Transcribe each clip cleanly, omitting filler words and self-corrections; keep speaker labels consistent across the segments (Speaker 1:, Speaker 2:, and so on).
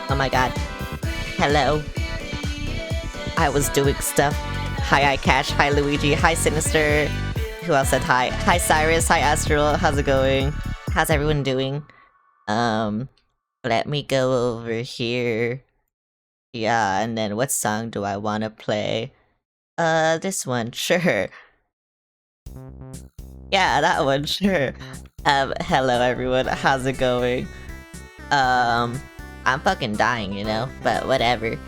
Speaker 1: Oh my god. Hello. I was doing stuff. Hi, iCash. Hi, Luigi. Hi, Sinister. Who else said hi? Hi, Cyrus. Hi, Astral. How's it going? How's everyone doing? Let me go over here. Yeah, and then what song do I want to play? This one. Sure. Yeah, that one. Sure. Hello, everyone. How's it going? I'm fucking dying, you know? But whatever.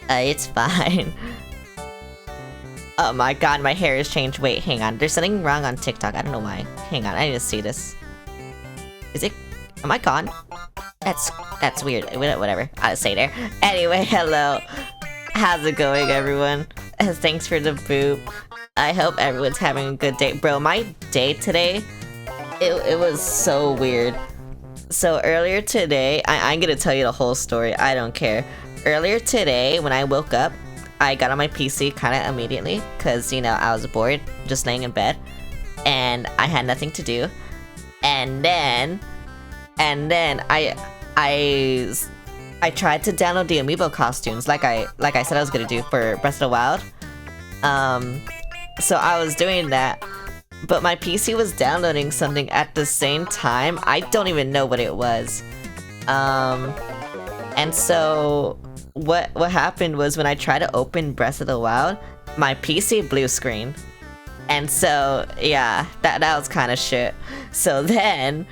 Speaker 1: It's fine. Oh my god, my hair has changed. Wait, hang on. There's something wrong on TikTok. I don't know why. Hang on, I need to see this. Is it... Am I gone? That's weird. Whatever. I'll say there. Anyway, hello. How's it going, everyone? Thanks for the boop. I hope everyone's having a good day. Bro, my day today, it was so weird. So earlier today, I'm gonna tell you the whole story. I don't care. Earlier today, when I woke up, I got on my PC kind of immediately because, you know, I was bored, just laying in bed, and I had nothing to do. And then I tried to download the amiibo costumes like I said I was gonna do for Breath of the Wild. So I was doing that, but my PC was downloading something at the same time. I don't even know what it was. And so what happened was when I tried to open Breath of the Wild, my PC blue screen. And so yeah, that was kind of shit. So then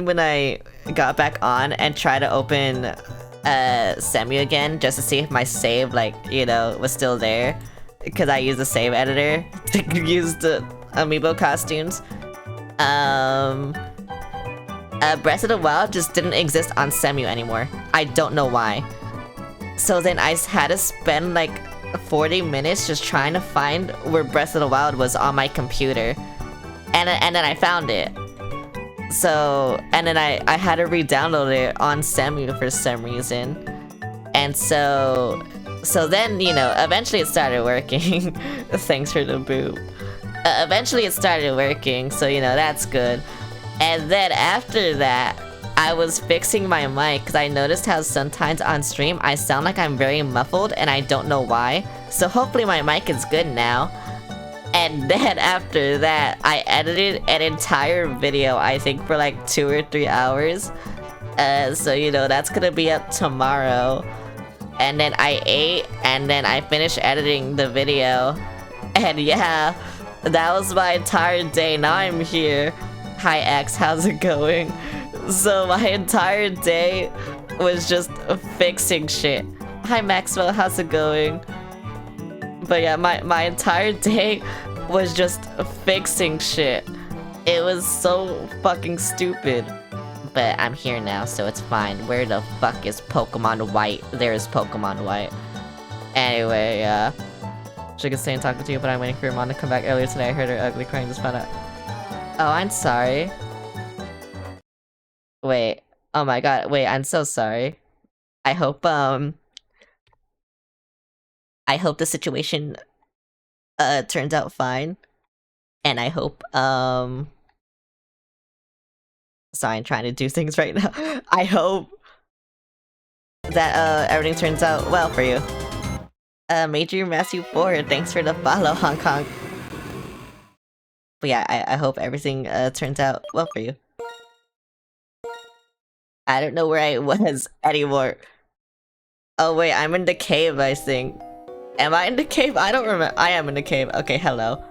Speaker 1: when I got back on and tried to open Semu again just to see if my save, like, you know, was still there, because I used the save editor to use the amiibo costumes, Breath of the Wild just didn't exist on Semu anymore. I don't know why. So then I had to spend like 40 minutes just trying to find where Breath of the Wild was on my computer, and then I found it. So, and then I had to re-download it on Semu for some reason. And so then, you know, eventually it started working. Thanks for the boop. Eventually it started working, so, you know, that's good. And then after that, I was fixing my mic because I noticed how sometimes on stream I sound like I'm very muffled and I don't know why. So hopefully my mic is good now. And then after that, I edited an entire video, I think for like 2 or 3 hours. So, you know, that's gonna be up tomorrow. And then I ate, and then I finished editing the video. And yeah, that was my entire day. Now I'm here. Hi X, how's it going? So my entire day was just fixing shit. Hi Maxwell, how's it going? But yeah, my entire day was just fixing shit. It was so fucking stupid. But I'm here now, so it's fine. Where the fuck is Pokemon White? There's Pokemon White. Anyway, Sugar's saying talking to you, but I'm waiting for your mom to come back earlier today. I heard her ugly crying, just found out. Oh, I'm sorry. Wait. Oh my god. Wait, I'm so sorry. I hope the situation turns out fine. And I hope sorry, I'm trying to do things right now. I hope that everything turns out well for you. Major Matthew 4, thanks for the follow, Hong Kong. But yeah, I hope everything turns out well for you. I don't know where I was anymore. Oh wait, I'm in the cave, I think. Am I in the cave? I don't remember. I am in the cave. Okay, hello.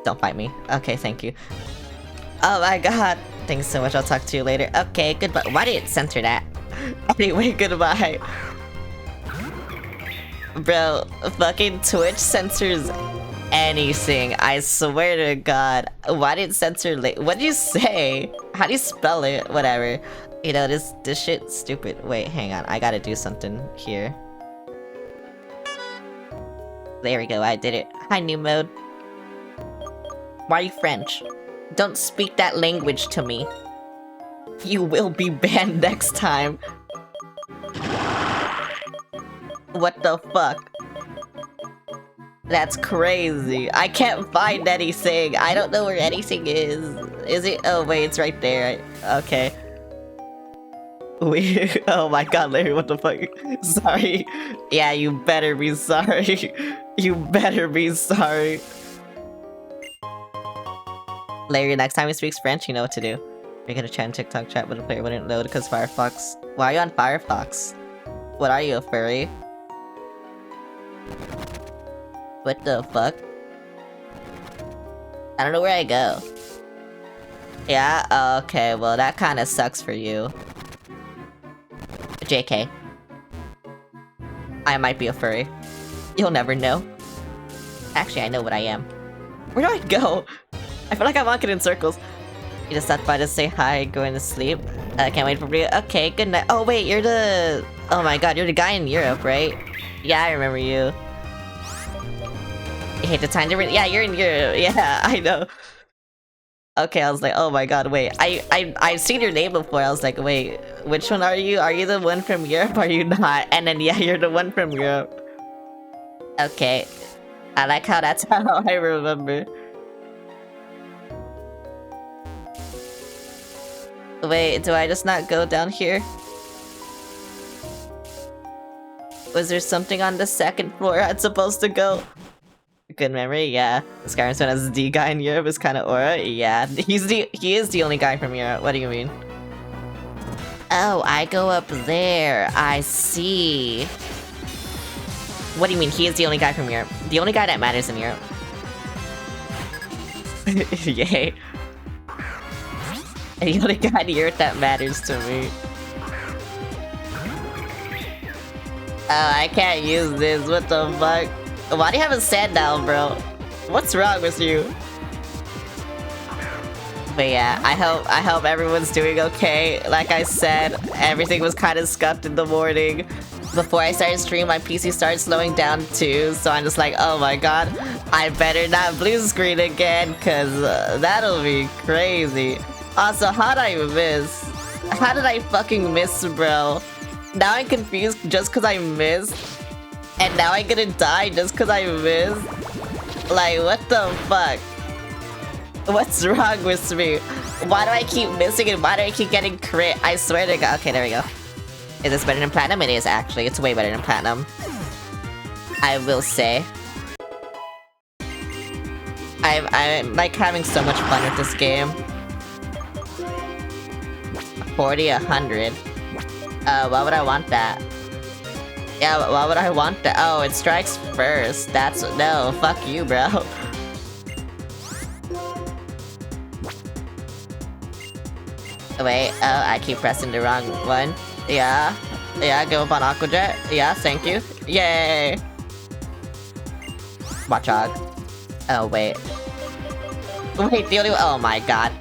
Speaker 1: Don't fight me. Okay, thank you. Oh my god. Thanks so much. I'll talk to you later. Okay, goodbye. Why did it censor that? Anyway, goodbye. Bro, fucking Twitch censors anything. I swear to god. Why did it censor what did you say? How do you spell it? Whatever. You know, this shit's stupid. Wait, hang on. I gotta do something here. There we go, I did it. Hi, new mode. Why are you French? Don't speak that language to me. You will be banned next time. What the fuck? That's crazy. I can't find anything. I don't know where anything is. Is it? Oh wait, it's right there. Okay. We. Oh my god, Larry, what the fuck? Sorry. Yeah, you better be sorry. You better be sorry. Larry, next time he speaks French, you know what to do. You're gonna chat in TikTok chat, but the player wouldn't load because Firefox. Why are you on Firefox? What are you, a furry? What the fuck? I don't know where I go. Yeah? Okay, well that kinda sucks for you. JK. I might be a furry. You'll never know. Actually, I know what I am. Where do I go? I feel like I'm walking in circles. You just stopped by to say hi, going to sleep. I can't wait for you. Okay, good night. Oh wait, you're the... Oh my god, you're the guy in Europe, right? Yeah, I remember you. You hate the time difference? Yeah, you're in Europe. Yeah, I know. Okay, I was like, oh my god, wait. I've seen your name before. I was like, wait, which one are you? Are you the one from Europe? Or are you not? And then, yeah, you're the one from Europe. Okay. I like how that's how I remember. Wait, do I just not go down here? Was there something on the second floor I'm supposed to go? Good memory, yeah. Skyrim's known as the guy in Europe is kind of Aura. Yeah, he is the only guy from Europe. What do you mean? Oh, I go up there. I see. What do you mean? He is the only guy from Europe. The only guy that matters in Europe. Yay. The only guy in Europe that matters to me. Oh, I can't use this. What the fuck? Why do you have a sand down, bro? What's wrong with you? But yeah, I hope everyone's doing okay. Like I said, everything was kind of scuffed in the morning. Before I started streaming, my PC started slowing down too, so I'm just like, oh my god, I better not blue screen again, cause that'll be crazy. Also, how did I miss? How did I fucking miss, bro? Now I'm confused just cause I missed. And now I'm gonna die just cause I missed? Like, what the fuck? What's wrong with me? Why do I keep missing and why do I keep getting crit? I swear to god. Okay, there we go. Is this better than Platinum? It is, actually. It's way better than Platinum. I will say. I'm like having so much fun with this game. 40, 100. Why would I want that? Yeah, why would I want that? Oh, it strikes first. That's... No, fuck you, bro. Wait, oh, I keep pressing the wrong one. Yeah. Yeah, go up on Aqua Jet. Yeah, thank you. Yay! Watchog. Oh, wait. Wait, the only... Oh my god.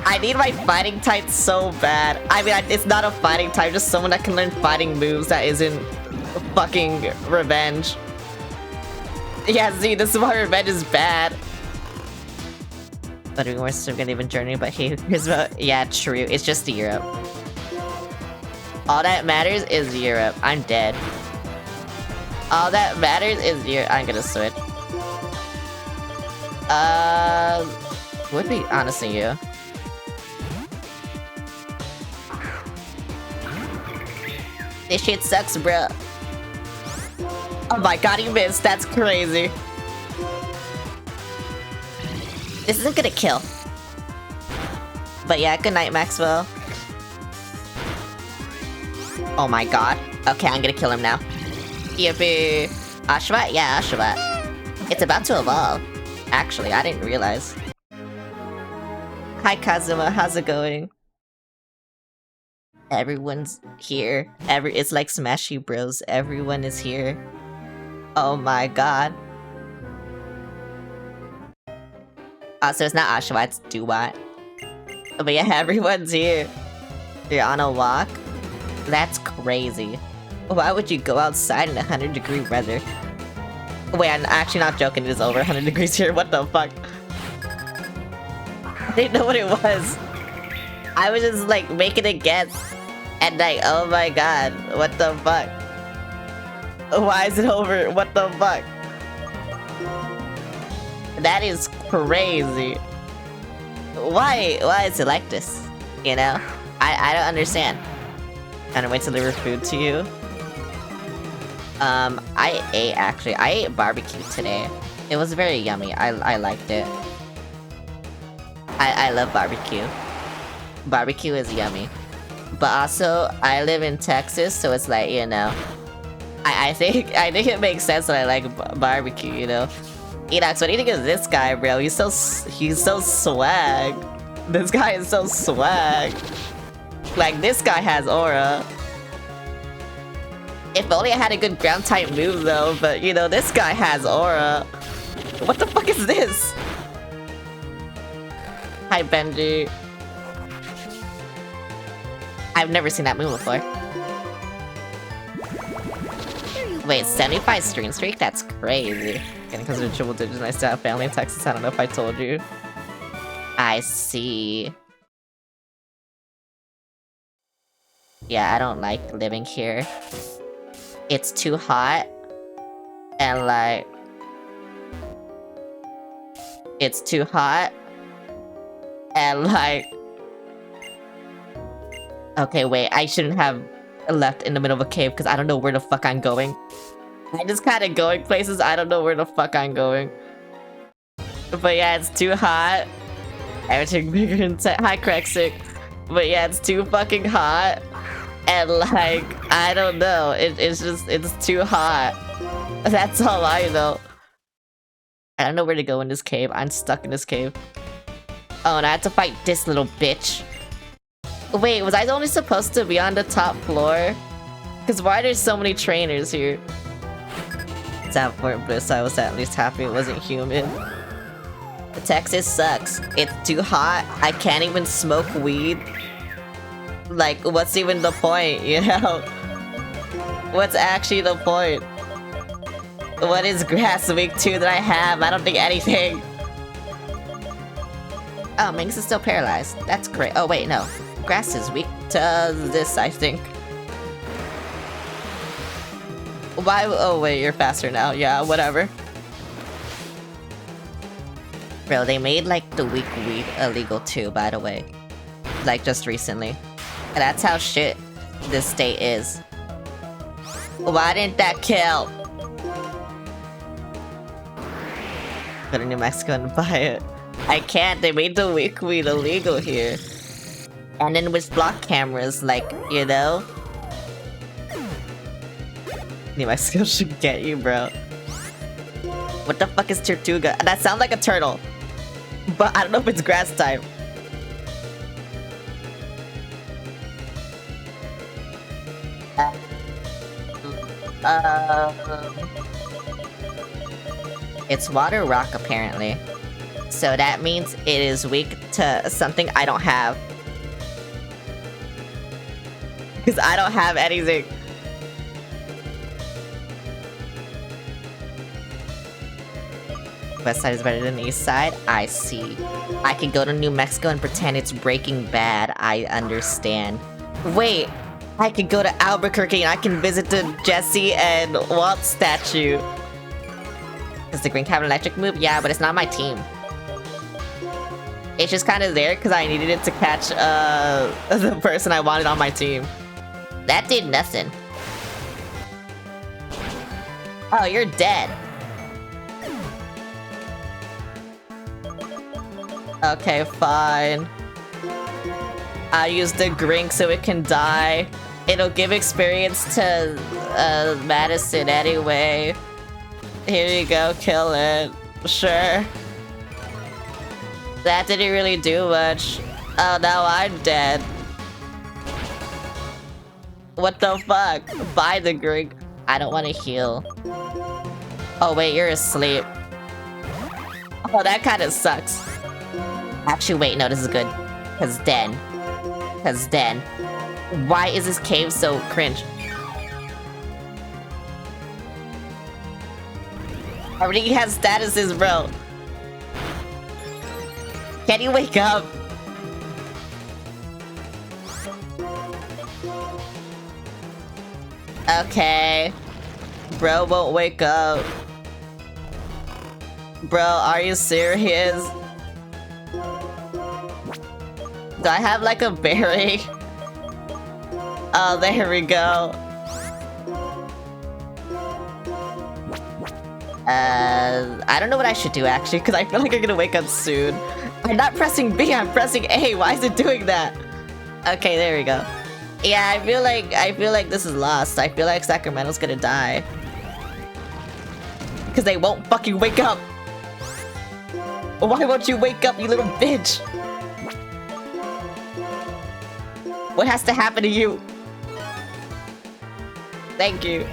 Speaker 1: I need my fighting type so bad. I mean, it's not a fighting type, just someone that can learn fighting moves that isn't fucking revenge. Yeah, see, this is why revenge is bad. But we're still gonna even journey, but here's about... Yeah, true. It's just Europe. All that matters is Europe. I'm dead. All that matters is Europe. I'm gonna switch. Would be honestly you. This shit sucks, bro. Oh my god, he missed. That's crazy. This isn't gonna kill. But yeah, good night, Maxwell. Oh my god. Okay, I'm gonna kill him now. Yippee. Oshawott? Yeah, Oshawott. It's about to evolve. Actually, I didn't realize. Hi, Kazuma. How's it going? Everyone's here. It's like Smashy Bros. Everyone is here. Oh my god. So it's not Oshawott, it's Duwat. But yeah, everyone's here. You're on a walk? That's crazy. Why would you go outside in 100-degree weather? Wait, I'm actually not joking, it is over 100 degrees here, what the fuck? I didn't know what it was. I was just like making a guess. And like, oh my god, what the fuck? Why is it over? What the fuck? That is crazy. Why is it like this? You know? I don't understand. And wait to deliver food to you. I ate barbecue today. It was very yummy. I liked it. I love barbecue. Barbecue is yummy. But also, I live in Texas, so it's like, you know, I think it makes sense that I like barbecue, you know. Enox, what do you think of this guy, bro? He's so swag. This guy is so swag. Like, this guy has aura. If only I had a good ground type move though, but you know, this guy has aura. What the fuck is this? Hi, Benji. I've never seen that move before. Wait, 75 stream streak? That's crazy. Getting considered triple digits, nice to have family in Texas. I don't know if I told you. I see. Yeah, I don't like living here. It's too hot. And like... It's too hot. And like... Okay, wait, I shouldn't have left in the middle of a cave because I don't know where the fuck I'm going. I'm just kind of going places, I don't know where the fuck I'm going. But yeah, it's too hot. Everything bigger and hi, Krexic. But yeah, it's too fucking hot. And like, I don't know, it's too hot. That's all I know. I don't know where to go in this cave. I'm stuck in this cave. Oh, and I have to fight this little bitch. Wait, was I only supposed to be on the top floor? Because why are there so many trainers here? It's at Fort Bliss, I was at least happy it wasn't human. Texas sucks. It's too hot. I can't even smoke weed. Like, what's even the point, you know? What's actually the point? What is grass week 2 that I have? I don't think anything. Oh, Minx is still paralyzed. That's great. Oh, wait, no. Grass is weak to this, I think. Why? Oh, wait, you're faster now. Yeah, whatever. Bro, they made, like, the weak weed illegal too, by the way. Like, just recently. And that's how shit this state is. Why didn't that kill? Go to New Mexico and buy it. I can't, they made the weak weed illegal here. And then with block cameras, like, you know? New Mexico should get you, bro. What the fuck is Tortuga? That sounds like a turtle. But I don't know if it's grass type. It's water rock, apparently. So that means it is weak to something I don't have. Because I don't have anything. West side is better than the east side? I see. I can go to New Mexico and pretend it's Breaking Bad. I understand. Wait, I could go to Albuquerque and I can visit the Jesse and Walt statue. Is the Green Cabin Electric move? Yeah, but it's not my team. It's just kind of there because I needed it to catch the person I wanted on my team. That did nothing. Oh, you're dead. Okay, fine. I'll use the Grink so it can die. It'll give experience to Madison anyway. Here you go, kill it. Sure. That didn't really do much. Oh, now I'm dead. What the fuck? Buy the Grink. I don't want to heal. Oh wait, you're asleep. Oh, that kind of sucks. Actually, wait, no, this is good. Cause then. Why is this cave so cringe? Already has statuses, bro. Can you wake up? Okay. Bro won't wake up. Bro, are you serious? Do I have like a berry? Oh, there we go. I don't know what I should do actually, because I feel like I'm gonna wake up soon. I'm not pressing B, I'm pressing A. Why is it doing that? Okay, there we go. Yeah, I feel like this is lost. I feel like Sacramento's gonna die. Because they won't fucking wake up. Why won't you wake up, you little bitch? What has to happen to you? Thank you.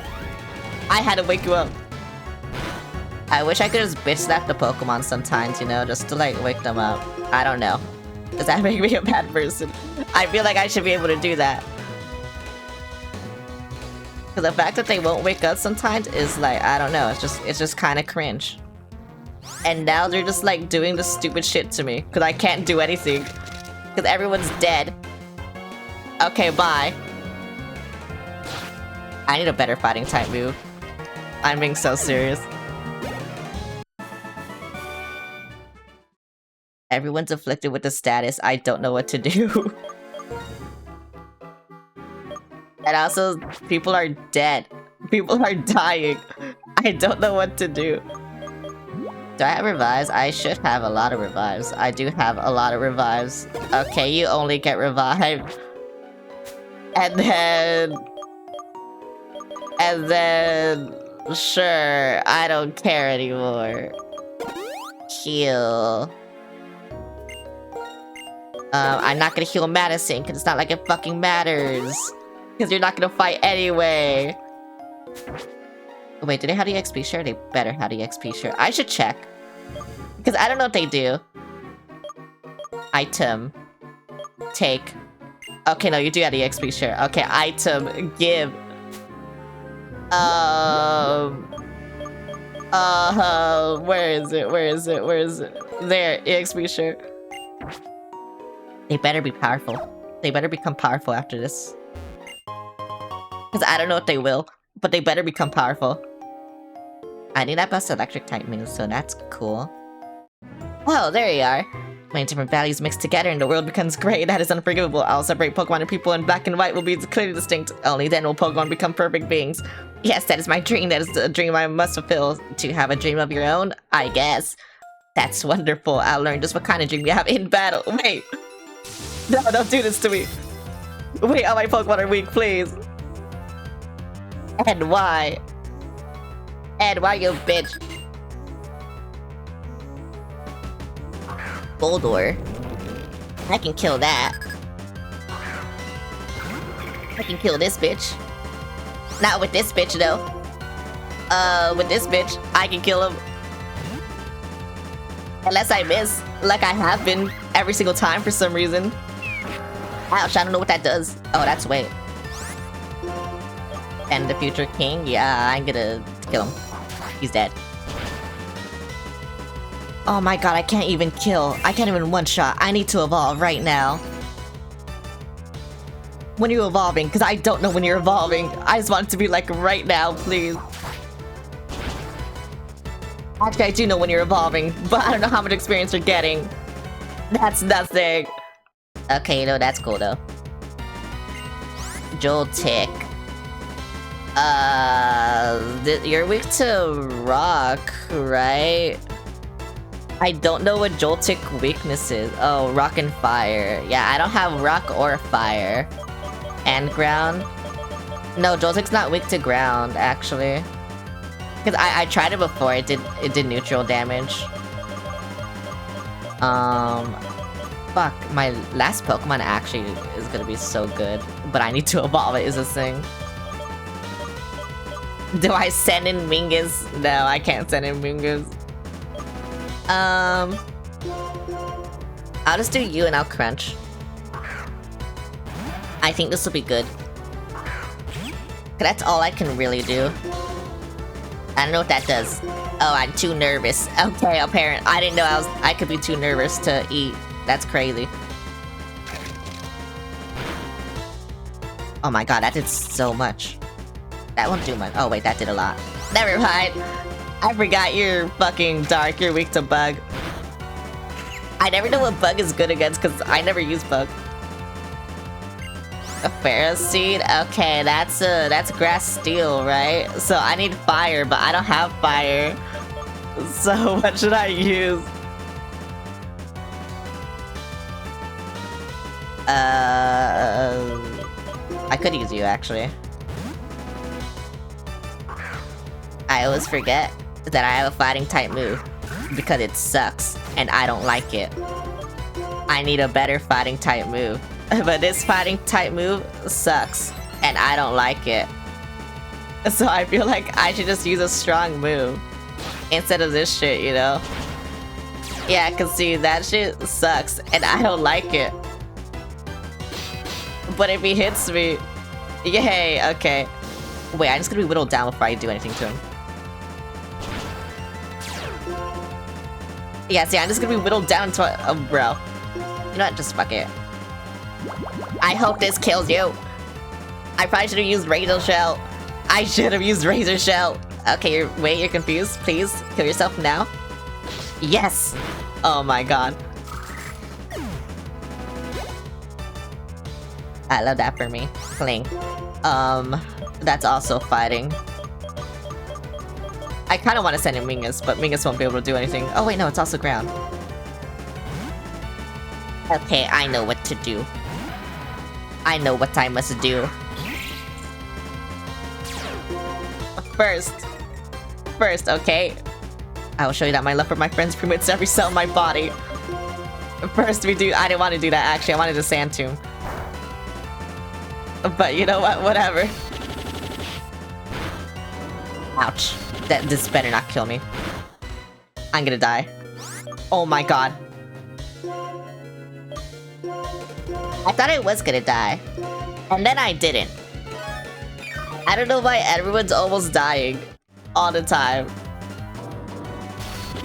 Speaker 1: I had to wake you up. I wish I could just bitch slap the Pokemon sometimes, you know, just to like wake them up. I don't know. Does that make me a bad person? I feel like I should be able to do that. Because the fact that they won't wake up sometimes is like, I don't know, it's just kind of cringe. And now they're just like doing this stupid shit to me because I can't do anything because everyone's dead. Okay, bye. I need a better fighting type move. I'm being so serious. Everyone's afflicted with the status. I don't know what to do. And also, people are dead. People are dying. I don't know what to do. Do I have revives? I should have a lot of revives. I do have a lot of revives. Okay, you only get revived. And then... Sure, I don't care anymore. Heal. I'm not gonna heal Madison, because it's not like it fucking matters. Because you're not gonna fight anyway. Wait, do they have the XP share? They better have the XP share. I should check. Because I don't know what they do. Item. Take. Okay, no, you do have the XP share. Okay, item. Give. Where is it? Where is it? Where is it? There, EXP share. They better be powerful. They better become powerful after this. Because I don't know what they will, but they better become powerful. I need that best electric type moves, so that's cool. Oh, there you are. Many different values mixed together and the world becomes great. That is unforgivable. I'll separate Pokemon and people in black and white will be clearly distinct. Only then will Pokemon become perfect beings. Yes, that is my dream. That is a dream I must fulfill. To have a dream of your own, I guess. That's wonderful. I'll learn just what kind of dream you have in battle. Wait. No, don't do this to me. Wait, all my Pokemon are weak, please. And why? And why, you bitch? Boldor. I can kill that. I can kill this bitch. Not with this bitch, though. With this bitch, I can kill him. Unless I miss, like I have been every single time for some reason. Ouch, I don't know what that does. Oh, that's weight. And the future king? Yeah, I'm gonna kill him. He's dead. Oh my god, I can't even kill. I can't even one-shot. I need to evolve right now. When are you evolving? Because I don't know when you're evolving. I just want it to be like right now, please. Actually, I do know when you're evolving, but I don't know how much experience you're getting. That's nothing. Okay, no, that's cool though. Joltik. You're weak to rock, right? I don't know what Joltik weakness is. Oh, rock and fire. Yeah, I don't have rock or fire. And ground? No, Joltik's not weak to ground, actually. Because I tried it before, it did neutral damage. Fuck, my last Pokemon actually is gonna be so good. But I need to evolve it, is this thing. Do I send in Mingus? No, I can't send in Mingus. I'll just do you and I'll crunch. I think this will be good. That's all I can really do. I don't know what that does. Oh, I'm too nervous. Okay, apparent. I didn't know I could be too nervous to eat. That's crazy. Oh my god, that did so much. That won't do much. Oh wait, that did a lot. Never mind. I forgot you're fucking dark. You're weak to bug. I never know what bug is good against because I never use bug. A Pharaoh seed? Okay, that's grass steel, right? So I need fire, but I don't have fire. So what should I use? I could use you, actually. I always forget that I have a fighting type move because it sucks and I don't like it. I need a better fighting type move. But this fighting type move sucks and I don't like it. So I feel like I should just use a strong move instead of this shit, you know? Yeah, cause see, that shit sucks and I don't like it. But if he hits me, yay, okay. Wait, I'm just gonna be whittled down before I do anything to him. Yeah, see, I'm just gonna be whittled down until bro. You know what, just fuck it. I hope this kills you. I probably should have used Razor Shell. I should have used Razor Shell. Okay, wait, you're confused? Please, kill yourself now. Yes! Oh my god. I love that for me. Cling. That's also fighting. I kind of want to send in Mingus, but Mingus won't be able to do anything. Oh wait, no, it's also ground. Okay, I know what to do. I know what I must do. First, okay? I will show you that my love for my friends permits every cell in my body. First we do- I didn't want to do that actually, I wanted to Sand Tomb. But you know what, whatever. Ouch. This better not kill me. I'm gonna die. Oh my god. I thought I was gonna die. And then I didn't. I don't know why everyone's almost dying. All the time.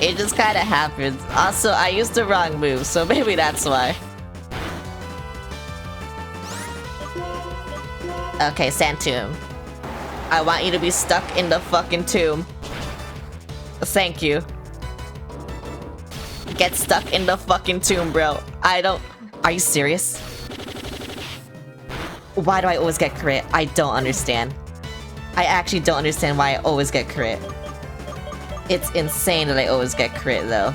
Speaker 1: It just kinda happens. Also, I used the wrong move, so maybe that's why. Okay, Sand Tomb. I want you to be stuck in the fucking tomb. Thank you. Get stuck in the fucking tomb, bro. I don't... Are you serious? Why do I always get crit? I don't understand. I actually don't understand why I always get crit. It's insane that I always get crit, though.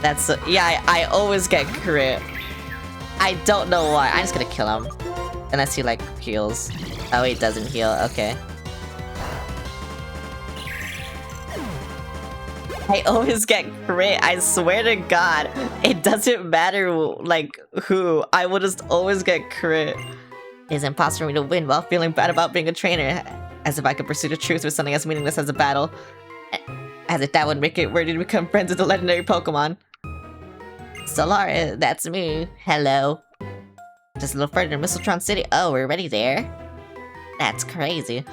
Speaker 1: That's... Yeah, I always get crit. I don't know why. I'm just gonna kill him. Unless he, like, heals. Oh, he doesn't heal. Okay. I always get crit. I swear to God. It doesn't matter, like, who. I will just always get crit. It is impossible for me to win while feeling bad about being a trainer. As if I could pursue the truth with something as meaningless as a battle. As if that would make it worthy to become friends with the legendary Pokemon. Solara, that's me. Hello. Just a little further to Mistletoe City. Oh, we're already there? That's crazy.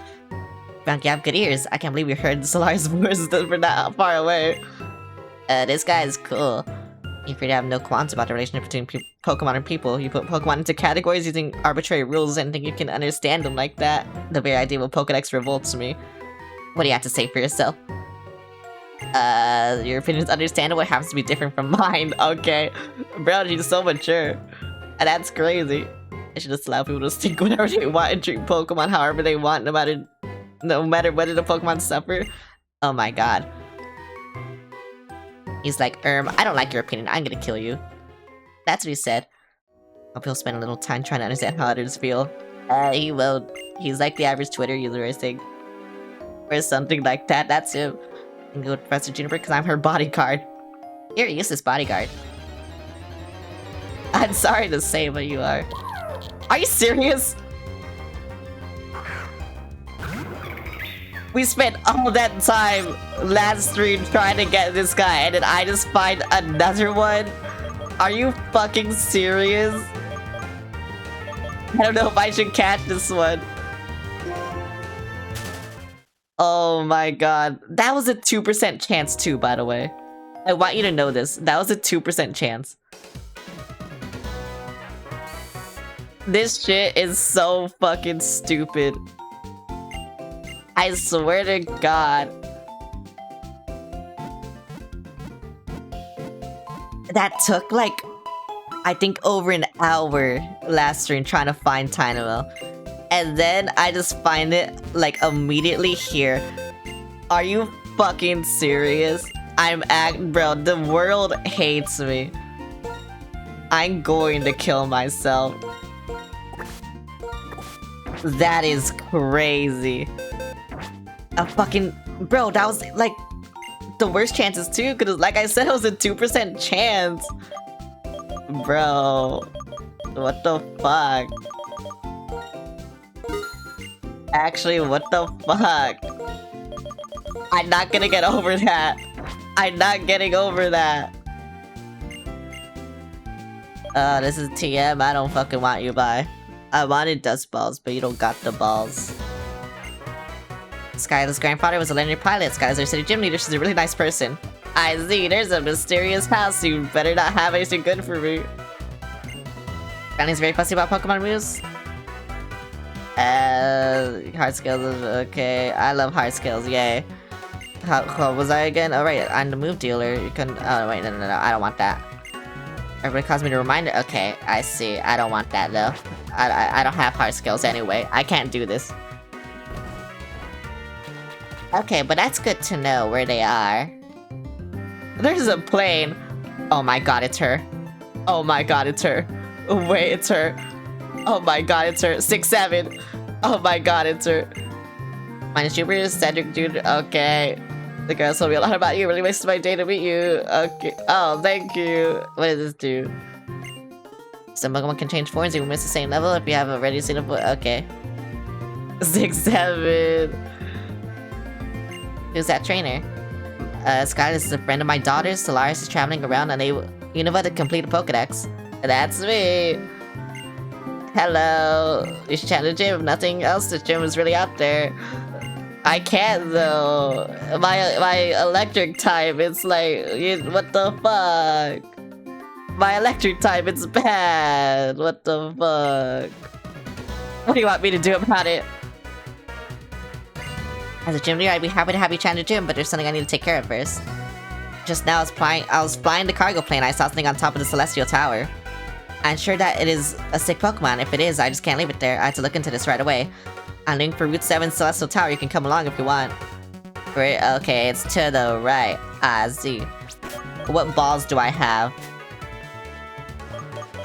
Speaker 1: Frank, you have good ears. I can't believe you heard Solara's voice from that far away. This guy is cool. You appear to have no qualms about the relationship between Pokemon and people. You put Pokemon into categories using arbitrary rules and think you can understand them like that. The very idea of a Pokedex revolts me. What do you have to say for yourself? Your opinion is understandable. It happens to be different from mine. Okay. Bro, you're so mature. And that's crazy. I should just allow people to think whatever they want and treat Pokemon however they want, no matter whether the Pokemon suffer. Oh my god. He's like, I don't like your opinion. I'm gonna kill you. That's what he said. Hope he'll spend a little time trying to understand how others feel. He will. He's like the average Twitter user, I think. Or something like that. That's him. I'm gonna go with Professor Juniper because I'm her bodyguard. You're a useless bodyguard. I'm sorry to say, but you are. Are you serious? We spent all that time last stream trying to get this guy, and then I just find another one? Are you fucking serious? I don't know if I should catch this one. Oh my god. That was a 2% chance too, by the way. I want you to know this. That was a 2% chance. This shit is so fucking stupid. I swear to God. That took like I think over an hour last stream trying to find Tynamo. And then I just find it, like, immediately here. Are you fucking serious? Bro, the world hates me. I'm going to kill myself. That is crazy. A fucking... Bro, that was, like, the worst chances, too, because, like I said, it was a 2% chance. Bro. What the fuck? Actually, what the fuck? I'm not gonna get over that. I'm not getting over that. This is TM. I don't fucking want you, bye. I wanted dust balls, but you don't got the balls. Skylar's grandfather was a linear pilot. Skylar's our city gym leader. She's a really nice person. I see. There's a mysterious house. You better not have anything good for me. Granny's very fussy about Pokemon moves. Hard skills. Okay, I love hard skills. Yay. How was I again? Oh right, I'm the move dealer. You can. Oh wait, no, I don't want that. Everybody calls me to remind it. Okay, I see. I don't want that though. I don't have hard skills anyway. I can't do this. Okay, but that's good to know where they are. There's a plane. Oh my god, it's her. Oh my god, it's her. Wait, it's her. Oh my god, it's her. 6-7. Oh my god, it's her. Minus Jupiter, Cedric, dude. Okay. The girls told me a lot about you. Really wasted my day to meet you. Okay. Oh, thank you. What does this do? Some Pokemon can change forms even miss the same level if you haven't already seen a okay. 6-7. Who's that trainer? Skylar is a friend of my daughter's. Solaris is traveling around unable Unova to complete a Pokedex. That's me. Hello. You should chat in the gym. Nothing else. The gym is really out there. I can't though. My electric type, it's like, what the fuck? My electric type, it's bad. What the fuck? What do you want me to do about it? As a gym leader, I'd be happy to have you chat in the gym, but there's something I need to take care of first. Just now I was flying the cargo plane. I saw something on top of the Celestial Tower. I'm sure that it is a sick Pokemon. If it is, I just can't leave it there. I have to look into this right away. I'm looking for Route 7 Celestial Tower. You can come along if you want. Right, okay, it's to the right. Ah, Z. What balls do I have?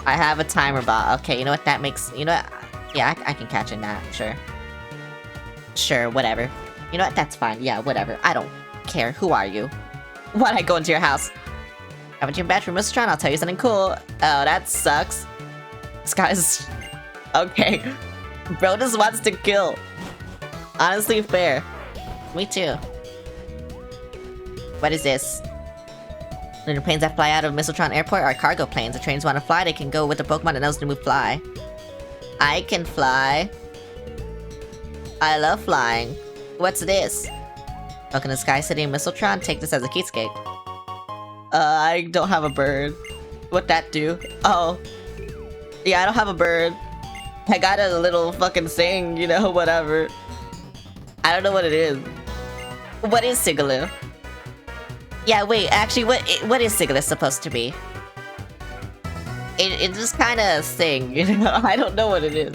Speaker 1: I have a timer ball. Okay, you know what that makes... You know what? Yeah, I can catch in that. Sure. Sure, whatever. You know what? That's fine. Yeah, whatever. I don't care. Who are you? Why'd I go into your house? Have a gym badge for Mr. I'll tell you something cool. Oh, that sucks. This guy's... Okay. Bro just wants to kill. Honestly, fair. Me too. What is this? Lunar planes that fly out of Mistletoe Airport are cargo planes. If trains want to fly, they can go with the Pokemon that knows to move fly. I can fly. I love flying. What's this? Welcome to Sky City and Mistletoe. Take this as a keyscape. I don't have a bird. What'd that do? Oh. Yeah, I don't have a bird. I got a little fucking thing, you know, whatever. I don't know what it is. What is Sigaloo? Yeah, wait, actually, what is Sigaloo supposed to be? It's just kind of a thing, you know? I don't know what it is.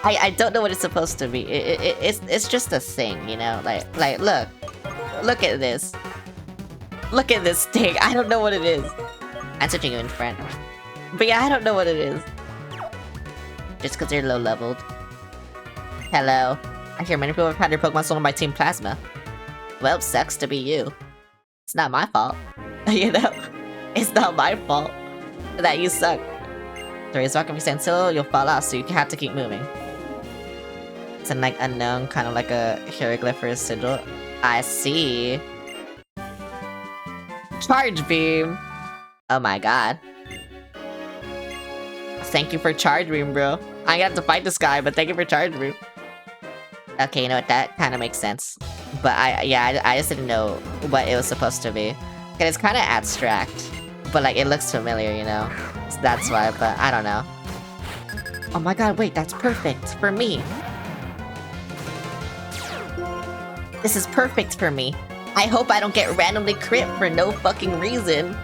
Speaker 1: I don't know what it's supposed to be. It's just a thing, you know? Like, look at this. Look at this thing. I don't know what it is. I'm switching you in front. But yeah, I don't know what it is. Just because they're low-leveled. Hello. I hear many people have had their Pokemon stolen by Team Plasma. Well, sucks to be you. It's not my fault. You know? It's not my fault that you suck. The race walk, if you stand still, you'll fall off, so you have to keep moving. It's an, like, unknown, kind of like a hieroglyph or a sigil. I see. Charge Beam! Oh my god. Thank you for Charge Beam, bro. I have to fight this guy, but thank you for Charge Beam. Okay, you know what? That kind of makes sense. But I just didn't know what it was supposed to be. Cause it's kind of abstract, but like it looks familiar, you know? So that's why, but I don't know. Oh my god, wait, that's perfect for me. This is perfect for me. I hope I don't get randomly crit for no fucking reason.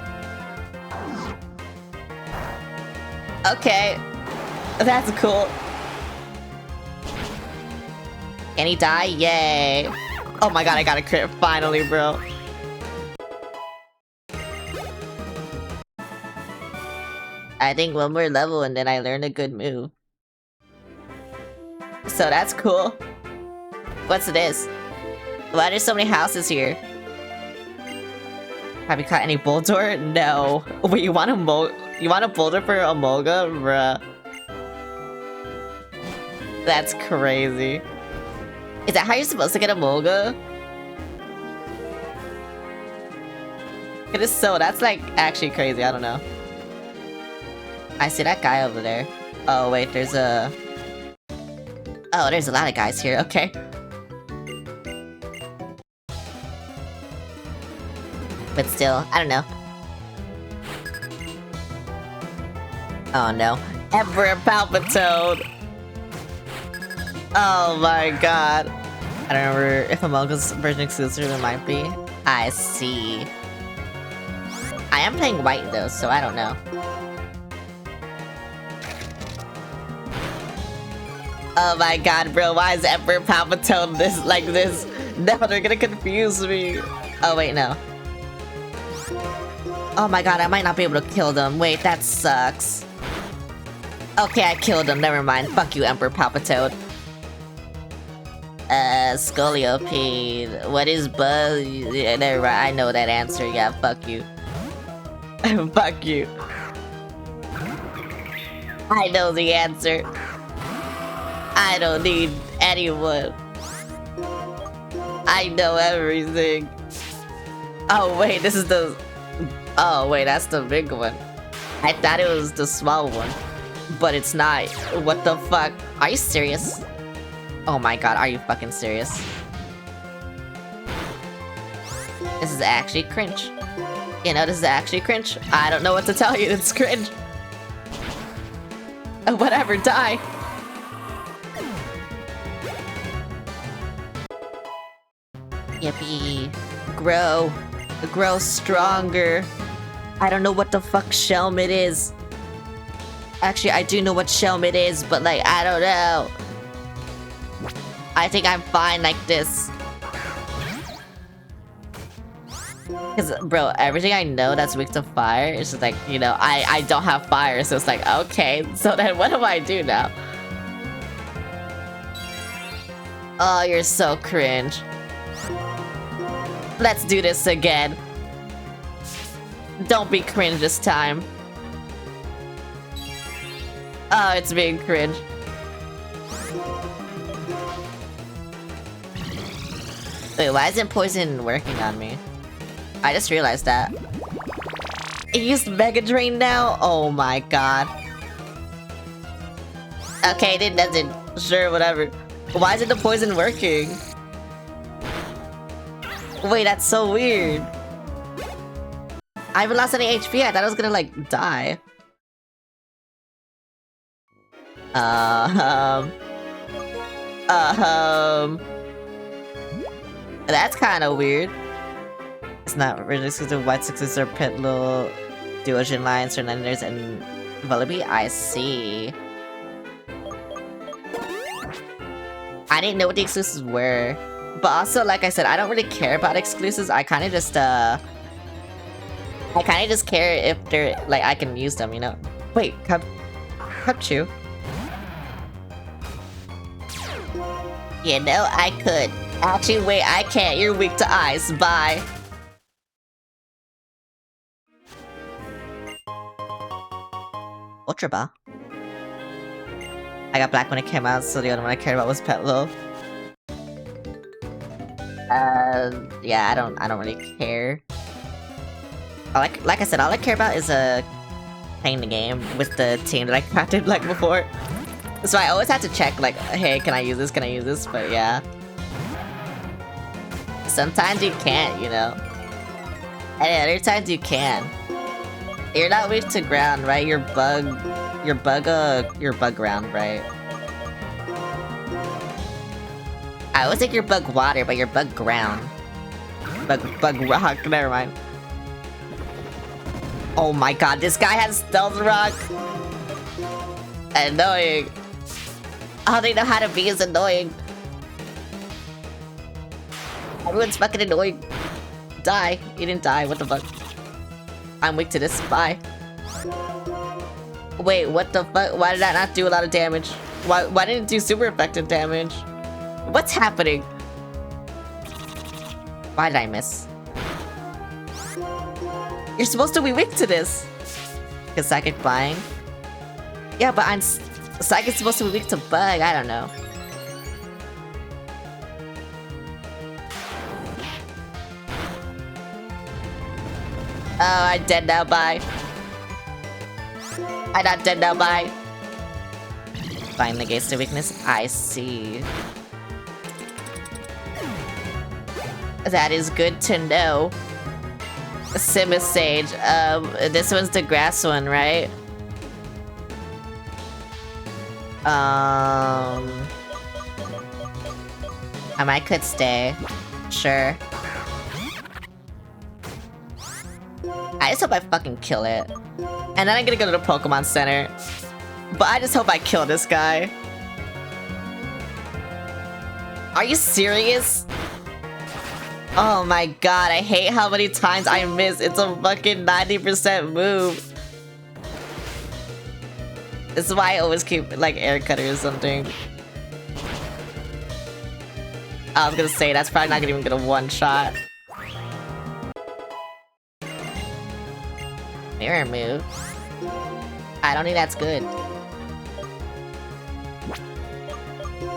Speaker 1: Okay. That's cool. Can he die? Yay. Oh my god, I got a crit finally, bro. I think one more level and then I learn a good move. So that's cool. What's this? Why are there so many houses here? Have you caught any Boulder? No. Wait, you want a Boulder for Emolga? Bruh. That's crazy. Is that how you're supposed to get Emolga? It is so, that's like actually crazy, I don't know. I see that guy over there. Oh wait, there's a... Oh, there's a lot of guys here, okay. But still, I don't know. Oh no. Emperor Palpitoad! Oh my god. I don't remember if Emolga's version exclusive it might be. I see. I am playing white though, so I don't know. Oh my god, bro, why is Emperor Palpitoad this like this? No, they're gonna confuse me. Oh wait, no. Oh my god, I might not be able to kill them. Wait, that sucks. Okay, I killed him, never mind. Fuck you, Emperor Palpitoad. Scoliope. What is Buzz? Yeah, never mind, I know that answer. Yeah, fuck you. Fuck you. I know the answer. I don't need anyone. I know everything. Oh wait, this is the... Oh wait, that's the big one. I thought it was the small one. But it's not. What the fuck? Are you serious? Oh my god, are you fucking serious? This is actually cringe. You know, this is actually cringe. I don't know what to tell you, it's cringe. Whatever, die. Yippee. Grow. Grow stronger. I don't know what the fuck Shelmet is. Actually, I do know what Shelmet is, but like, I don't know. I think I'm fine like this. Cause, bro, everything I know that's weak to fire is just like, you know, I don't have fire, so it's like, okay, so then what do I do now? Oh, you're so cringe. Let's do this again. Don't be cringe this time. Oh, it's being cringe. Wait, why isn't poison working on me? I just realized that. It used Mega Drain now? Oh my god. Okay, it doesn't. Sure, whatever. Why isn't the poison working? Wait, that's so weird. I haven't lost any HP. I thought I was gonna, like, die. That's kind of weird. It's not originally exclusive. White Sixes are Pitlow, Duogen Lions, Fernandez, and Vullaby. I see. I didn't know what the exclusives were. But also, like I said, I don't really care about exclusives. I kind of just, care if they're, like, I can use them, you know? Wait, Cubchoo. You know, I could. Actually, wait, I can't. You're weak to ice. Bye. Ultra Ball. I got black when it came out, so the only one I cared about was Petlo. Yeah, I don't really care. Like I said, all I care about is playing the game with the team that I crafted like before. So I always have to check like, hey, can I use this? Can I use this? But yeah. Sometimes you can't, you know. And other times you can. You're not weak to ground, right? You're bug ground, right? I always think you're bug water, but you're bug ground. Bug rock, never mind. Oh my god, this guy has stealth rock! Annoying. How they know how to be is annoying. Everyone's fucking annoying. Die. You didn't die, what the fuck? I'm weak to this, bye. Wait, what the fuck? Why did that not do a lot of damage? Why didn't it do super effective damage? What's happening? Why did I miss? You're supposed to be weak to this. Cause Psychic Flying? Yeah, but Psychic's supposed to be weak to Bug, I don't know. Oh, I'm dead now, bye. I'm not dead now, bye. Fine negates the weakness, I see. That is good to know. Simisage, this one's the grass one, right? I might could stay. Sure. I just hope I fucking kill it. And then I'm gonna go to the Pokemon Center. But I just hope I kill this guy. Are you serious? Oh my god, I hate how many times I miss. It's a fucking 90% move. This is why I always keep, like, Air Cutter or something. I was gonna say, that's probably not gonna even get a one-shot. Mirror move? I don't think that's good.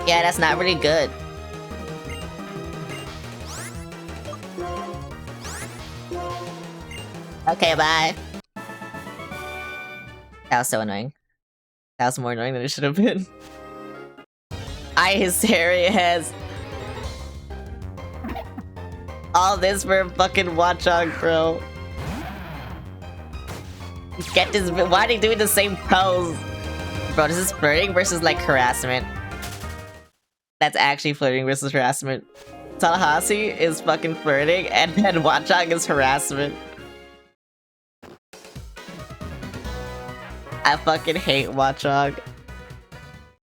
Speaker 1: Yeah, that's not really good. Okay, bye. That was so annoying. That was more annoying than it should have been. His hairy has all this for a fucking Watchog, bro. Get this. Why are they doing the same pose? Bro, this is flirting versus like harassment. That's actually flirting versus harassment. Tallahassee is fucking flirting, and then Watchog is harassment. I fucking hate Watchog.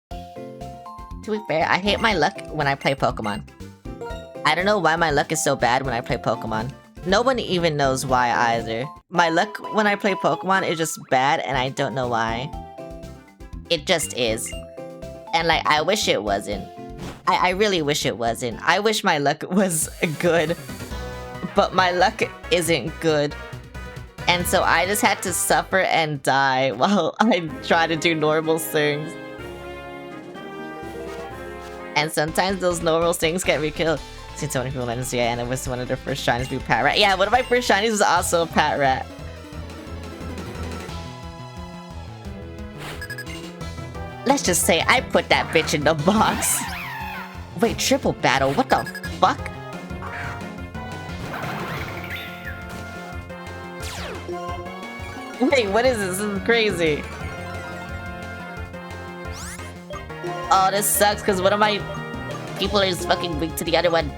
Speaker 1: To be fair, I hate my luck when I play Pokemon. I don't know why my luck is so bad when I play Pokemon. No one even knows why either. My luck when I play Pokemon is just bad and I don't know why. It just is. And like, I wish it wasn't. I really wish it wasn't. I wish my luck was good. But my luck isn't good. And so I just had to suffer and die while I try to do normal things. And sometimes those normal things get me killed. Seen so many people in NCA and it was one of their first shinies be Patrat. Yeah, one of my first shinies was also a Patrat. Let's just say I put that bitch in the box. Wait, triple battle? What the fuck? Wait, what is this? This is crazy. Oh, this sucks because one of my people is fucking weak to the other one.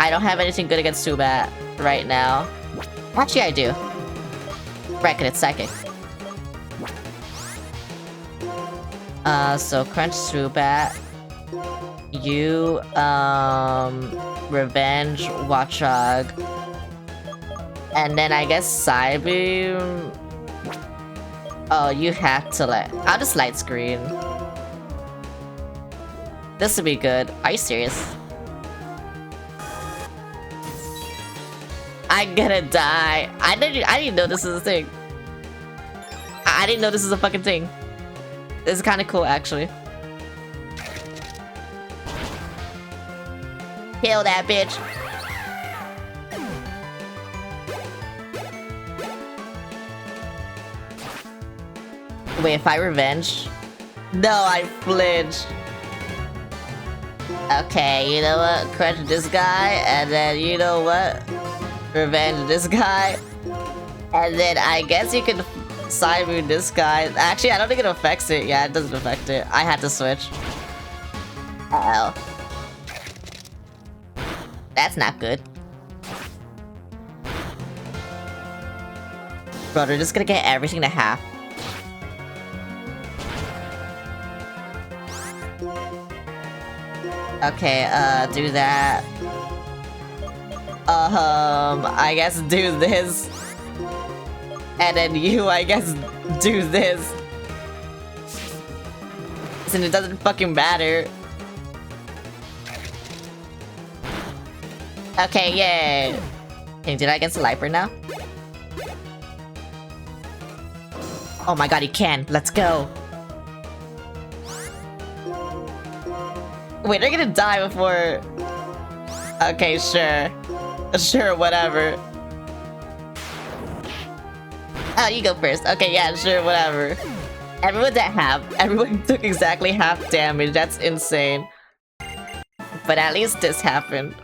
Speaker 1: I don't have anything good against Zubat right now. Actually, I do. Reckon it's Psychic. So Crunch Zubat. You, Revenge, Watchog. And then I guess Psybeam. Oh, you have to I'll just light screen. This would be good. Are you serious? I'm gonna die. I didn't know this is a thing. I didn't know this is a fucking thing. This is kind of cool, actually. Kill that bitch. Wait, if I revenge? No, I flinch. Okay, you know what? Crunch this guy, and then you know what? Revenge this guy. And then I guess you can Psybeam this guy. Actually, I don't think it affects it. Yeah, it doesn't affect it. I had to switch. Uh-oh. That's not good. Bro, they're just gonna get everything to half. Okay, do that. I guess do this. And then you, I guess, do this. And it doesn't fucking matter. Okay, yay. Can you do that against the Liper now? Oh my god, he can. Let's go. Wait, they're gonna die before... Okay, sure. Sure, whatever. Oh, you go first. Okay, yeah, sure, whatever. Everyone's at half. Everyone took exactly half damage. That's insane. But at least this happened.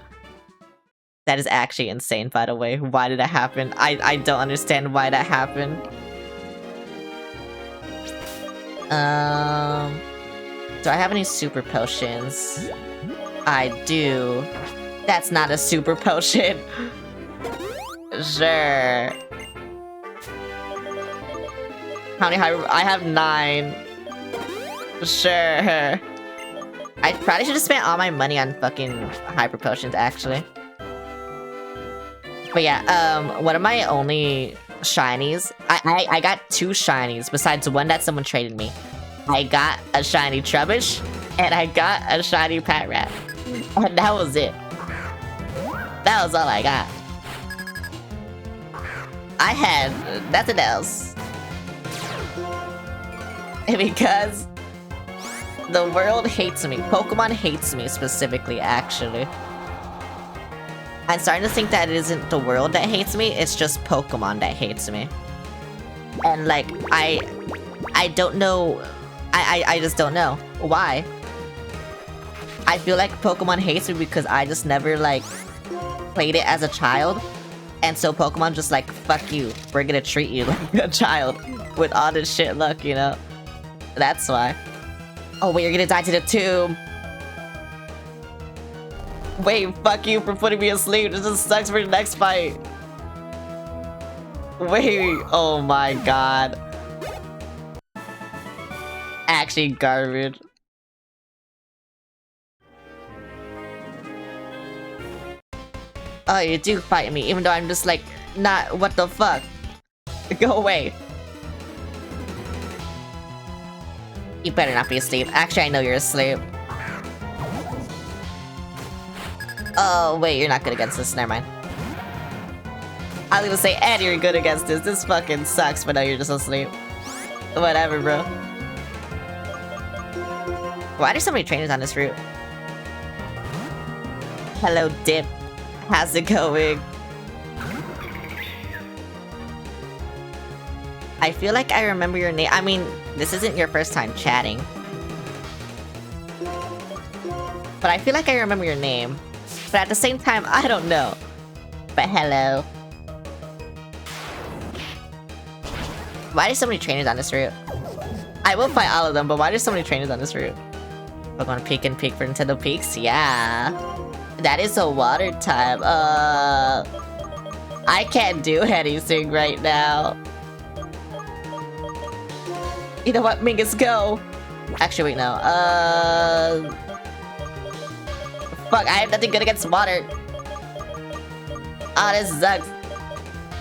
Speaker 1: That is actually insane, by the way. Why did that happen? I don't understand why that happened. Do I have any super potions? I do. That's not a super potion. Sure. How many hyper? I have 9. Sure. I probably should have spent all my money on fucking hyper potions, actually. But yeah, one of my only shinies, I got 2 shinies besides one that someone traded me. I got a shiny Trubbish, and I got a shiny Patrat. And that was it. That was all I got. I had nothing else. Because the world hates me. Pokemon hates me specifically, actually. I'm starting to think that it isn't the world that hates me, it's just Pokemon that hates me. And like, I don't know, I just don't know why. I feel like Pokemon hates me because I just never like played it as a child. And so Pokemon just like, fuck you, we're gonna treat you like a child with all this shit luck, you know? That's why. Oh wait, you're gonna die to the tomb. Wait, fuck you for putting me asleep. This just sucks for the next fight. Wait, oh my god. Actually garbage. Oh, you do fight me, even though I'm just like, not, what the fuck? Go away. You better not be asleep. Actually, I know you're asleep. Oh, wait, you're not good against this. Never mind. I was gonna say, and you're good against this. This fucking sucks, but now you're just asleep. Whatever, bro. Why are there so many trainers on this route? Hello, Dip. How's it going? I feel like I remember your name. I mean, this isn't your first time chatting. But I feel like I remember your name. But at the same time, I don't know. But hello. Why are so many trainers on this route? I will fight all of them, but why are there so many trainers on this route? Pokemon Peak and Peak for Nintendo Peaks? Yeah. That is a water type. I can't do anything right now. You know what, Mingus, go! Actually, wait, no. Fuck, I have nothing good against water. Oh, this sucks.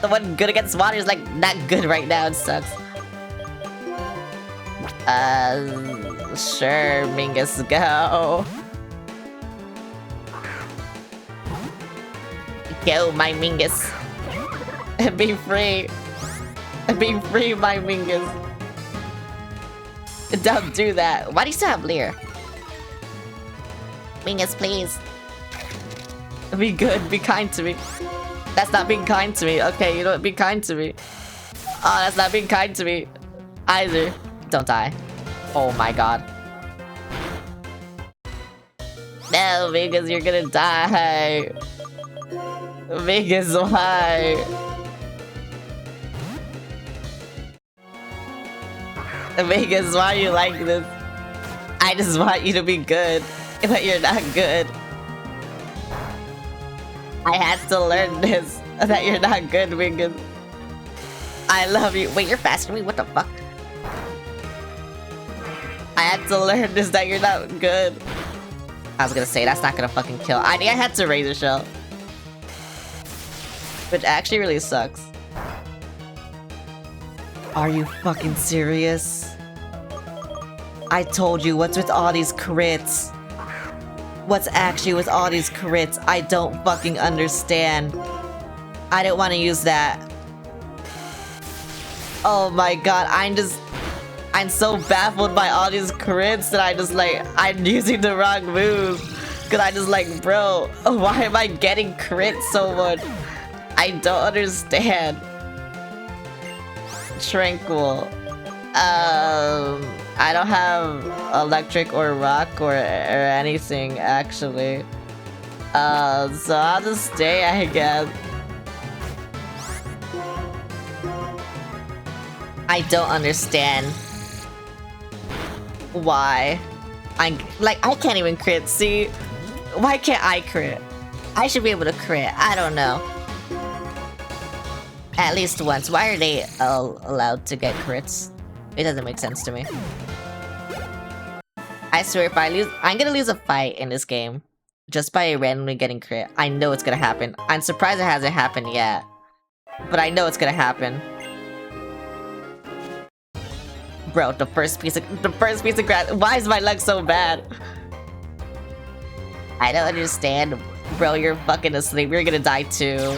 Speaker 1: The one good against water is like not good right now, it sucks. Sure, Mingus, go. Go, my Mingus. Be free. Be free, my Mingus. Don't do that. Why do you still have Leer? Mingus, please. Be good, be kind to me. That's not being kind to me. Okay, you know what? Be kind to me. Oh, that's not being kind to me. Either. Don't die. Oh my god. No, Mingus, you're gonna die. Mingus, why? Mingus, why are you like this? I just want you to be good. that you're not good. I had to learn this, that you're not good, Wingus. I love you. Wait, you're faster than me? What the fuck? I had to learn this, that you're not good. I was gonna say, that's not gonna fucking kill. I think I had to Razor Shell. Which actually really sucks. Are you fucking serious? I told you, what's with all these crits? What's actually with all these crits? I don't fucking understand. I didn't want to use that. Oh my god, I'm so baffled by all these crits that I'm using the wrong move. Cause I just like, bro, why am I getting crits so much? I don't understand. Tranquil. I don't have electric or rock or anything, actually. So I'll just stay, I guess. I don't understand why. I can't even crit, see? Why can't I crit? I should be able to crit, I don't know. At least once. Why are they allowed to get crits? It doesn't make sense to me. I swear if I lose, I'm gonna lose a fight in this game. Just by randomly getting crit. I know it's gonna happen. I'm surprised it hasn't happened yet. But I know it's gonna happen. Bro, the first piece of grass. Why is my luck so bad? I don't understand. Bro, you're fucking asleep. You're gonna die too.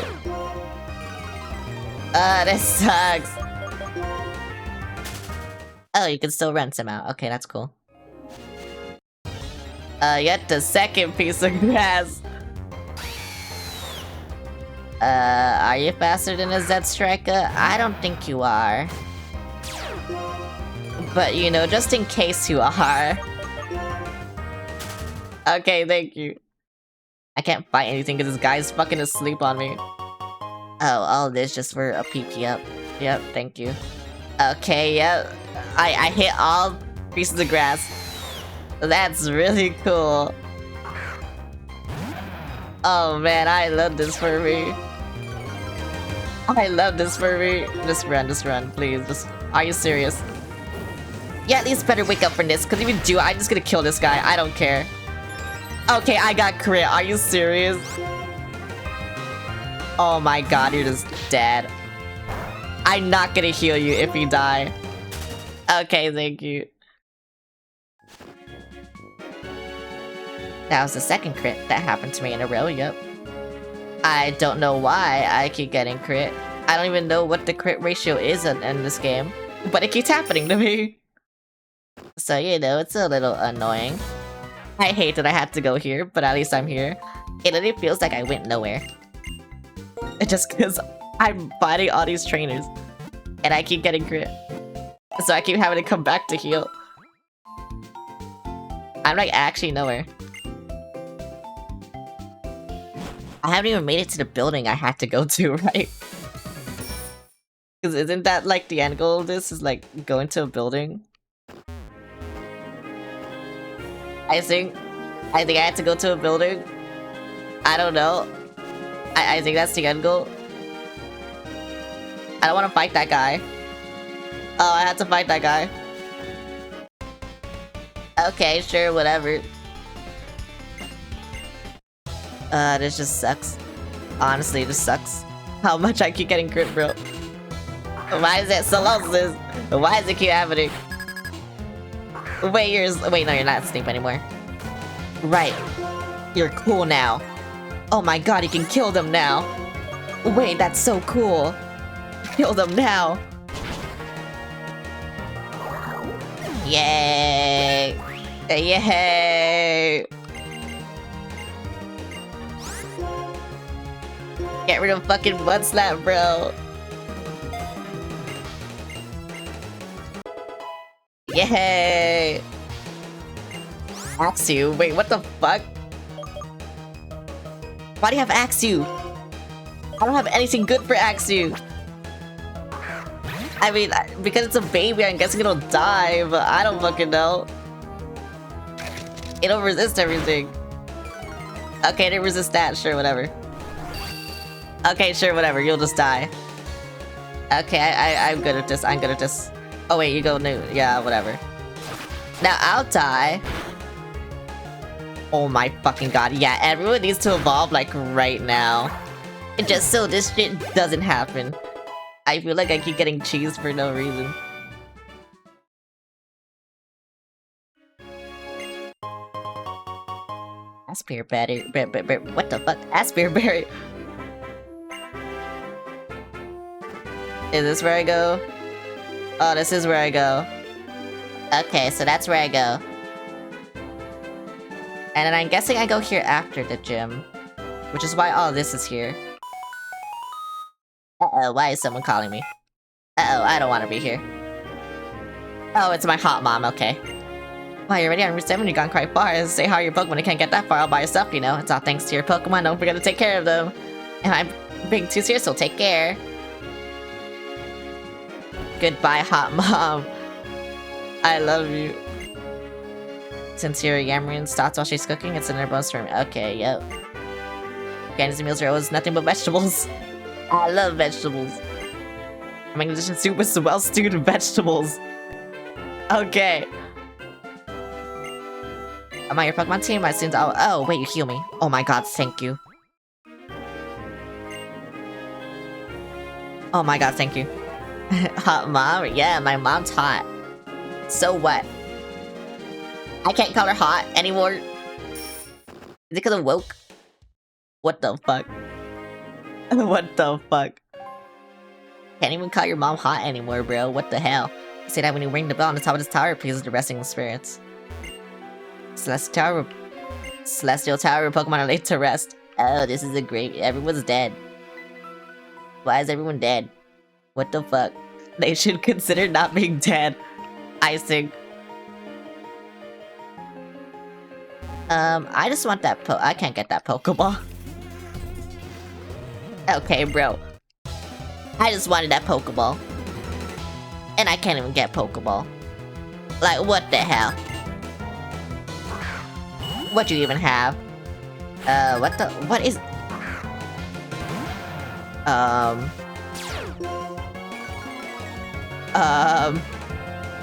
Speaker 1: This sucks. Oh, you can still rent him out. Okay, that's cool. Yet the second piece of grass. Are you faster than a Zed Striker? I don't think you are. But, you know, just in case you are. Okay, thank you. I can't fight anything because this guy's fucking asleep on me. Oh, all this just for a PP up. Yep, thank you. Okay, yep. I hit all pieces of grass. That's really cool. Oh man, I love this for me. I love this for me. Just run, please. Are you serious? Yeah, at least better wake up from this, because if you do, I'm just gonna kill this guy. I don't care. Okay, I got crit. Are you serious? Oh my god, you're just dead. I'm not gonna heal you if you die. Okay, thank you. That was the second crit that happened to me in a row, yep. I don't know why I keep getting crit. I don't even know what the crit ratio is in this game. But it keeps happening to me. So, you know, it's a little annoying. I hate that I had to go here, but at least I'm here. It literally feels like I went nowhere. Just because I'm fighting all these trainers. And I keep getting crit. So I keep having to come back to heal. I'm like actually nowhere. I haven't even made it to the building I had to go to, right? Because isn't that like the end goal of this? Is like going to a building? I think I had to go to a building. I don't know. I think that's the end goal. I don't want to fight that guy. Oh, I had to fight that guy. Okay, sure, whatever. This just sucks. Honestly, this sucks. How much I keep getting crit, bro. Why is it so long, sis? Why does it keep happening? Wait, no, you're not asleep anymore. Right. You're cool now. Oh my god, you can kill them now. Wait, that's so cool. Kill them now. Yay! Yay! Get rid of fucking Mud Slap, bro. Yay! Axew? Wait, what the fuck? Why do you have Axew? I don't have anything good for Axew. I mean, because it's a baby, I'm guessing it'll die, but I don't fucking know. It'll resist everything. Okay, it resist that. Sure, whatever. Okay, sure, whatever. You'll just die. Okay, I'm good at this. I'm good at this. Oh wait, you go new. Yeah, whatever. Now I'll die. Oh my fucking god. Yeah, everyone needs to evolve like right now. Just so this shit doesn't happen. I feel like I keep getting cheesed for no reason. Aspire Berry. What the fuck? Aspire Berry. Is this where I go? Oh, this is where I go. Okay, so that's where I go. And then I'm guessing I go here after the gym. Which is why all this is here. Uh-oh, why is someone calling me? Uh-oh, I don't want to be here. Oh, it's my hot mom, okay. Wow, you're already on Route 7, you've gone quite far. Say hi to your Pokemon, you can't get that far all by yourself, you know. It's all thanks to your Pokemon, don't forget to take care of them. And I'm being too serious, so take care. Goodbye, hot mom. I love you. Since you're Yamarian stops while she's cooking, it's in her bonus room. Okay, yep. Candy's meals are always nothing but vegetables. I love vegetables. I'm making this soup with some well-stewed vegetables. Okay. Am I your Pokemon team? I assumed oh, wait, you heal me. Oh my god, thank you. Oh my god, thank you. Hot mom? Yeah, my mom's hot. So what? I can't call her hot anymore. Is it because I'm woke? What the fuck? What the fuck? Can't even call your mom hot anymore, bro. What the hell? Say that when you ring the bell on the top of this tower, please the resting spirits. Celestial Tower where Pokemon are laid to rest. Oh, this is a great... Everyone's dead. Why is everyone dead? What the fuck? They should consider not being dead. Icing. I just want that I can't get that Pokeball. Okay, bro. I just wanted that Pokeball. And I can't even get Pokeball. Like, what the hell? What do you even have? What is...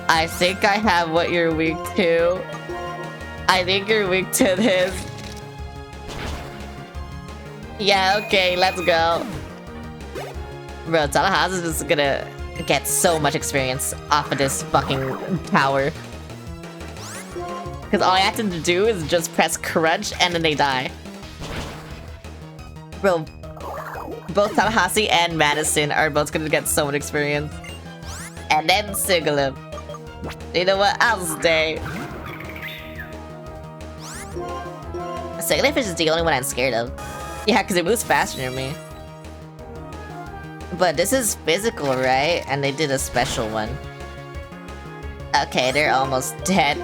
Speaker 1: I think I have what you're weak to. I think you're weak to this. Yeah, okay, let's go. Bro, Tallahassee is just gonna get so much experience off of this fucking tower. Because all I have to do is just press crunch and then they die. Bro, both Tallahassee and Madison are both gonna get so much experience. And then Sigilyph. You know what? I'll stay. Sigilyph is just the only one I'm scared of. Yeah, because it moves faster than me. But this is physical, right? And they did a special one. Okay, they're almost dead.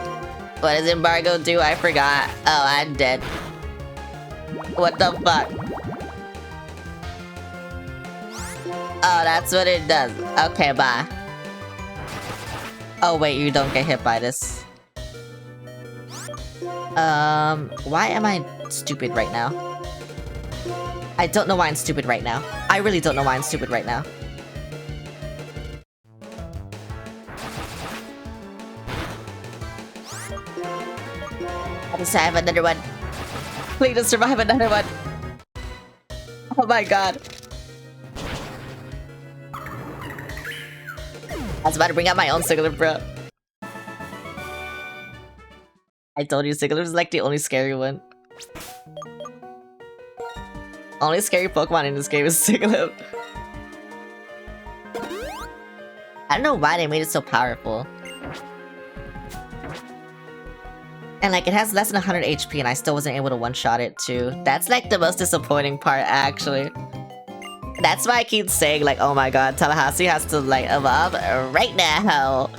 Speaker 1: What does embargo do? I forgot. Oh, I'm dead. What the fuck? Oh, that's what it does. Okay, bye. Oh wait, you don't get hit by this. Why am I stupid right now? I don't know why I'm stupid right now. I really don't know why I'm stupid right now. I just have another one. Please just survive another one. Oh my god. I was about to bring out my own Sigilyph, bro. I told you Sigilyph is like the only scary one. Only scary Pokemon in this game is Sigilyph. I don't know why they made it so powerful. And like, it has less than 100 HP and I still wasn't able to one-shot it too. That's like the most disappointing part, actually. That's why I keep saying like, oh my god, Tallahassee has to like evolve right now.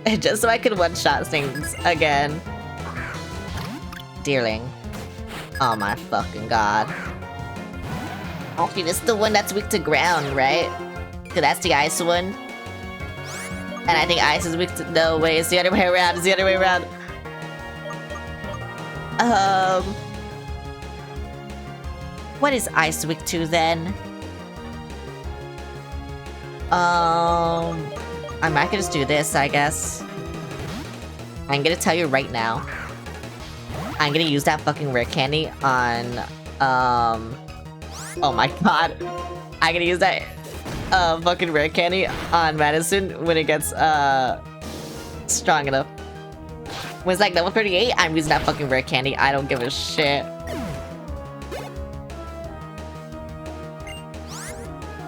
Speaker 1: Just so I can one-shot things again. Deerling. Oh my fucking god. Actually, this is the one that's weak to ground, right? Cause that's the ice one. And I think ice is weak to... No, wait, it's the other way around, it's the other way around. What is Ice Week 2 then? I might just do this, I guess. I'm gonna tell you right now. I'm gonna use that fucking rare candy on, oh my god. I'm gonna use that, fucking rare candy on Madison when it gets, strong enough. When it's like level 38, I'm using that fucking rare candy. I don't give a shit.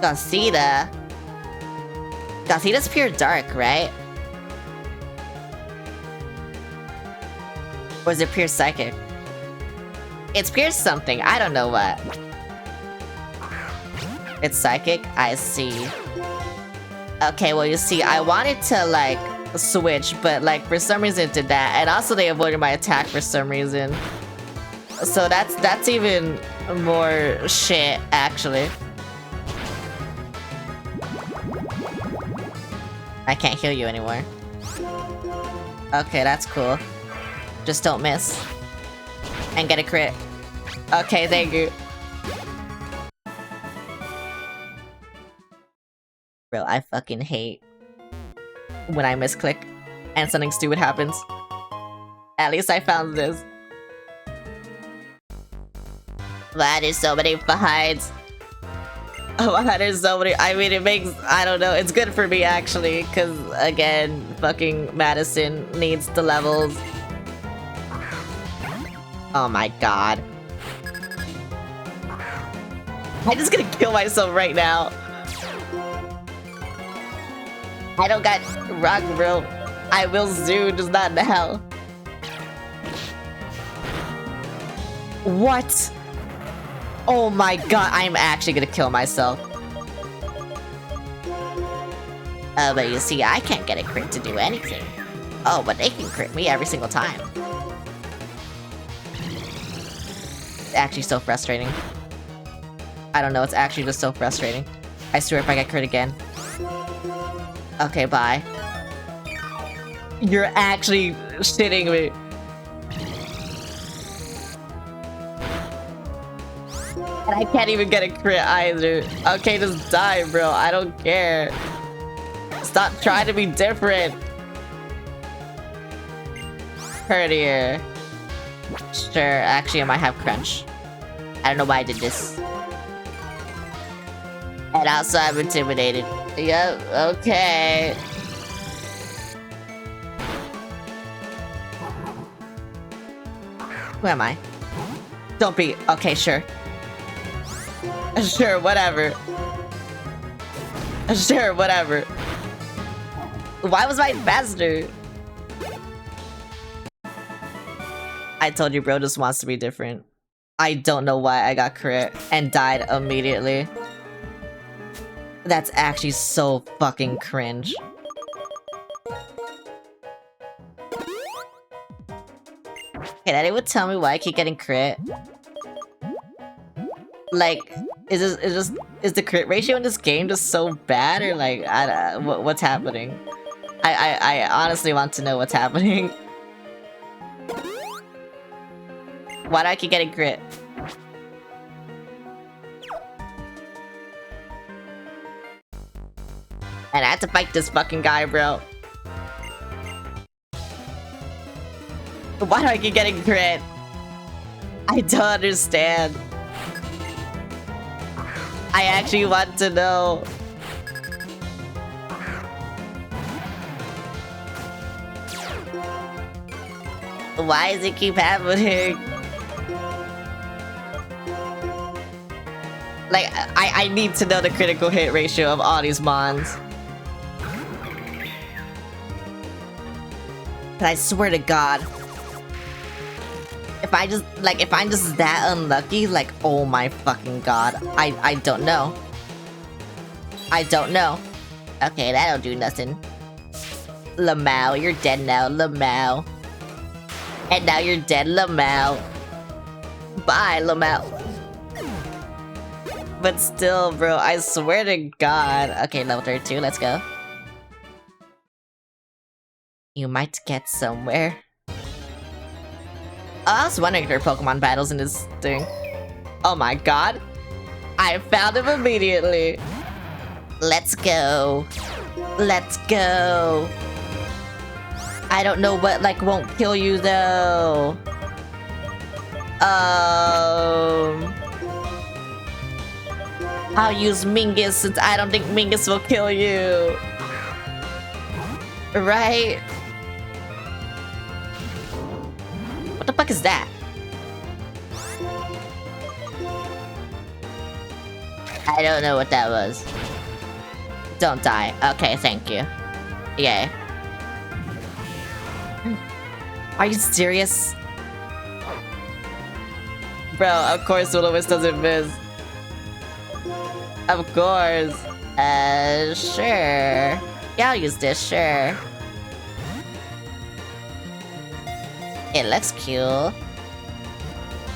Speaker 1: Gothita. Gothita's pure dark, right? Or is it pure psychic? It's pure something. I don't know what. It's psychic? I see. Okay, well, you see, I wanted to, like, switch, but, like, for some reason it did that. And also they avoided my attack for some reason. So that's even more shit, actually. I can't heal you anymore. Okay, that's cool. Just don't miss. And get a crit. Okay, thank you. Bro, I fucking hate when I misclick and something stupid happens. At least I found this. Why there's so many behinds? Oh, why there's so many? I mean, it makes, I don't know, it's good for me actually, because again, fucking Madison needs the levels. Oh my god. I'm just gonna kill myself right now. I don't got rock, bro. I will soon, just not now. What? Oh my god, I'm actually gonna kill myself. But you see, I can't get a crit to do anything. Oh, but they can crit me every single time. It's actually so frustrating. I don't know, it's actually just so frustrating. I swear if I get crit again. Okay, bye. You're actually shitting me. And I can't even get a crit either. Okay, just die, bro. I don't care. Stop trying to be different. Prettier. Sure, actually I might have crunch. I don't know why I did this. And also I'm intimidated. Yep, okay. Who am I? Don't be. Okay, sure. Sure, whatever. Sure, whatever. Why was mine faster? I told you, bro just wants to be different. I don't know why I got crit and died immediately. That's actually so fucking cringe. Can anyone tell me why I keep getting crit? Like, is the crit ratio in this game just so bad, or like, what's happening? I honestly want to know what's happening. Why do I keep getting crit? And I had to fight this fucking guy, bro. Why do I keep getting crit? I don't understand. I actually want to know. Why does it keep happening? Like, I need to know the critical hit ratio of all these mons. And I swear to God, if I'm just that unlucky, like, oh my fucking god, I don't know. I don't know. Okay, that'll do nothing. Lamau, you're dead now, Lamau. And now you're dead, Lamau. Bye, Lamau. But still, bro, I swear to God. Okay, level 32, let's go. You might get somewhere. I was wondering if there are Pokemon battles in this thing. Oh my god. I found him immediately. Let's go. Let's go. I don't know what, like, won't kill you, though. I'll use Mingus since I don't think Mingus will kill you. Right? What the fuck is that? I don't know what that was. Don't die. Okay, thank you. Yay. Are you serious? Bro, of course Will-O-Wisp doesn't miss. Of course. Sure. Yeah, I'll use this, sure. It looks cool.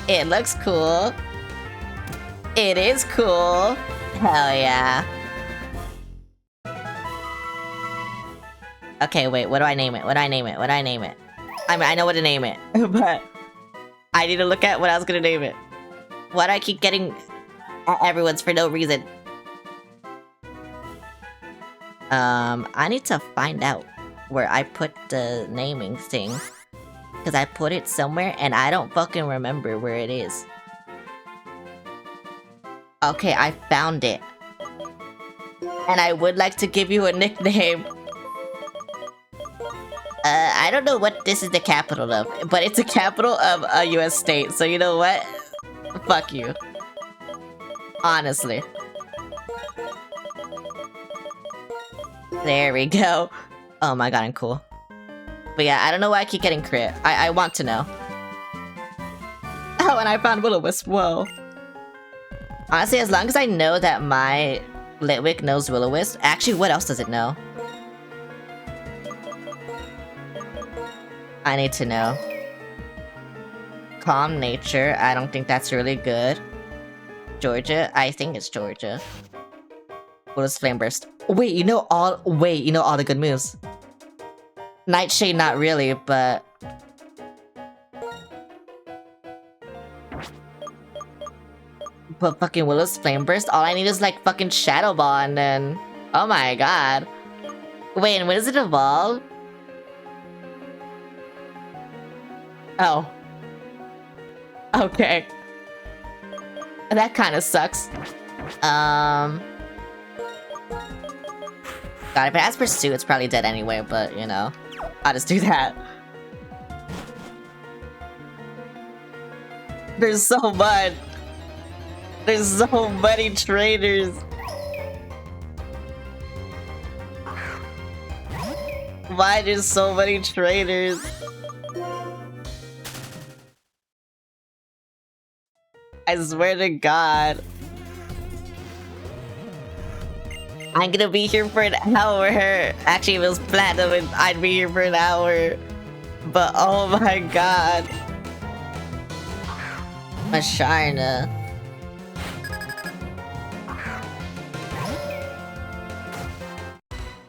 Speaker 1: It looks cool. It is cool. Hell yeah. Okay, wait, what do I name it? What do I name it? What do I name it? I mean, I know what to name it, but I need to look at what I was gonna name it. Why do I keep getting everyone's for no reason? I need to find out where I put the naming thing. Because I put it somewhere and I don't fucking remember where it is. Okay, I found it. And I would like to give you a nickname. I don't know what this is the capital of, but it's the capital of a US state, so you know what? Fuck you. Honestly. There we go. Oh my god, I'm cool. But yeah, I don't know why I keep getting crit. I want to know. Oh, and I found Will-O-Wisp. Whoa. Honestly, as long as I know that my Litwick knows Will-O-Wisp. Actually, what else does it know? I need to know. Calm nature. I don't think that's really good. Georgia. I think it's Georgia. What is Flame Burst? Wait, you know all. Wait, you know all the good moves. Nightshade, not really, but. But fucking Willow's Flame Burst. All I need is like fucking Shadow Ball, and then. Oh my god. Wait, and when does it evolve? Oh. Okay. That kind of sucks. God, if it has Pursue, it's probably dead anyway, but, you know. I'll just do that. There's so much. There's so many trainers. Why there's so many trainers? I swear to God. I'm gonna be here for an hour. Actually, if it was platinum, I'd be here for an hour. But oh my god. Masharna.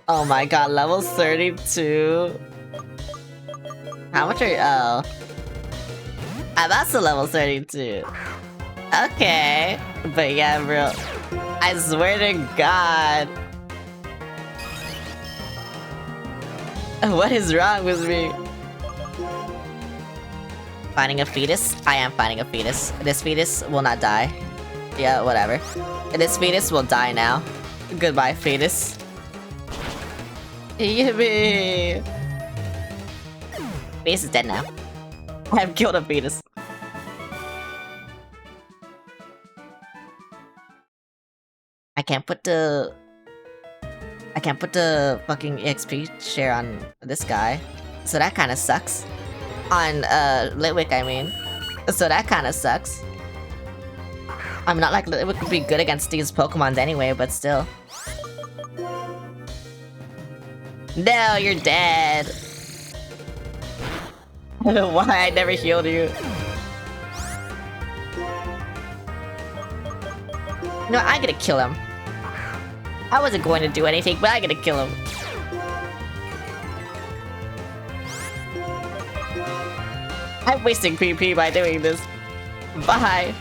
Speaker 1: Oh my god, level 32. How much are you? Oh. I'm also level 32. Okay. But yeah, bro. I swear to God. What is wrong with me? Finding a fetus? I am finding a fetus. This fetus will not die. Yeah, whatever. This fetus will die now. Goodbye, fetus. Yippee! Fetus is dead now. I have killed a fetus. I can't put the fucking EXP share on this guy. So that kinda sucks. On Litwick, I mean. So that kinda sucks. I'm not like Litwick would be good against these Pokemons anyway, but still. No, you're dead. I don't know why I never healed you. No, I'm gonna kill him. I wasn't going to do anything, but I'm gonna kill him. I'm wasting PP by doing this. Bye.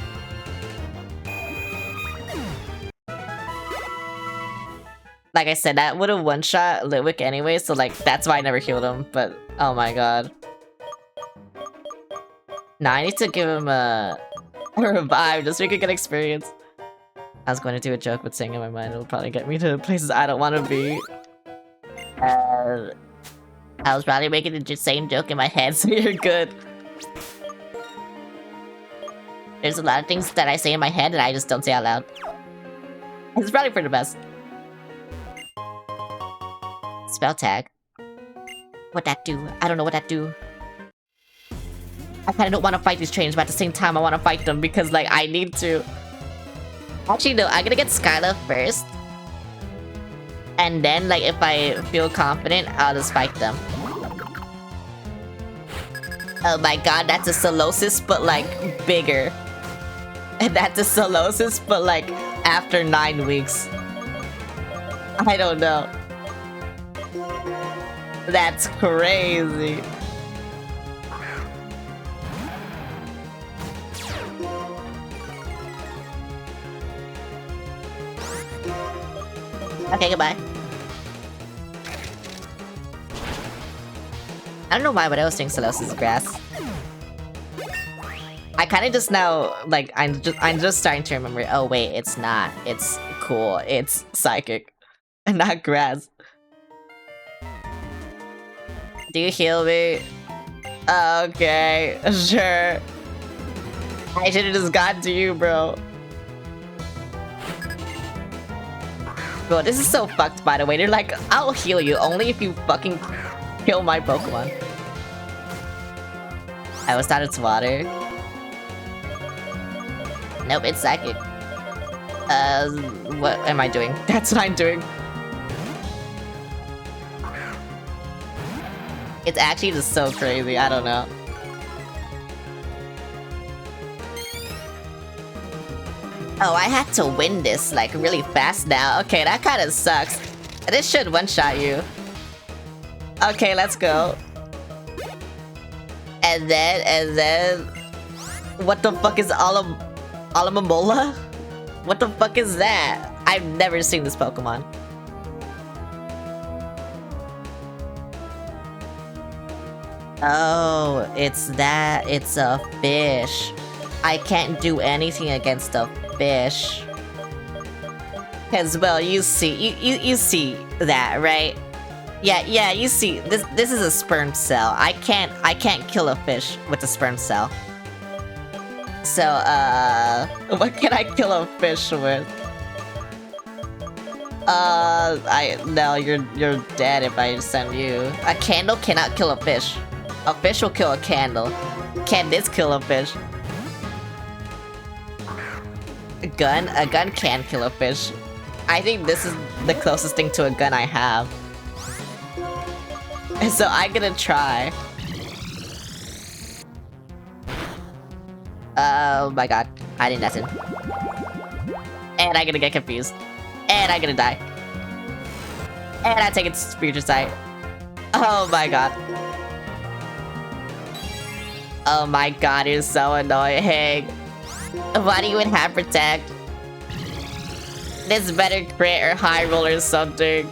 Speaker 1: Like I said, that would have one-shot Litwick anyway, so like that's why I never healed him, but oh my god. Now I need to give him a revive just so we could get experience. I was going to do a joke, but saying in my mind it'll probably get me to places I don't want to be. I was probably making the same joke in my head, so you're good. There's a lot of things that I say in my head that I just don't say out loud. It's probably for the best. Spell tag. What that do? I don't know what that do. I kinda don't want to fight these trains, but at the same time I want to fight them because like I need to. Actually no, I'm gonna get Skyla first. And then like if I feel confident, I'll just fight them. Oh my god, that's a Solosis but like bigger. And that's a Solosis but like after 9 weeks. I don't know. That's crazy. Okay, goodbye. I don't know why, but I was thinking Solosis is grass. I kind of just now, like, I'm just starting to remember. Oh wait, it's not. It's cool. It's psychic, and not grass. Do you heal me? Okay, sure. I should have just gotten to you, bro. Bro, this is so fucked, by the way. They're like, I'll heal you only if you fucking kill my Pokemon. I was thought it's water. Nope, it's psychic. What am I doing? That's what I'm doing. It's actually just so crazy, I don't know. Oh, I had to win this, like, really fast now. Okay, that kinda sucks. This should one-shot you. Okay, let's go. And then... What the fuck is Alomomola? What the fuck is that? I've never seen this Pokemon. Oh, it's that. It's a fish. I can't do anything against a fish. Cause well, you see, you see that, right? Yeah, you see, this is a sperm cell. I can't kill a fish with a sperm cell. So, what can I kill a fish with? No, you're dead if I send you. A candle cannot kill a fish. A fish will kill a candle. Can this kill a fish? A gun can kill a fish. I think this is the closest thing to a gun I have. So I'm gonna try. Oh my god, I did nothing. And I'm gonna get confused. And I'm gonna die. And I take its future sight. Oh my god. Oh my god, you're so annoying. Why do you even have Protect? This better crit or high roll or something.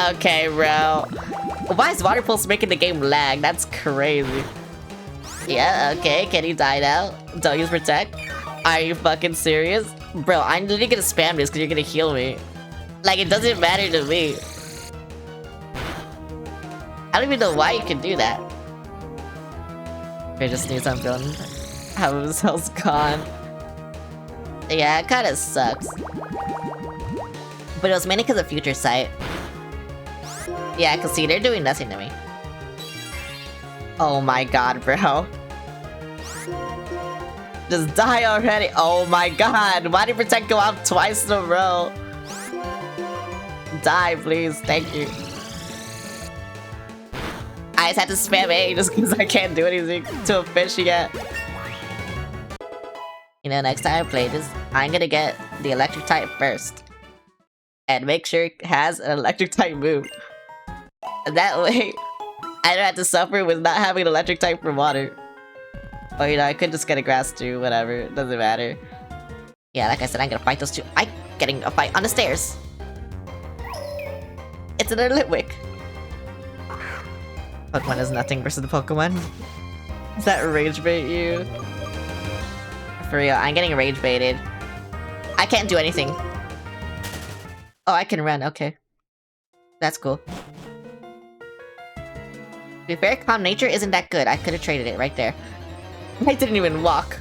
Speaker 1: Okay, bro. Why is Water Pulse making the game lag? That's crazy. Yeah, okay, can you die now? Don't use Protect? Are you fucking serious? Bro, I'm literally gonna spam this because you're gonna heal me. Like, it doesn't matter to me. I don't even know why you can do that. I just need some gun. Half of his health's gone. Yeah, it kinda sucks. But it was mainly because of Future Sight. Yeah, I can see they're doing nothing to me. Oh my god, bro. Just die already. Oh my god. Why did Protect go out twice in a row? Die, please. Thank you. I just had to spam A just because I can't do anything to a fish yet. You know, next time I play this, I'm gonna get the electric type first. And make sure it has an electric type move. That way, I don't have to suffer with not having an electric type for water. Or, you know, I could just get a grass too, whatever. It doesn't matter. Yeah, like I said, I'm gonna fight those two. I'm getting a fight on the stairs. It's another Litwick. Pokemon is nothing versus the Pokemon. Does that rage bait you? For real, I'm getting rage baited. I can't do anything. Oh, I can run, okay. That's cool. To be fair, Calm Nature isn't that good. I could have traded it right there. I didn't even walk.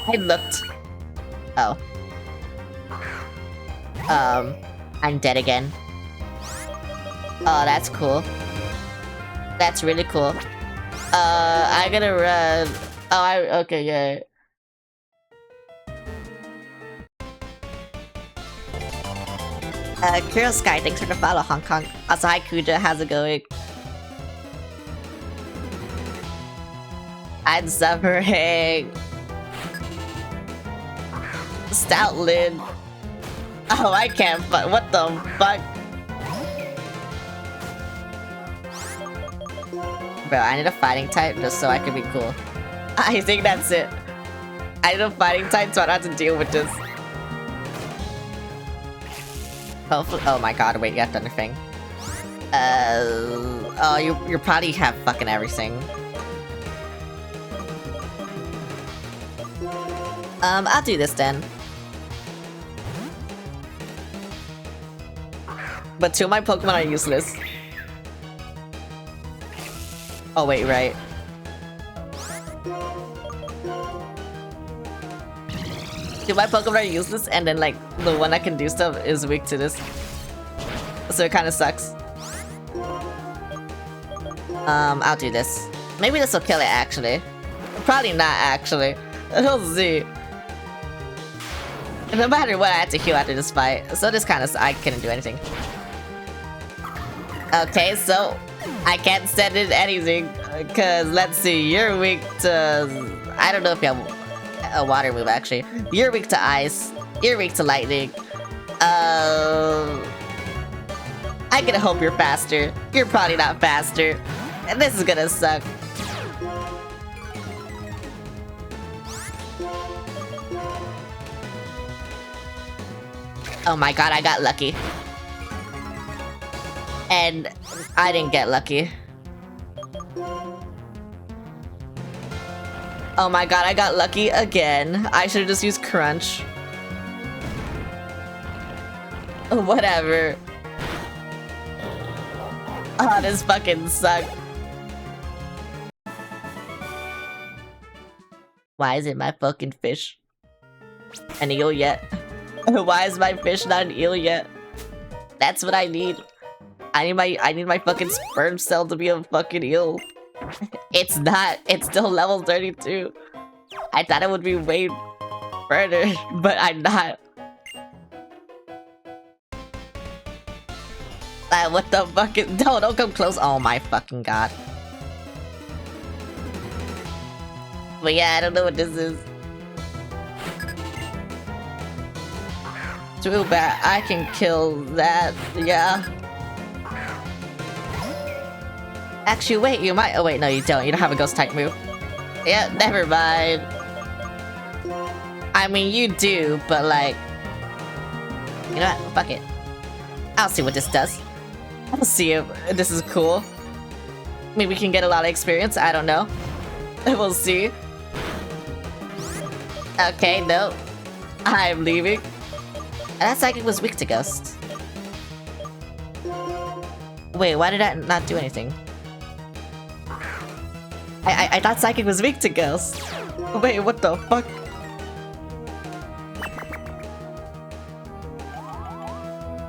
Speaker 1: I looked. Oh. I'm dead again. Oh, that's cool. That's really cool. I'm gonna run. Oh, okay, yeah. Kuro Sky, thanks for the follow, Hong Kong. Also, hi Kuja, how's it going? I'm suffering. Stoutland. Oh, I can't fuck. What the fuck? Bro, I need a fighting type just so I can be cool. I think that's it. I need a fighting type so I don't have to deal with this. Hopefully. Oh my god, wait, you have Thunderfang. Oh, you probably have fucking everything. I'll do this then. But two of my Pokemon are useless. Oh wait, right. Two of my Pokemon are useless, and then like the one that can do stuff is weak to this. So it kind of sucks. I'll do this. Maybe this will kill it actually. Probably not actually. We'll see. No matter what, I had to heal after this fight, so this kind of I couldn't do anything. Okay, so I can't send in anything because let's see, you're weak to. I don't know if you have a water move actually. You're weak to ice. You're weak to lightning. I'm gonna hope you're faster. You're probably not faster, and this is gonna suck. Oh my god, I got lucky. And I didn't get lucky. Oh my god, I got lucky again. I should've just used Crunch. Whatever. Oh, this fucking sucked. Why is it my fucking fish an eel yet? Why is my fish not an eel yet? That's what I need. I need my fucking sperm cell to be a fucking eel. It's not. It's still level 32. I thought it would be way further, but I'm not. What the fuck is— No, don't come close. Oh my fucking god. But yeah, I don't know what this is. Too bad. I can kill that. Yeah. Actually, wait, you might— oh wait, no you don't. You don't have a ghost type move. Yeah, never mind. I mean, you do, but like— you know what? Fuck it. I'll see what this does. I'll see if this is cool. Maybe we can get a lot of experience, I don't know. We'll see. Okay, no. I'm leaving. That Psychic was weak to Ghost. Wait, why did that not do anything? I thought Psychic was weak to Ghost. Wait, what the fuck?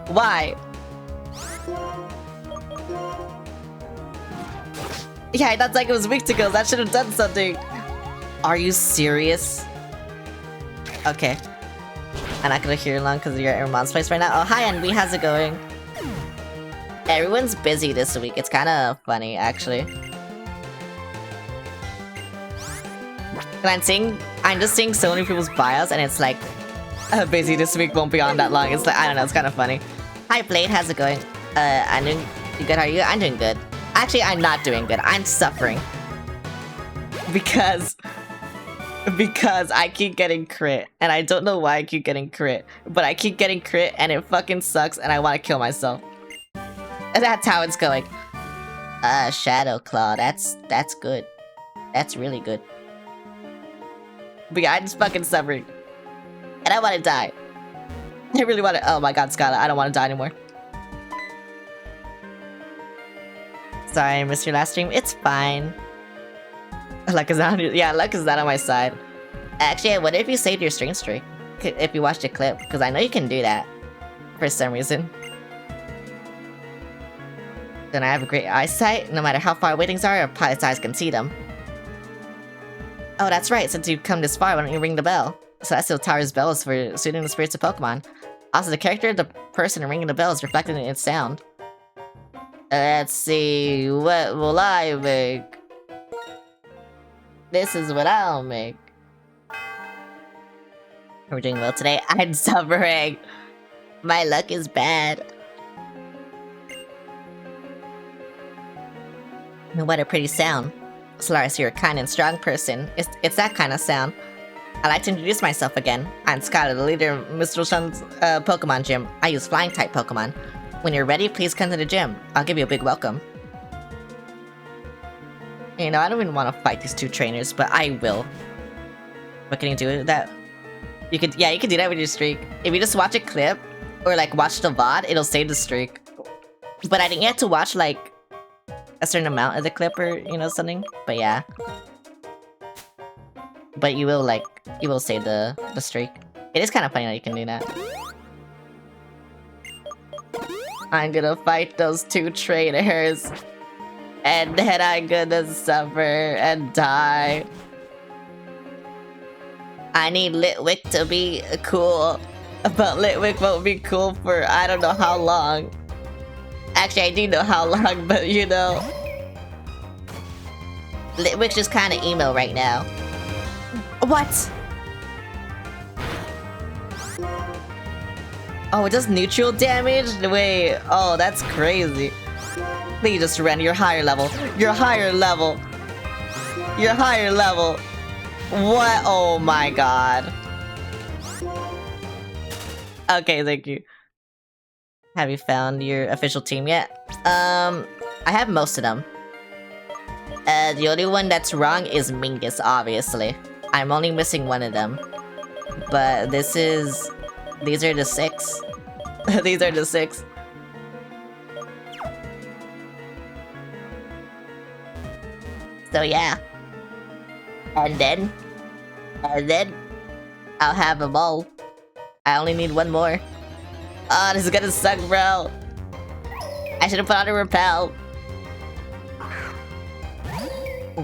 Speaker 1: Why? Yeah, I thought Psychic was weak to Ghost. That should have done something. Are you serious? Okay. I'm not gonna hear long because you're at Mom's place right now. Oh, hi, Envy. How's it going? Everyone's busy this week. It's kind of funny, actually. And I'm just seeing so many people's bios, and it's like, busy this week won't be on that long. It's like, I don't know, it's kind of funny. Hi, Blade. How's it going? I'm doing good. How are you? I'm doing good. Actually, I'm not doing good. I'm suffering. Because Because I keep getting crit, and I don't know why I keep getting crit, but I keep getting crit and it fucking sucks and I want to kill myself. And that's how it's going. Shadow Claw, that's good. That's really good. But yeah, I'm just fucking suffering. And I want to die. I really want to- oh my god, Skyla, I don't want to die anymore. Sorry, I missed your last stream. It's fine. Luck is not on your- yeah, luck is not on my side. Actually, I wonder if you saved your stream streak. If you watched a clip, because I know you can do that. For some reason. Then I have a great eyesight. No matter how far wings are, a pilot's eyes can see them. Oh, that's right. Since you've come this far, why don't you ring the bell? Celestial Tower's bell is for soothing the spirits of Pokemon. Also, the character of the person ringing the bell is reflected in its sound. Let's see, what will I make? This is what I'll make. We're doing well today. I'm suffering. My luck is bad. What a pretty sound. Solaris, you're a kind and strong person. It's that kind of sound. I'd like to introduce myself again. I'm Skyla, the leader of Mr. Shun's Pokemon gym. I use flying-type Pokemon. When you're ready, please come to the gym. I'll give you a big welcome. You know, I don't even want to fight these two trainers, but I will. What can you do with that? You could do that with your streak. If you just watch a clip, or like watch the VOD, it'll save the streak. But I think you have to watch like a certain amount of the clip or, you know, something. But yeah. But you will save the streak. It is kind of funny that you can do that. I'm gonna fight those two trainers. And then I'm gonna suffer and die. I need Litwick to be cool. But Litwick won't be cool for I don't know how long. Actually, I do know how long, but you know. Litwick's just kind of emo right now. What? Oh, it does neutral damage? Wait, oh, that's crazy. Please just run, you're higher level. You're higher level. You're higher level. What? Oh my god. Okay, thank you. Have you found your official team yet? I have most of them. The only one that's wrong is Mingus, obviously. I'm only missing one of them. But these are the 6. These are the 6. So yeah. And then I'll have them all. I only need one more. Oh, this is gonna suck, bro. I should have put on a repel.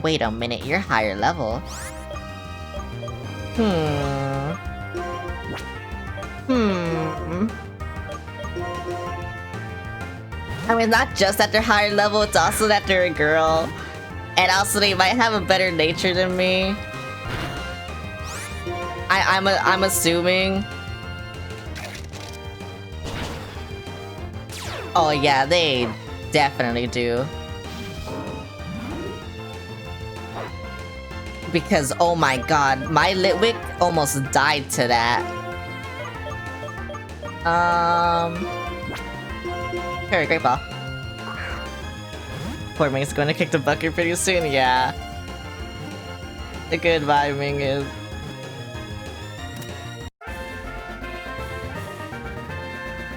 Speaker 1: Wait a minute, you're higher level. I mean, not just that they're higher level, it's also that they're a girl. And also they might have a better nature than me. I'm assuming. Oh yeah, they definitely do. Because, oh my god, my Litwick almost died to that. Here, great ball. Poor Ming's going to kick the bucket pretty soon, yeah. The goodbye, Mingus.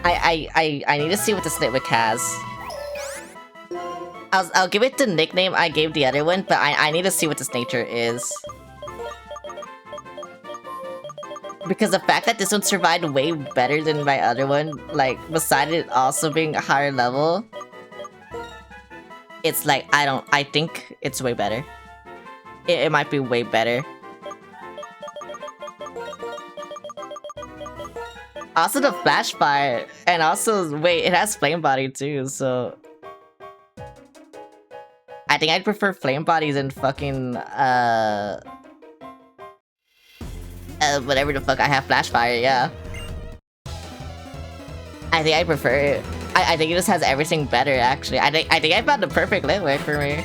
Speaker 1: I need to see what this Litwick has. I'll give it the nickname I gave the other one, but I need to see what this nature is. Because the fact that this one survived way better than my other one, like, beside it also being a higher level, it's like, I think it's way better. It might be way better. Also the Flash Fire, and also, wait, it has Flame Body too, so... I think I'd prefer Flame Bodies than fucking, whatever the fuck I have, Flash Fire, yeah. I think I prefer it. I think it just has everything better, actually. I think I found the perfect Litwick for me.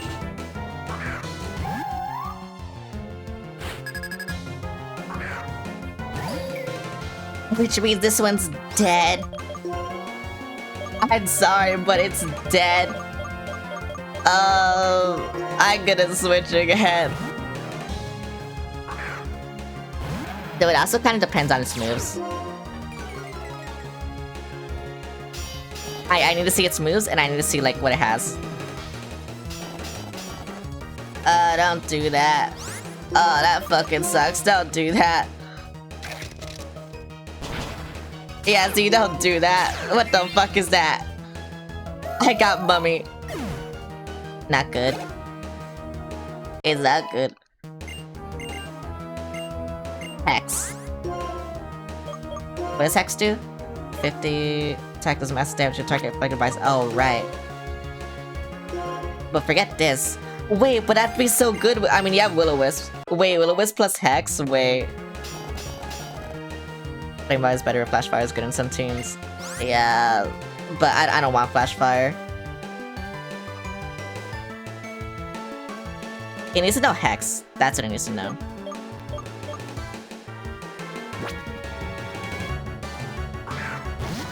Speaker 1: Which means this one's dead. I'm sorry, but it's dead. I'm gonna switch again. Though it also kind of depends on its moves. I need to see its moves, and I need to see, like, what it has. Don't do that. Oh, that fucking sucks. Don't do that. Yeah, so you don't do that. What the fuck is that? I got Mummy. Not good. It's not good. Hex. What does Hex do? 50 attack does massive damage to target affected by. Oh, right. But forget this. Wait, but that'd be so good. I mean, you have Will-O-Wisp. Wait, Will-O-Wisp plus Hex? Wait. Flamebite is better if Flash Fire is good in some teams. Yeah, but I don't want Flash Fire. It needs to know Hex. That's what it needs to know.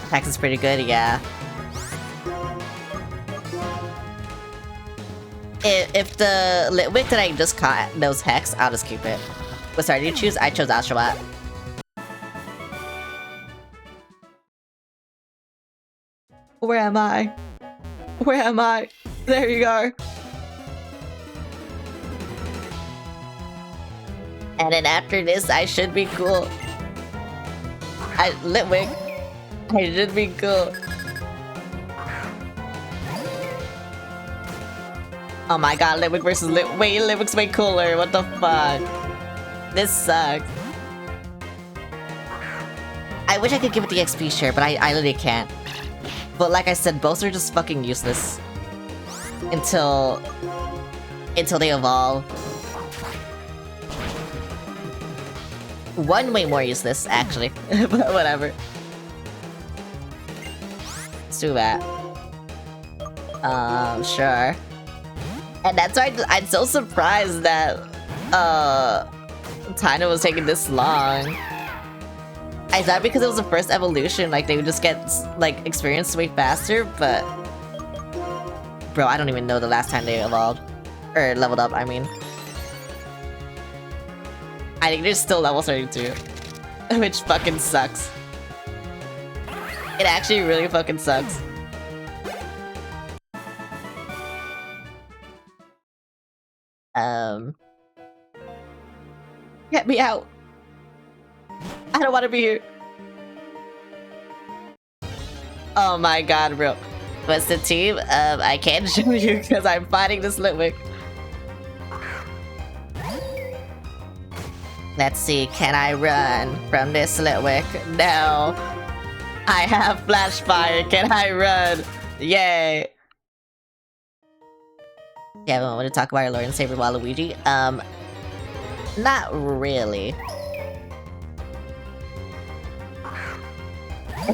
Speaker 1: Hex is pretty good, yeah. If the Litwick that I just caught knows Hex, I'll just keep it. But sorry, did you choose? I chose Oshawott. Where am I? Where am I? There you are. And then after this, I should be cool. Litwick. I should be cool. Oh my god, Litwick versus wait, Litwick's way cooler. What the fuck? This sucks. I wish I could give it the XP share, but I literally can't. But like I said, both are just fucking useless. Until they evolve. One way more useless, actually. But whatever. Let's do that. Sure. And that's why I'm so surprised that, Tina was taking this long. I thought because it was the first evolution, like, they would just get, like, experience way faster, but... Bro, I don't even know the last time they evolved. Or leveled up, I mean. I think they're still level 32. Which fucking sucks. It actually really fucking sucks. Get me out. I don't want to be here. Oh my god, bro. What's the team? I can't show you because I'm fighting this Litwick. Let's see, can I run from this Litwick? No. I have Flash Fire, can I run? Yay. Yeah, I want to talk about our Lord and Savior Waluigi. Not really.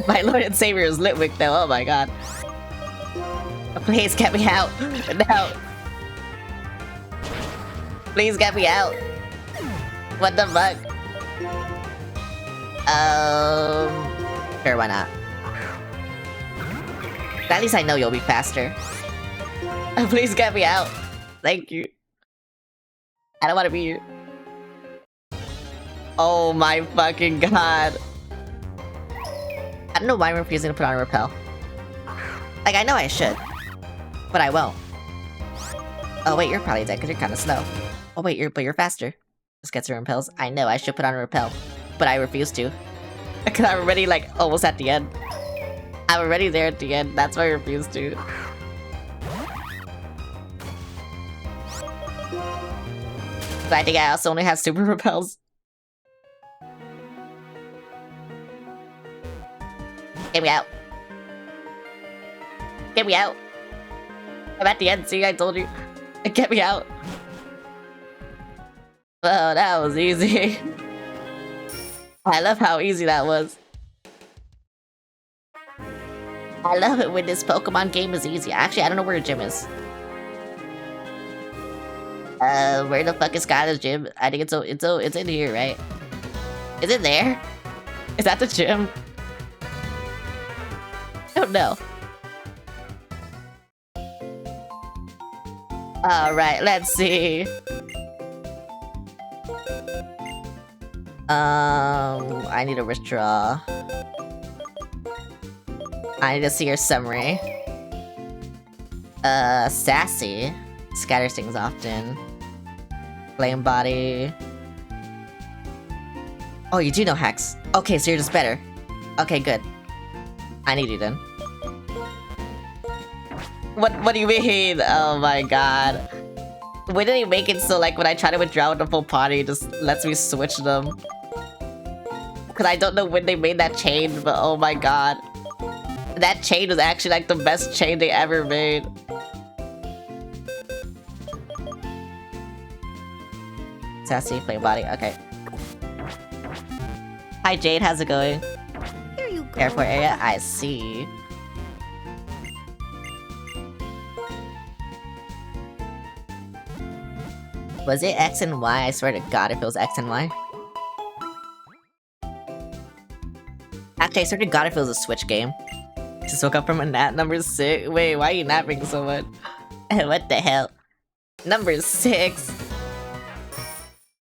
Speaker 1: My Lord and Savior is Litwick though, oh my god. Please get me out. No. Please get me out. What the fuck? Sure, why not? At least I know you'll be faster. Please get me out. Thank you. I don't want to be here. Oh my fucking god. I don't know why I'm refusing to put on a repel. Like, I know I should. But I won't. Oh wait, you're probably dead because you're kind of slow. Oh wait, you're faster. Just gets her repels. I know, I should put on a repel. But I refuse to. Because I'm already, like, almost at the end. I'm already there at the end. That's why I refuse to. But I think I also only have super repels. Get me out. Get me out. I'm at the end, see, I told you. Get me out. Oh, that was easy. I love how easy that was. I love it when this Pokemon game is easy. Actually, I don't know where the gym is. Where the fuck is Skylar's gym? I think it's in here, right? Is it there? Is that the gym? I don't know. Alright, let's see. I need to withdraw. I need to see your summary. Sassy. Scatters things often. Flame body. Oh, you do know Hex. Okay, so you're just better. Okay, good. I need you then. What do you mean? Oh my god. When did he make it so like when I try to withdraw with the full party, it just lets me switch them? Cause I don't know when they made that change, but oh my god. That chain was actually like the best chain they ever made. Sassy, flame body, okay. Hi Jade, how's it going?
Speaker 2: Here you go.
Speaker 1: Airport area, I see. Was it X and Y? I swear to god if it was X and Y. Actually, I swear to god if it was a Switch game. Just woke up from a nap, number 6. Wait, why are you napping so much? What the hell? Number 6?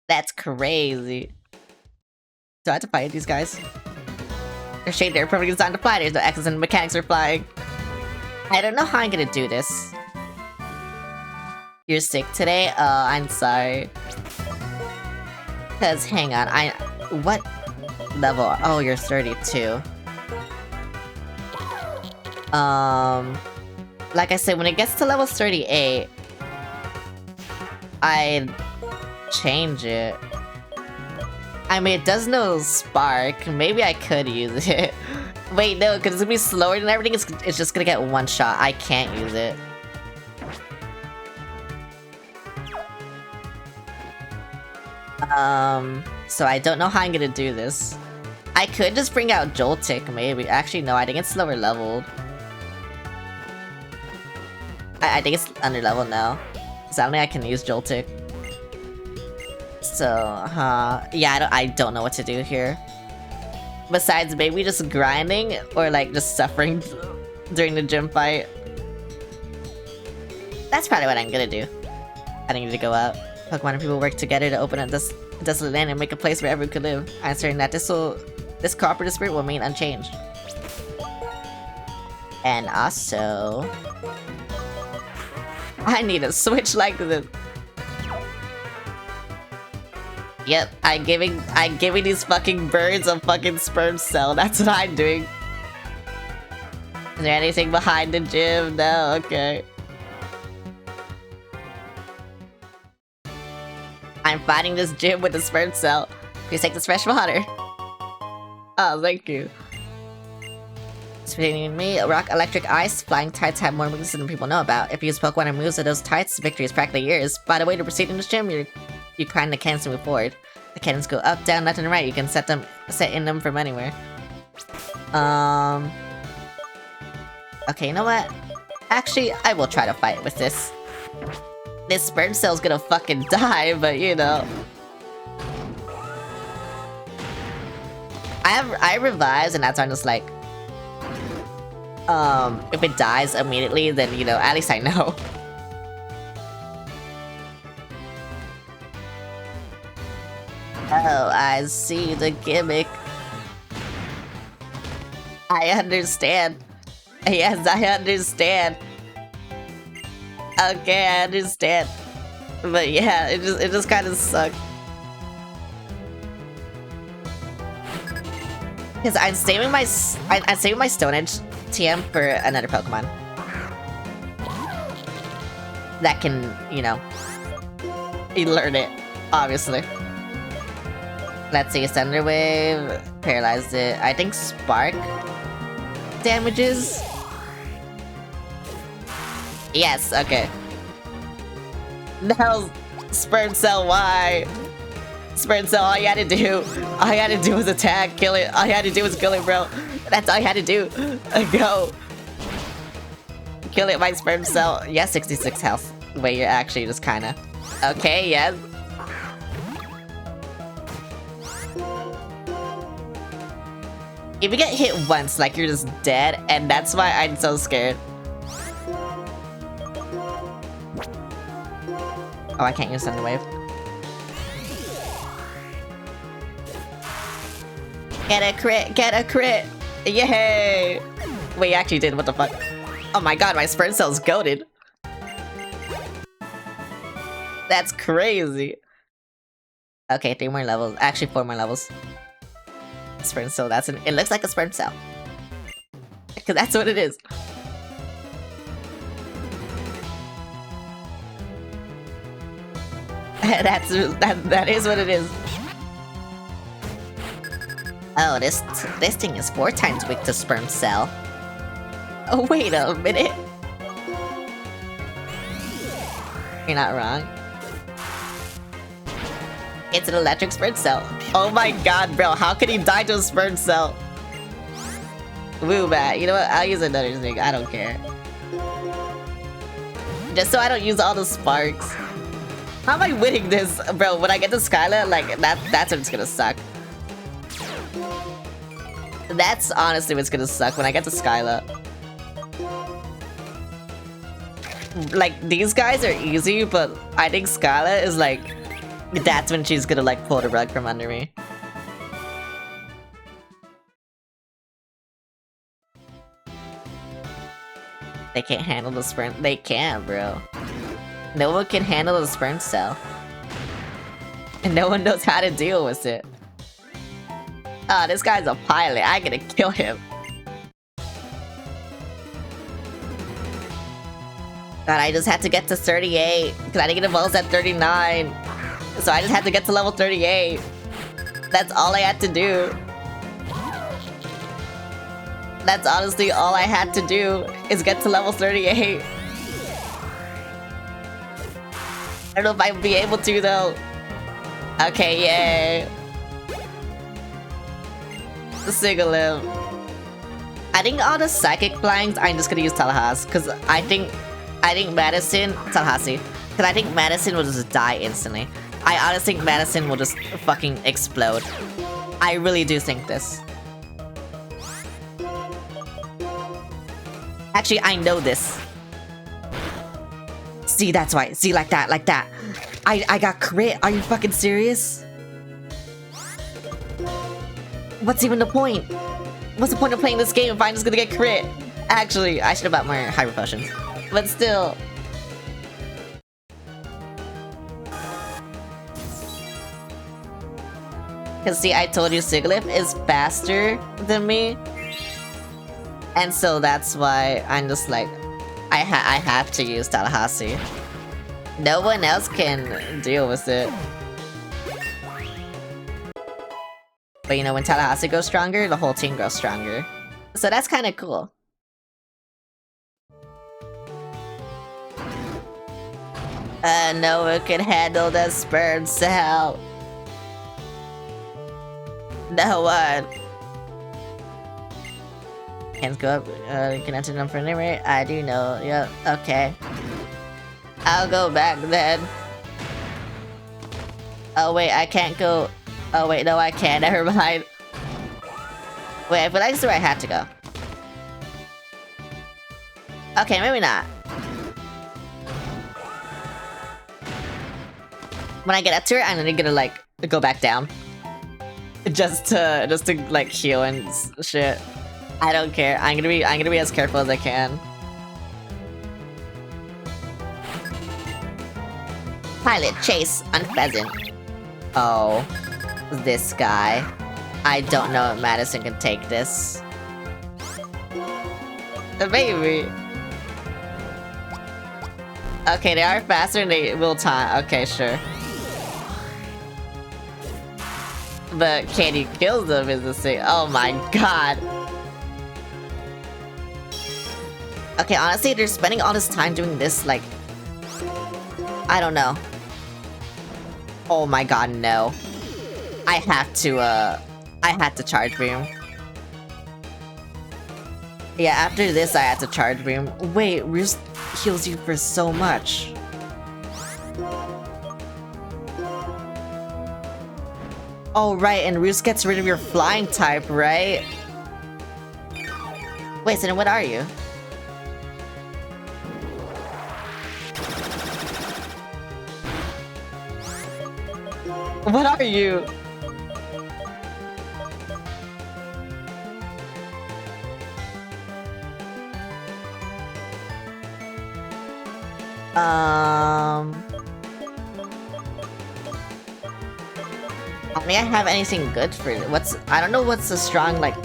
Speaker 1: That's crazy. Do I have to fight these guys? They're shaped, they're perfectly designed to fly. There's no X's and mechanics for flying. I don't know how I'm gonna do this. You're sick today? I'm sorry. Cause hang on, what level? Oh, you're 32. Like I said, when it gets to level 38, I'd change it. I mean, it does no spark. Maybe I could use it. Wait, no, because it's gonna be slower than everything. It's just gonna get one shot. I can't use it. So I don't know how I'm gonna do this. I could just bring out Joltik, maybe. Actually, no, I think it's lower leveled. I think it's under level now. So I don't think I can use Joltik. So, yeah, I don't know what to do here. Besides maybe just grinding, or like just suffering during the gym fight. That's probably what I'm gonna do. I need to go out. Pokemon and people work together to open up this desolate land and make a place where everyone could live. I'm certain that this cooperative spirit will remain unchanged. And also, I need a switch like this. Yep, I'm giving these fucking birds a fucking sperm cell. That's what I'm doing. Is there anything behind the gym? No, okay. I'm fighting this gym with a sperm cell. Please take this fresh water. Oh, thank you. Speaking of me, rock, electric, ice, flying types have more moves than people know about. If you use Pokemon and moves of those types, victory is practically yours. By the way, to proceed in this gym, you climb the cannons to move forward. The cannons go up, down, left, and right. You can set in them from anywhere. Okay, you know what? Actually, I will try to fight with this. This sperm cell's gonna fucking die, but you know. I revives, and that's why I'm just like, if it dies immediately, then you know, at least I know. Oh, I see the gimmick. I understand. Yes, I understand. Okay, I understand. But yeah, it just kind of sucked. Because I'm saving my Stone Edge TM for another Pokemon that can, you know, learn it, obviously. Let's see, Thunder Wave paralyzed it. I think Spark damages. Yes, okay. Now, Sperm Cell, why? Sperm Cell, all you had to do was attack, kill it. All you had to do was kill it, bro. That's all you had to do. Go. Kill it, my Sperm Cell. Yeah, 66 health. Wait, you're actually just kinda... Okay, yeah. If you get hit once, like, you're just dead, and that's why I'm so scared. Oh, I can't use Thunder Wave. Get a crit! Get a crit! Yay! Wait, you actually did, what the fuck? Oh my god, my Sprint Cell's goated! That's crazy! Okay, 3 more levels. Actually, 4 more levels. Sprint Cell, it looks like a Sprint Cell. Because that's what it is. that is what it is. Oh, this thing is 4 times weak to Sperm Cell. Oh, wait a minute. You're not wrong. It's an electric Sperm Cell. Oh my god, bro, how could he die to a Sperm Cell? Woo, man. You know what? I'll use another thing. I don't care. Just so I don't use all the sparks. How am I winning this? Bro, when I get to Skyla, like, that's when it's gonna suck. That's honestly what's gonna suck when I get to Skyla. Like, these guys are easy, but I think Skyla is like... That's when she's gonna, like, pull the rug from under me. They can't handle the sprint. They can't, bro. No one can handle the Sprint Cell. And no one knows how to deal with it. Ah, this guy's a pilot. I'm gonna kill him. God, I just had to get to 38. Because I didn't get evolves at 39. So I just had to get to level 38. That's all I had to do. That's honestly all I had to do, is get to level 38. I don't know if I'll be able to, though. Okay, yay. The Sigilyph. I think all the Psychic Blinds, I'm just gonna use Tallahassee. Because I think Madison... Tallahassee. Because I think Madison will just die instantly. I honestly think Madison will just fucking explode. I really do think this. Actually, I know this. See, that's why. See, like that, like that. I got crit. Are you fucking serious? What's even the point? What's the point of playing this game if I'm just gonna get crit? Actually, I should have bought more Hyper Potions. But still. Because see, I told you Sigilyph is faster than me. And so that's why I'm just like, I have to use Tallahassee. No one else can deal with it. But you know, when Tallahassee goes stronger, the whole team grows stronger. So that's kind of cool. No one can handle the Sperm Cell. No one. Hands go up, can enter them for any rate? I do know, yep, okay. I'll go back then. Oh wait, I can't go. Oh wait, no I can't, never mind. Wait, I feel like this is where I had to go. Okay, maybe not. When I get up to it, I'm gonna like, go back down. Just to like heal and shit. I don't care. I'm gonna be as careful as I can. Pilot chase on Pheasant. Oh, this guy. I don't know if Madison can take this. Maybe. Okay, they are faster and they will time. Okay, sure. But can you kill them is the thing. Oh my god. Okay, honestly, they're spending all this time doing this, like... I don't know. Oh my god, no. I had to Charge Beam. Yeah, after this, I had to Charge Beam. Wait, Roost heals you for so much. Oh, right, and Roost gets rid of your flying type, right? Wait, so then what are you? What are you? I mean, I have anything good for it. I don't know what's a strong, like...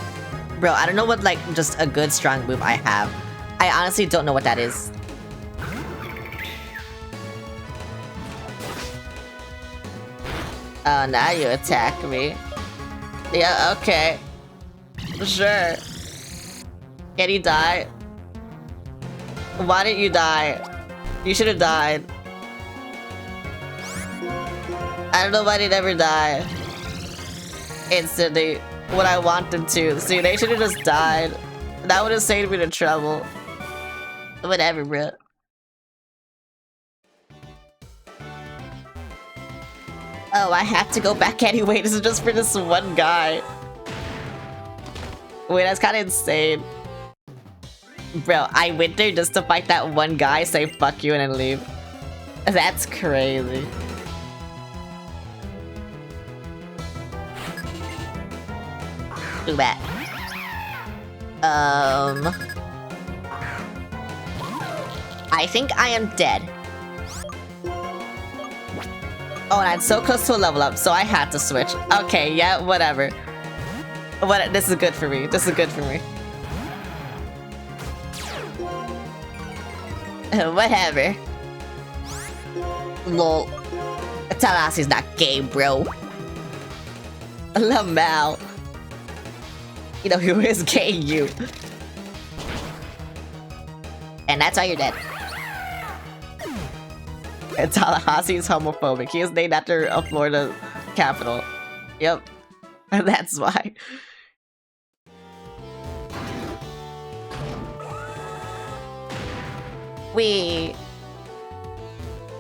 Speaker 1: Bro, I don't know what, like, just a good strong move I have. I honestly don't know what that is. Oh, now you attack me. Yeah, okay. Sure. Can he die? Why didn't you die? You should have died. I don't know why they never die. Instantly. When I want them to. See, they should have just died. That would have saved me the trouble. Whatever, bro. Oh, I have to go back anyway. This is just for this one guy. Wait, that's kind of insane. Bro, I went there just to fight that one guy, say fuck you, and then leave. That's crazy. Too bad. I think I am dead. Oh, and I'm so close to a level up, so I had to switch. Okay, yeah, whatever. This is good for me. This is good for me. Whatever. Lol. Tallahassee's not gay, bro. Lamau. You know who is gay, you. And that's why you're dead. And Tallahassee is homophobic. He is named after a Florida capital. Yep. And that's why.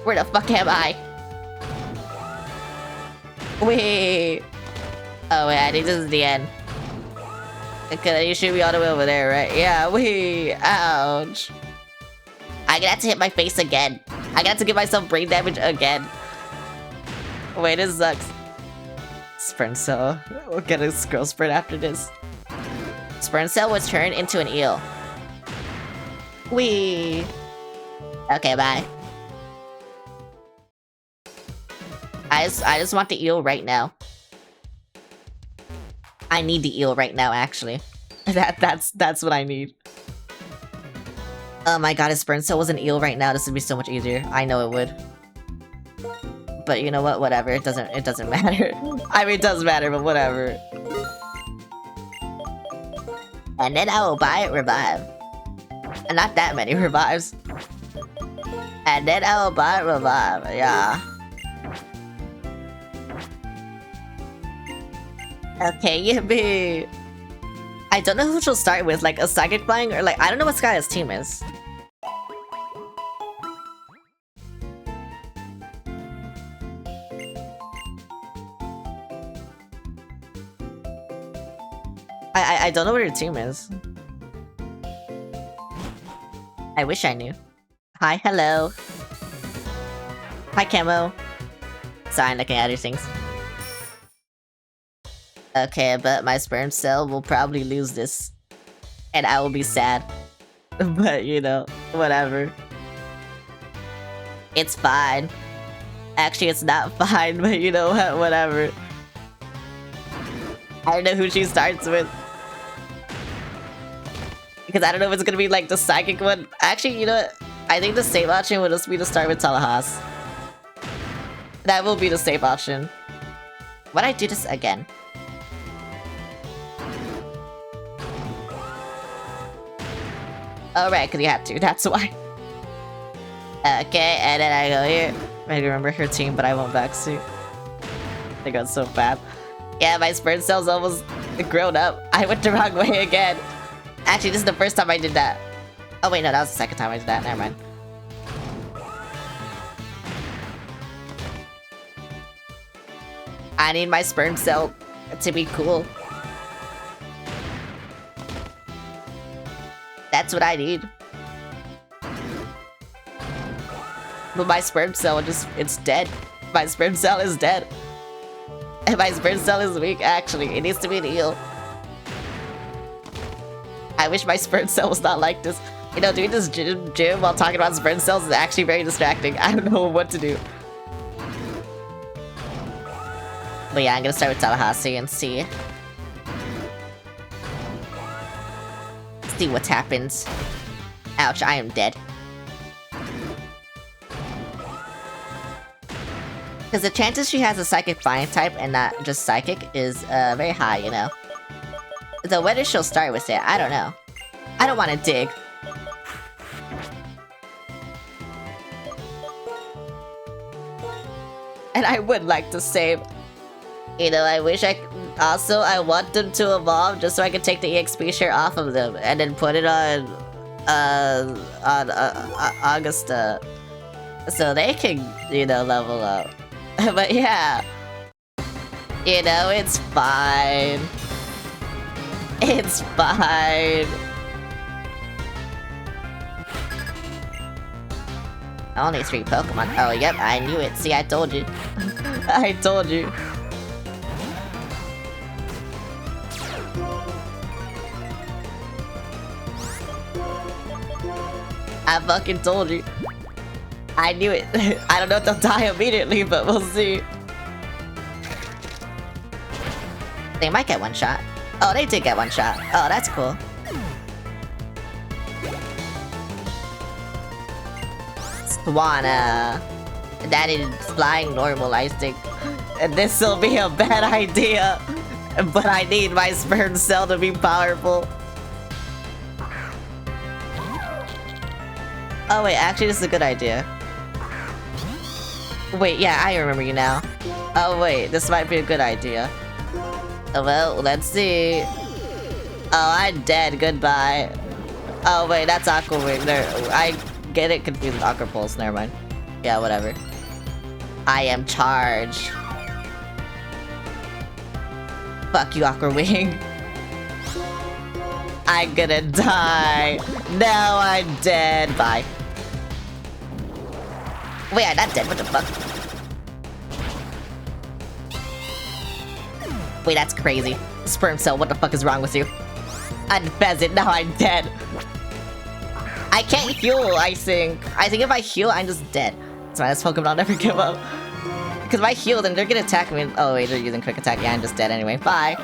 Speaker 1: Where the fuck am I? Oh wait, I think this is the end. Okay, you should be all the way over there, right? Yeah, ouch. I got to hit my face again. I got to give myself brain damage again. Wait, this sucks. Sprint cell. We'll get a scroll sprint after this. Sprint cell was turned into an eel. Okay, bye. I just want the eel right now. I need the eel right now, actually. That's what I need. Oh my god, if Sprint cell was an eel right now, this would be so much easier. I know it would. But you know what? Whatever. It doesn't matter. I mean, it does matter, but whatever. And then I will buy Revive. And not that many revives. And then I will buy Revive. Yeah. Okay, yippee! I don't know who she'll start with, like a Psychic Flying, or like, I don't know what Skya's team is. I don't know what her team is. I wish I knew. Hi, hello. Hi, Camo. Sorry, I'm looking at other things. Okay, but my sperm cell will probably lose this. And I will be sad. But, you know, whatever. It's fine. Actually, it's not fine, but you know what, whatever. I don't know who she starts with. Because I don't know if it's gonna be like the psychic one. Actually, you know what? I think the safe option would just be to start with Tallahassee. That will be the safe option. Why'd I do this again? Oh right, because you have to, that's why. Okay, and then I go here. Maybe remember her team, but I won't backseat. They got so bad. Yeah, my sperm cell's almost grown up. I went the wrong way again. Actually, this is the first time I did that. Oh wait, no, that was the second time I did that. Never mind. I need my sperm cell to be cool. That's what I need. But my sperm cell it's dead. My sperm cell is dead. And my sperm cell is weak, actually. It needs to be an eel. I wish my sperm cell was not like this. You know, doing this gym while talking about sperm cells is actually very distracting. I don't know what to do. But yeah, I'm gonna start with Tallahassee and see what happens. Ouch, I am dead. Because the chances she has a Psychic Flying type and not just Psychic is very high, you know. So whether she'll start with it, I don't know. I don't want to dig. And I would like to save. You know, I wish I... Also, I want them to evolve just so I can take the EXP share off of them and then put it on Augusta. So they can, you know, level up. But yeah. You know, it's fine. It's fine. Only 3 Pokemon. Oh, yep, I knew it. See, I told you. I told you. I fucking told you. I knew it. I don't know if they'll die immediately, but we'll see. They might get 1 shot. Oh, they did get 1 shot. Oh, that's cool. Swanna. That is flying normal, I think. And this'll be a bad idea. But I need my sperm cell to be powerful. Oh wait, actually this is a good idea. Wait, yeah, I remember you now. Oh wait, this might be a good idea. Well, let's see. Oh, I'm dead, goodbye. Oh wait, that's Aqua Wing. There, I get it confused with Aqua Pulse, never mind. Yeah, whatever. I am charged. Fuck you, Aqua Wing. I'm gonna die. Now I'm dead. Bye. Wait, I'm not dead. What the fuck? Wait, that's crazy. Sperm cell, what the fuck is wrong with you? Unpheasant, now I'm dead. I can't heal, I think. I think if I heal, I'm just dead. That's why this Pokemon I'll never give up. Because if I heal, then they're gonna attack me. Oh wait, they're using quick attack. Yeah, I'm just dead anyway. Bye.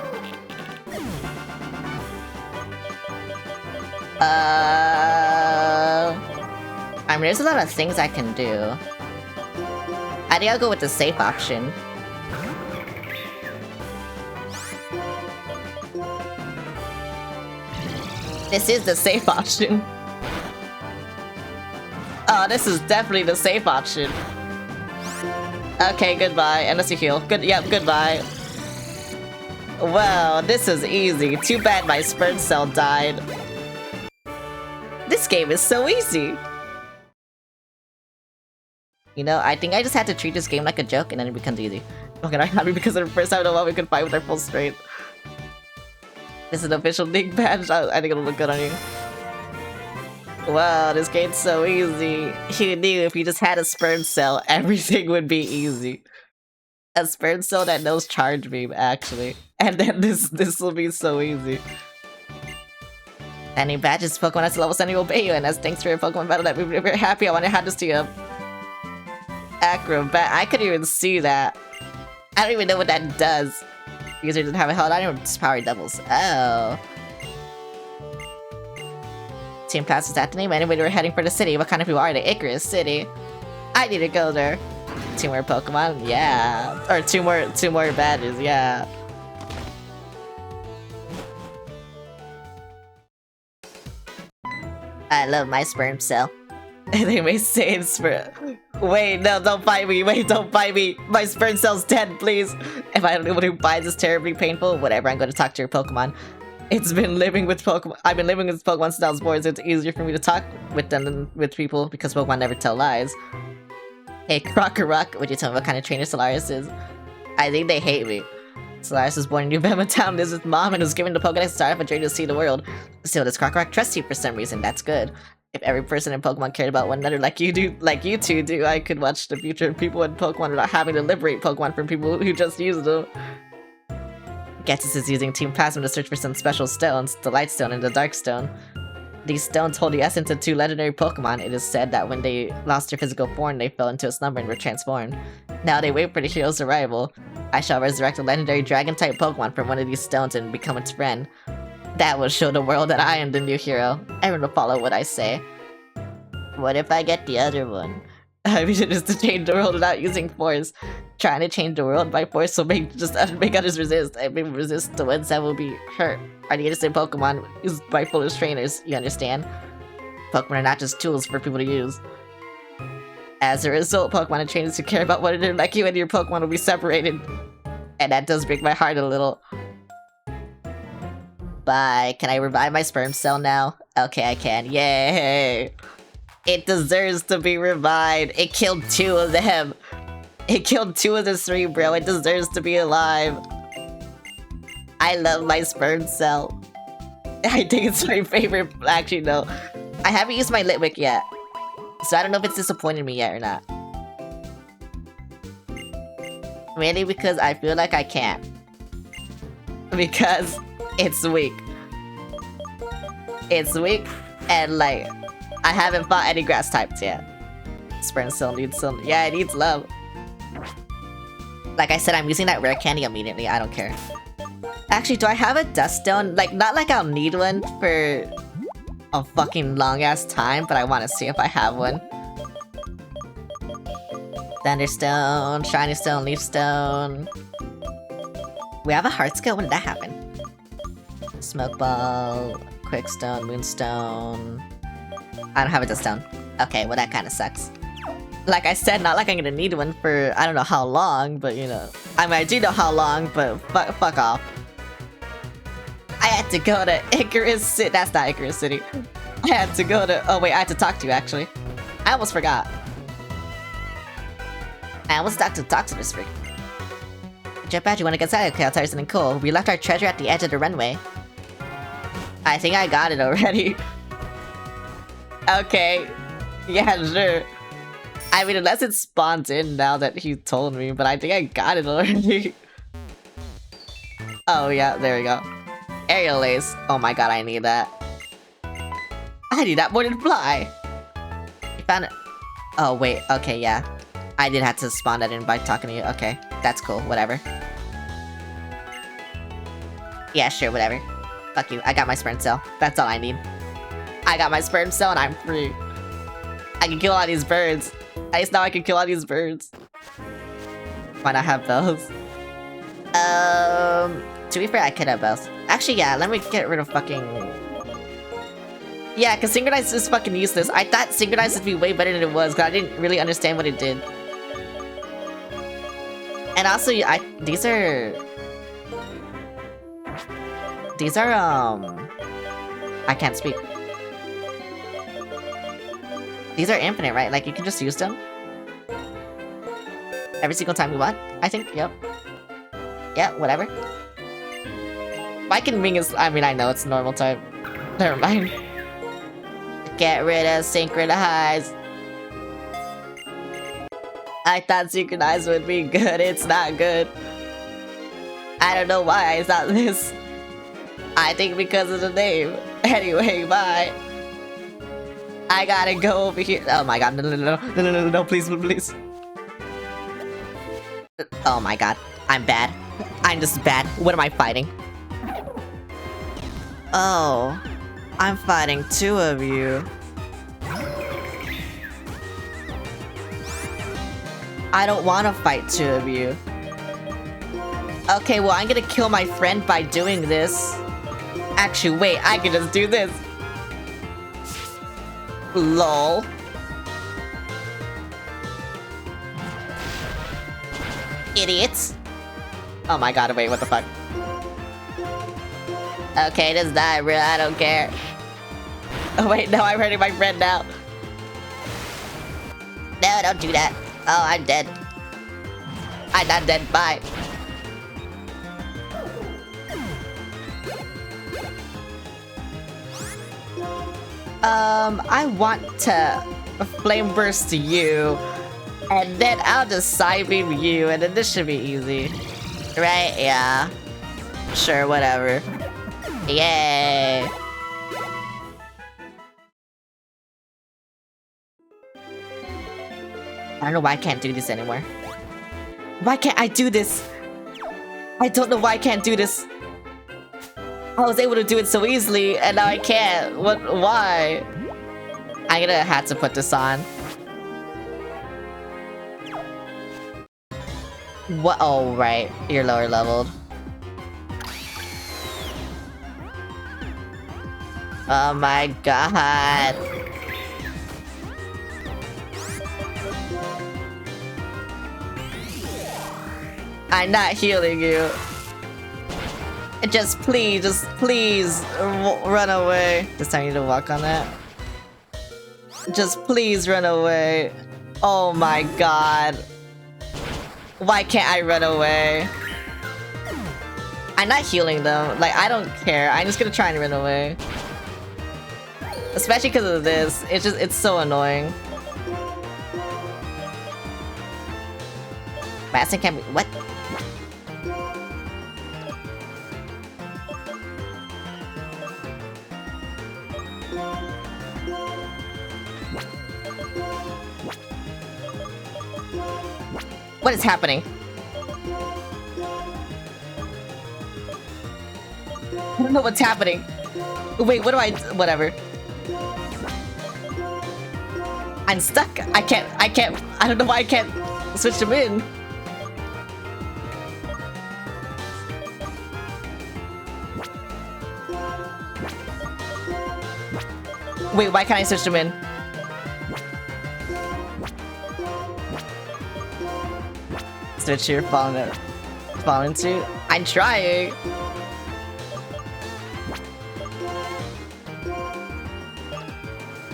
Speaker 1: I mean, there's a lot of things I can do. I think I'll go with the safe option. This is the safe option. Oh, this is definitely the safe option. Okay, goodbye. Unless you heal. Good. Yep, goodbye. Well, this is easy. Too bad my sperm cell died. This game is so easy. You know, I think I just had to treat this game like a joke and then it becomes easy. Okay, I'm happy because of the first time in a while we could fight with our full strength. This is an official Nick badge. I think it'll look good on you. Wow, this game's so easy. Who knew if you just had a sperm cell, everything would be easy. A sperm cell that knows Charge Beam, actually. And then this will be so easy. Any badges, Pokemon has to level 70 will obey you, and as thanks for your Pokemon battle that we're very happy I want to hand this to you. Acrobat, I couldn't even see that. I don't even know what that does. User didn't have a held item, just power doubles. Oh. Team class is at the name. Anyway, we're heading for the city. What kind of people are they? Icarus City. I need to go there. 2 more Pokemon? Yeah. Or two more badges, yeah. I love my sperm cell. They may say it's sperm. Wait, no, don't fight me. Wait, don't fight me. My sperm cell's dead, please. If I don't know what who buys is terribly painful, whatever, I'm going to talk to your Pokemon. It's been living with Pokemon. I've been living with Pokemon since I was born, so it's easier for me to talk with them than with people because Pokemon never tell lies. Hey, Crocorock, would you tell me what kind of trainer Solaris is? I think they hate me. Solaris was born in New Bama Town, lives with mom, and was given the Pokedex to start off a journey to see the world. Still, does Krokorok trust you for some reason? That's good. If every person in Pokemon cared about one another like you two do, I could watch the future of people in Pokemon without having to liberate Pokemon from people who just use them. Ghetsis is using Team Plasma to search for some special stones, the Light Stone and the Dark Stone. These stones hold the essence of 2 legendary Pokemon. It is said that when they lost their physical form, they fell into a slumber and were transformed. Now they wait for the hero's arrival. I shall resurrect a legendary Dragon-type Pokemon from one of these stones and become its friend. That will show the world that I am the new hero. Everyone will follow what I say. What if I get the other one? I mean, it is to change the world without using force. Trying to change the world by force will make others resist. And people resist the ones that will be hurt. Are the innocent Pokemon used by foolish trainers, you understand? Pokemon are not just tools for people to use. As a result, Pokemon and trainers who care about one another like you and your Pokemon will be separated. And that does break my heart a little. Bye. Can I revive my sperm cell now? Okay, I can. Yay! It deserves to be revived. It killed 2 of them. It killed 2 of the 3, bro. It deserves to be alive. I love my sperm cell. I think it's my favorite. Actually, no. I haven't used my Litwick yet. So I don't know if it's disappointed me yet or not. Mainly because I feel like I can't. Because it's weak. It's weak, and like, I haven't fought any grass types yet. Sperm cell needs some. Yeah, it needs love. Like I said, I'm using that rare candy immediately. I don't care. Actually, do I have a dust stone? Like, not like I'll need one for a fucking long ass time, but I want to see if I have one. Thunderstone, shiny stone, leaf stone. We have a heart skill. When did that happen? Smoke ball, quick stone, moonstone. I don't have a dust stone. Okay, well that kind of sucks. Like I said, not like I'm gonna need one for I don't know how long, but you know. I mean, I do know how long, but fuck off. I had to go to Icarus City. That's not Icarus City. I had to go to. Oh wait, I had to talk to you actually. I almost forgot. I almost talked to this freak. Jetpack, you wanna get started? Okay, I'll tell you something cool. We left our treasure at the edge of the runway. I think I got it already. Okay. Yeah, sure. I mean, unless it spawns in now that he told me, but I think I got it already. Oh, yeah, there we go. Aerial Ace. Oh my god, I need that. I need that more than fly. You found it. Oh, wait. Okay, yeah. I did have to spawn that in by talking to you. Okay, that's cool. Whatever. Yeah, sure, whatever. Fuck you. I got my sperm cell. That's all I need. I got my sperm cell and I'm free. I can kill all these birds. At least now I can kill all these birds. Why not have bells? To be fair, I could have bells. Actually, yeah, let me get rid of fucking... Yeah, because Synchronize is fucking useless. I thought Synchronize would be way better than it was, because I didn't really understand what it did. And also, these are... I can't speak. These are infinite, right? Like, you can just use them? Every single time you want? I think, yep. Yeah, whatever. Viking Wing is... I mean, I know it's normal type. Never mind. Get rid of Synchronize. I thought Synchronize would be good. It's not good. I don't know why it's not this. I think because of the name. Anyway, bye. I gotta go over here. Oh my god, no, please, please. Oh my god, I'm bad. I'm just bad. What am I fighting? Oh, I'm fighting 2 of you. I don't want to fight 2 of you. Okay, well, I'm gonna kill my friend by doing this. Actually, wait, I can just do this. LOL. Idiots. Oh my god, wait, what the fuck? Okay, just die, bro, I don't care. Oh wait, no, I'm hurting my friend now. No, don't do that. Oh, I'm dead. I'm not dead, bye. I want to flame burst you, and then I'll just side beam you, and then this should be easy. Right? Yeah. Sure, whatever. Yay! I don't know why I can't do this anymore. Why can't I do this? I don't know why I can't do this. I was able to do it so easily, and now I can't. What? Why? I'm gonna have to put this on. What? Oh, right. You're lower leveled. Oh my god. I'm not healing you. Just please run away. This time you need to walk on that. Just please run away. Oh my god. Why can't I run away? I'm not healing them. Like, I don't care. I'm just gonna try and run away. Especially because of this. It's so annoying. Madison can't be— what? What is happening? I don't know what's happening. Wait, what do I— whatever. I'm stuck. I can't— I don't know why I can't switch them in. Wait, why can't I switch them in? Switch your fall into. I'm trying.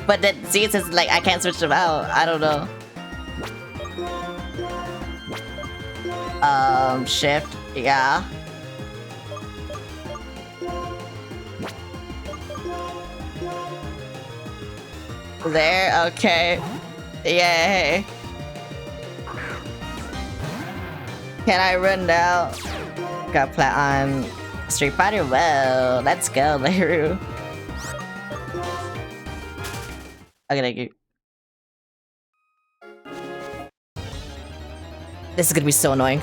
Speaker 1: But then, see, it says like I can't switch them out. I don't know. Shift. Yeah. There. Okay. Yay. Can I run now? Got plat on Street Fighter? Well, let's go, Leru. Okay, thank you. This is gonna be so annoying.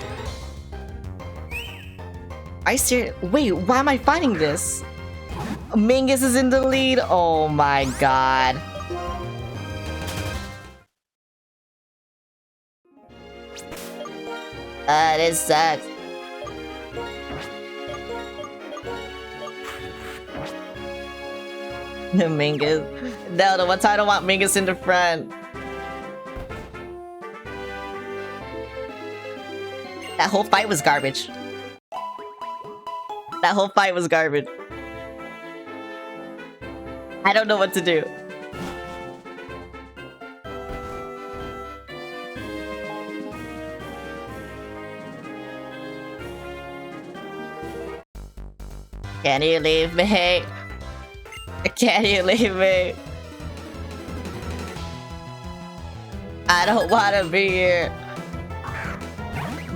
Speaker 1: Are you serious? Wait, why am I fighting this? Mingus is in the lead? Oh my god. This sucks. The Mingus. No, the one time I don't want Mingus in the front. That whole fight was garbage. That whole fight was garbage. I don't know what to do. Can you leave me? Can you leave me? I don't wanna be here.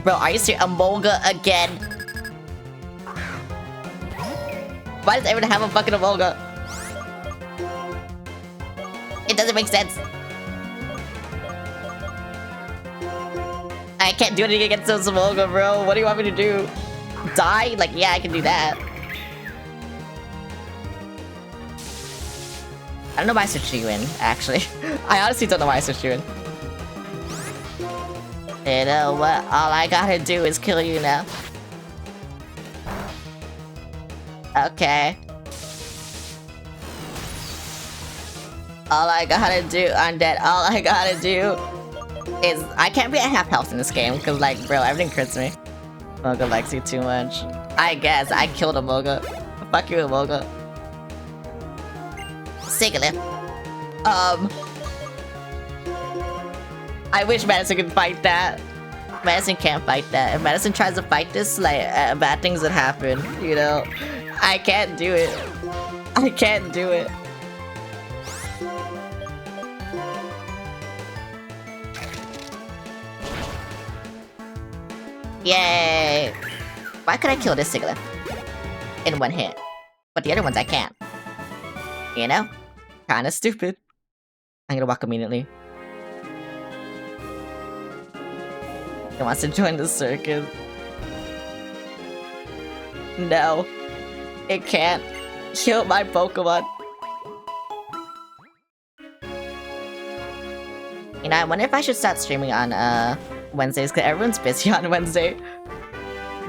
Speaker 1: Bro, are you serious? Emolga again? Why does everyone have a fucking Emolga? It doesn't make sense. I can't do anything against those Emolga, bro. What do you want me to do? Die? Like, yeah, I can do that. I don't know why I switched you in, actually. I honestly don't know why I switched you in. You know what? All I gotta do is kill you now. Okay. All I gotta do, undead, all I gotta do is— I can't be at half health in this game, because, like, bro, everything crits me. Emolga likes you too much. I guess I killed Emolga. Fuck you, Emolga. Siglip. I wish Madison could fight that. Madison can't fight that. If Madison tries to fight this, like, bad things would happen, you know? I can't do it. I can't do it. Yay! Why could I kill this Sigilyph in one hit, but the other ones I can't? You know? Kinda stupid. I'm gonna walk immediately. He wants to join the circus. No. It can't. Kill my Pokemon. You know, I wonder if I should start streaming on Wednesdays, because everyone's busy on Wednesday.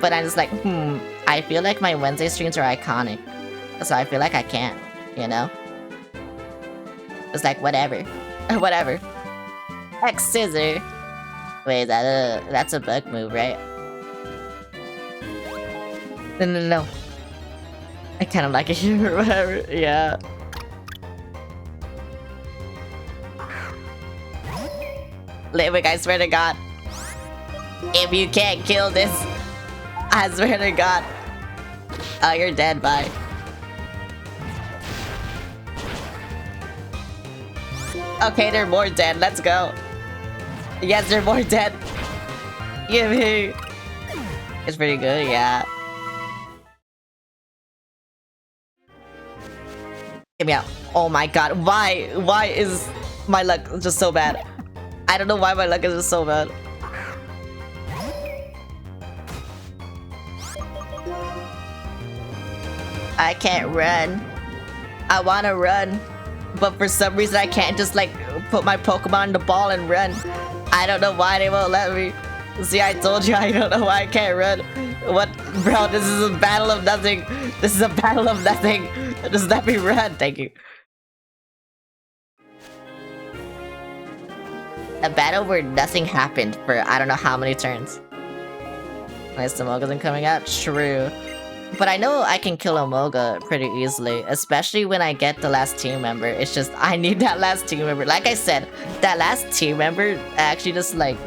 Speaker 1: But I'm just like, I feel like my Wednesday streams are iconic. So I feel like I can't, you know? It's like, whatever. Whatever. X Scissor. Wait, that's a bug move, right? No. I kind of like it here, or whatever. Yeah. Wait, I swear to God. If you can't kill this, I swear to God. Oh, you're dead, bye. Okay, they're more dead, let's go. Yes, they're more dead. Give me. It's pretty good, yeah. Get me out. Oh my God, why? Why is my luck just so bad? I don't know why my luck is just so bad. I can't run. I wanna run. But for some reason I can't just like put my Pokemon in the ball and run. I don't know why they won't let me. See, I told you I don't know why I can't run. What? Bro, this is a battle of nothing. This is a battle of nothing. Just let me run. Thank you. A battle where nothing happened for I don't know how many turns. Nice, the Moga isn't coming out? True. But I know I can kill Amoga pretty easily, especially when I get the last team member. It's just, I need that last team member. Like I said, that last team member actually just like,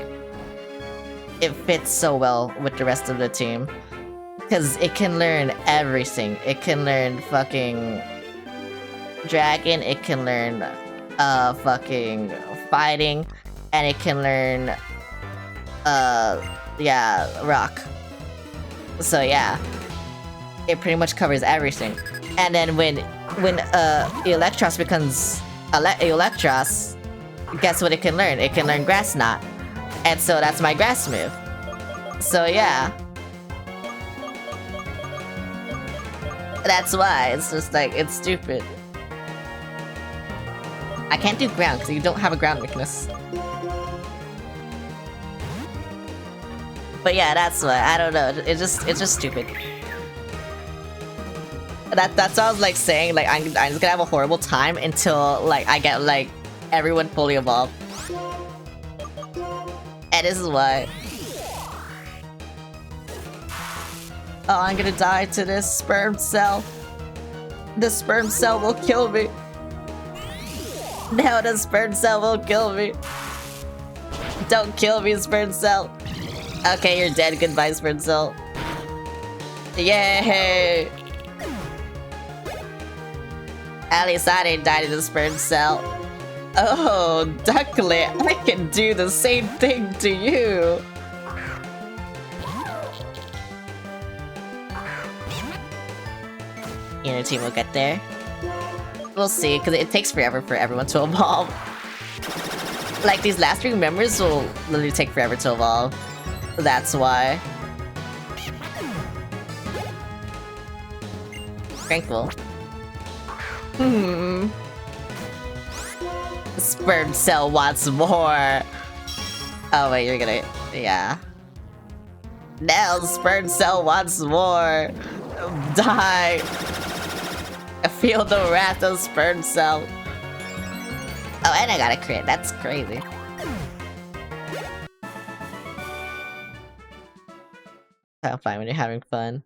Speaker 1: it fits so well with the rest of the team. Because it can learn everything. It can learn fucking Dragon, it can learn fucking fighting, and it can learn yeah, rock. So yeah. It pretty much covers everything. And then when Eelektross becomes Eelektross, guess what it can learn? It can learn Grass Knot. And so that's my grass move. So yeah. That's why. It's just like, it's stupid. I can't do ground because you don't have a ground weakness. But yeah, that's why. I don't know. It's just stupid. That's what I was like saying, like I'm just gonna have a horrible time until like I get like everyone fully evolved. And this is why. Oh, I'm gonna die to this sperm cell. The sperm cell will kill me. No, the sperm cell will kill me. Don't kill me, sperm cell. Okay, you're dead. Goodbye, sperm cell. Yay! At least I didn't die to the sperm cell. Oh, Ducklet, I can do the same thing to you. Inner team will get there. We'll see, because it takes forever for everyone to evolve. Like, these last 3 members will literally take forever to evolve. That's why. Tranquil. Sperm cell wants more. Oh wait, you're gonna... yeah. Now sperm cell wants more. Die. I feel the wrath of sperm cell. Oh, and I got a crit. That's crazy. I'm fine when you're having fun.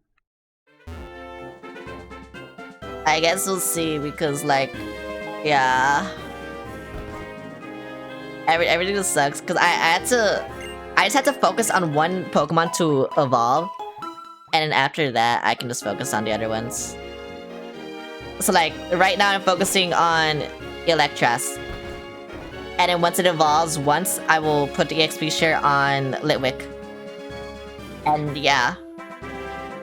Speaker 1: I guess we'll see, because like, yeah. Everything just sucks, because I just had to focus on one Pokemon to evolve. And then after that, I can just focus on the other ones. So like, right now I'm focusing on Eelektross. And then once it evolves, I will put the XP share on Litwick. And yeah,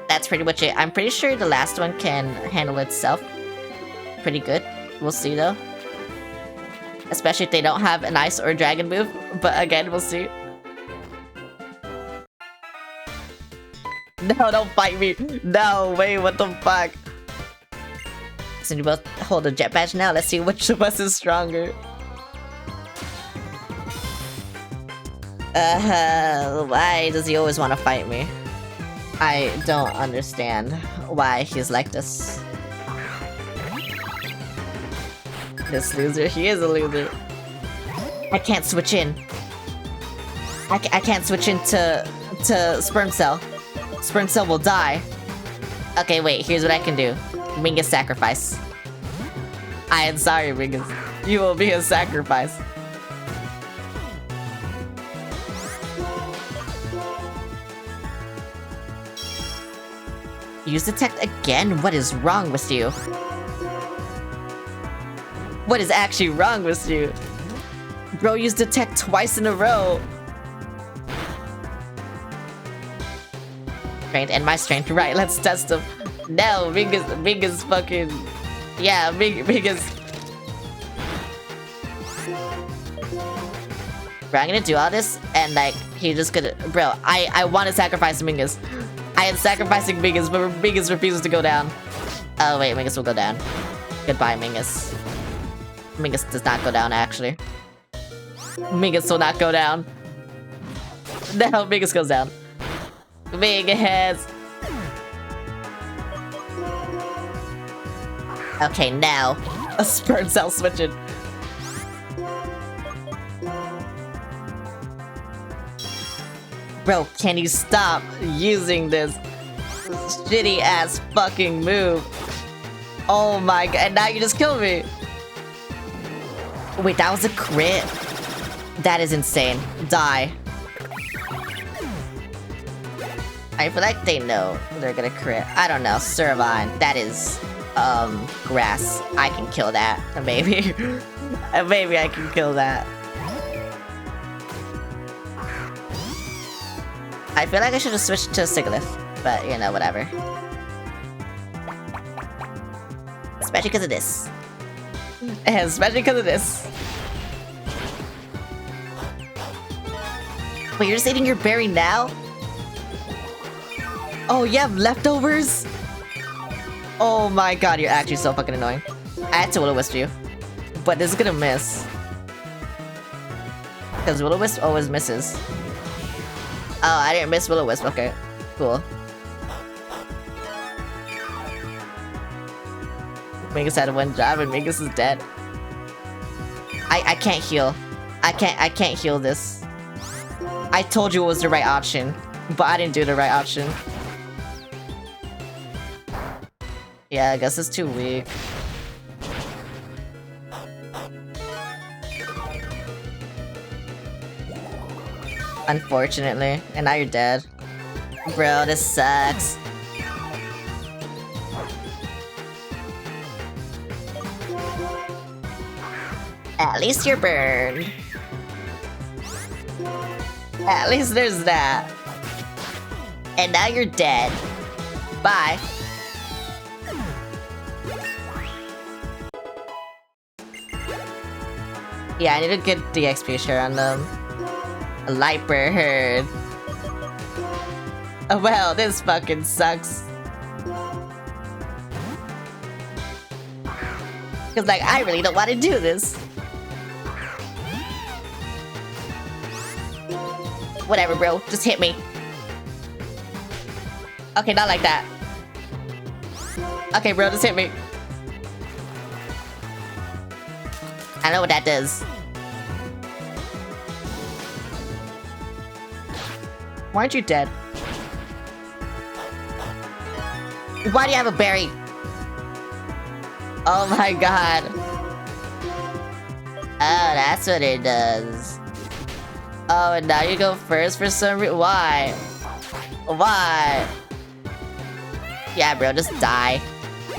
Speaker 1: that's pretty much it. I'm pretty sure the last one can handle itself pretty good. We'll see though. Especially if they don't have an ice or dragon move. But again, we'll see. No, don't fight me. No, wait, what the fuck? So you both hold a jet badge now. Let's see which of us is stronger. Why does he always want to fight me? I don't understand why he's like this. This loser, he is a loser. I can't switch in. I can't switch into Sperm Cell. Sperm Cell will die. Okay, wait, here's what I can do. Mingus sacrifice. I am sorry, Mingus. You will be a sacrifice. Use detect again? What is wrong with you? What is actually wrong with you? Bro, use detect twice in a row. Strength and my strength. Right, let's test them. No, Mingus fucking... Yeah, Mingus... Bro, I'm gonna do all this, and like, he just gonna... Bro, I want to sacrifice Mingus. I am sacrificing Mingus, but Mingus refuses to go down. Oh wait, Mingus will go down. Goodbye, Mingus. Mingus does not go down, actually. Mingus will not go down. No, Mingus goes down. Mingus! Okay, now. A Sperm Cell switching. Bro, can you stop using this shitty ass fucking move? Oh my god, and now you just killed me. Wait, that was a crit? That is insane. Die. I feel like they know they're gonna crit. I don't know, Servine. That is, grass. I can kill that. Maybe. Maybe I can kill that. I feel like I should have switched to Sigilyph, but you know, whatever. Especially because of this. Especially because of this. Wait, you're just eating your berry now? Oh, you have leftovers? Oh my god, you're actually so fucking annoying. I had to Will-O-Wisp you. But this is gonna miss. Because Will-O-Wisp always misses. Oh, I didn't miss Will-O-Wisp. Okay, cool. Mingus had one job and Mingus is dead. I can't heal. I can't heal this. I told you it was the right option, but I didn't do the right option. Yeah, I guess it's too weak. Unfortunately. And now you're dead. Bro, this sucks. At least you're burned. At least there's that. And now you're dead. Bye. Yeah, I need to get the XP share on them. A light bird. Oh well, this fucking sucks. Cause like, I really don't want to do this. Whatever, bro. Just hit me. Okay, not like that. Okay, bro, just hit me. I know what that does. Why aren't you dead? Why do you have a berry? Oh my god. Oh, that's what it does. Oh, and now you go first for some reason. Why? Why? Yeah, bro, just die.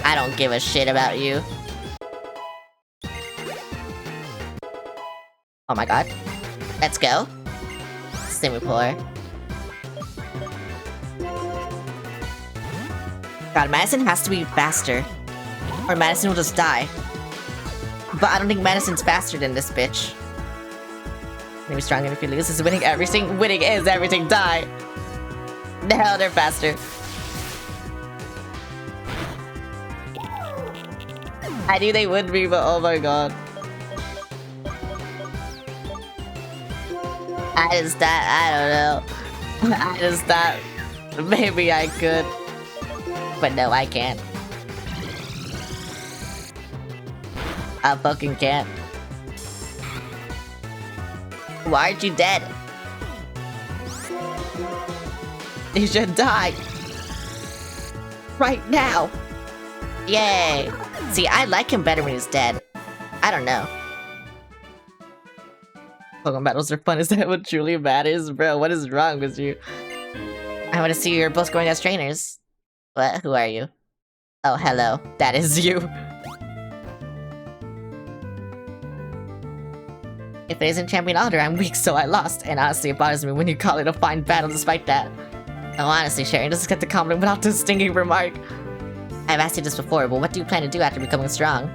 Speaker 1: I don't give a shit about you. Oh my god. Let's go. Simipour. God, Madison has to be faster. Or Madison will just die. But I don't think Madison's faster than this bitch. Maybe stronger if he loses. Winning everything. Winning is everything. Die. The hell, they're faster. I knew they would be, but oh my god. I just thought, I don't know. I just thought maybe I could. But no, I can't. I fucking can't. Why aren't you dead? You should die. Right now. Yay. See, I like him better when he's dead. I don't know. Pokemon battles are fun. Is that what truly matters? Bro, what is wrong with you? I want to see you're both growing as trainers. What? Who are you? Oh, hello. That is you. If it isn't Champion Alder, I'm weak, so I lost. And honestly, it bothers me when you call it a fine battle despite that. Oh, honestly, Sharon doesn't get the compliment without the stinging remark. I've asked you this before, but what do you plan to do after becoming strong?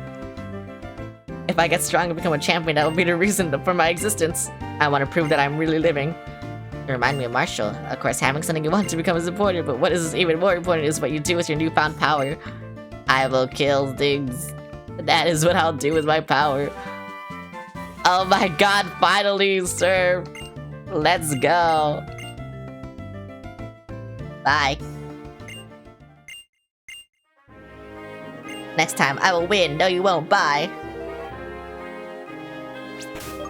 Speaker 1: If I get strong and become a champion, that will be the reason for my existence. I want to prove that I'm really living. You remind me of Marshall. Of course, having something you want to become is important, but what is even more important is what you do with your newfound power. I will kill things. That is what I'll do with my power. Oh my god, finally, sir. Let's go. Bye. Next time, I will win. No, you won't. Bye.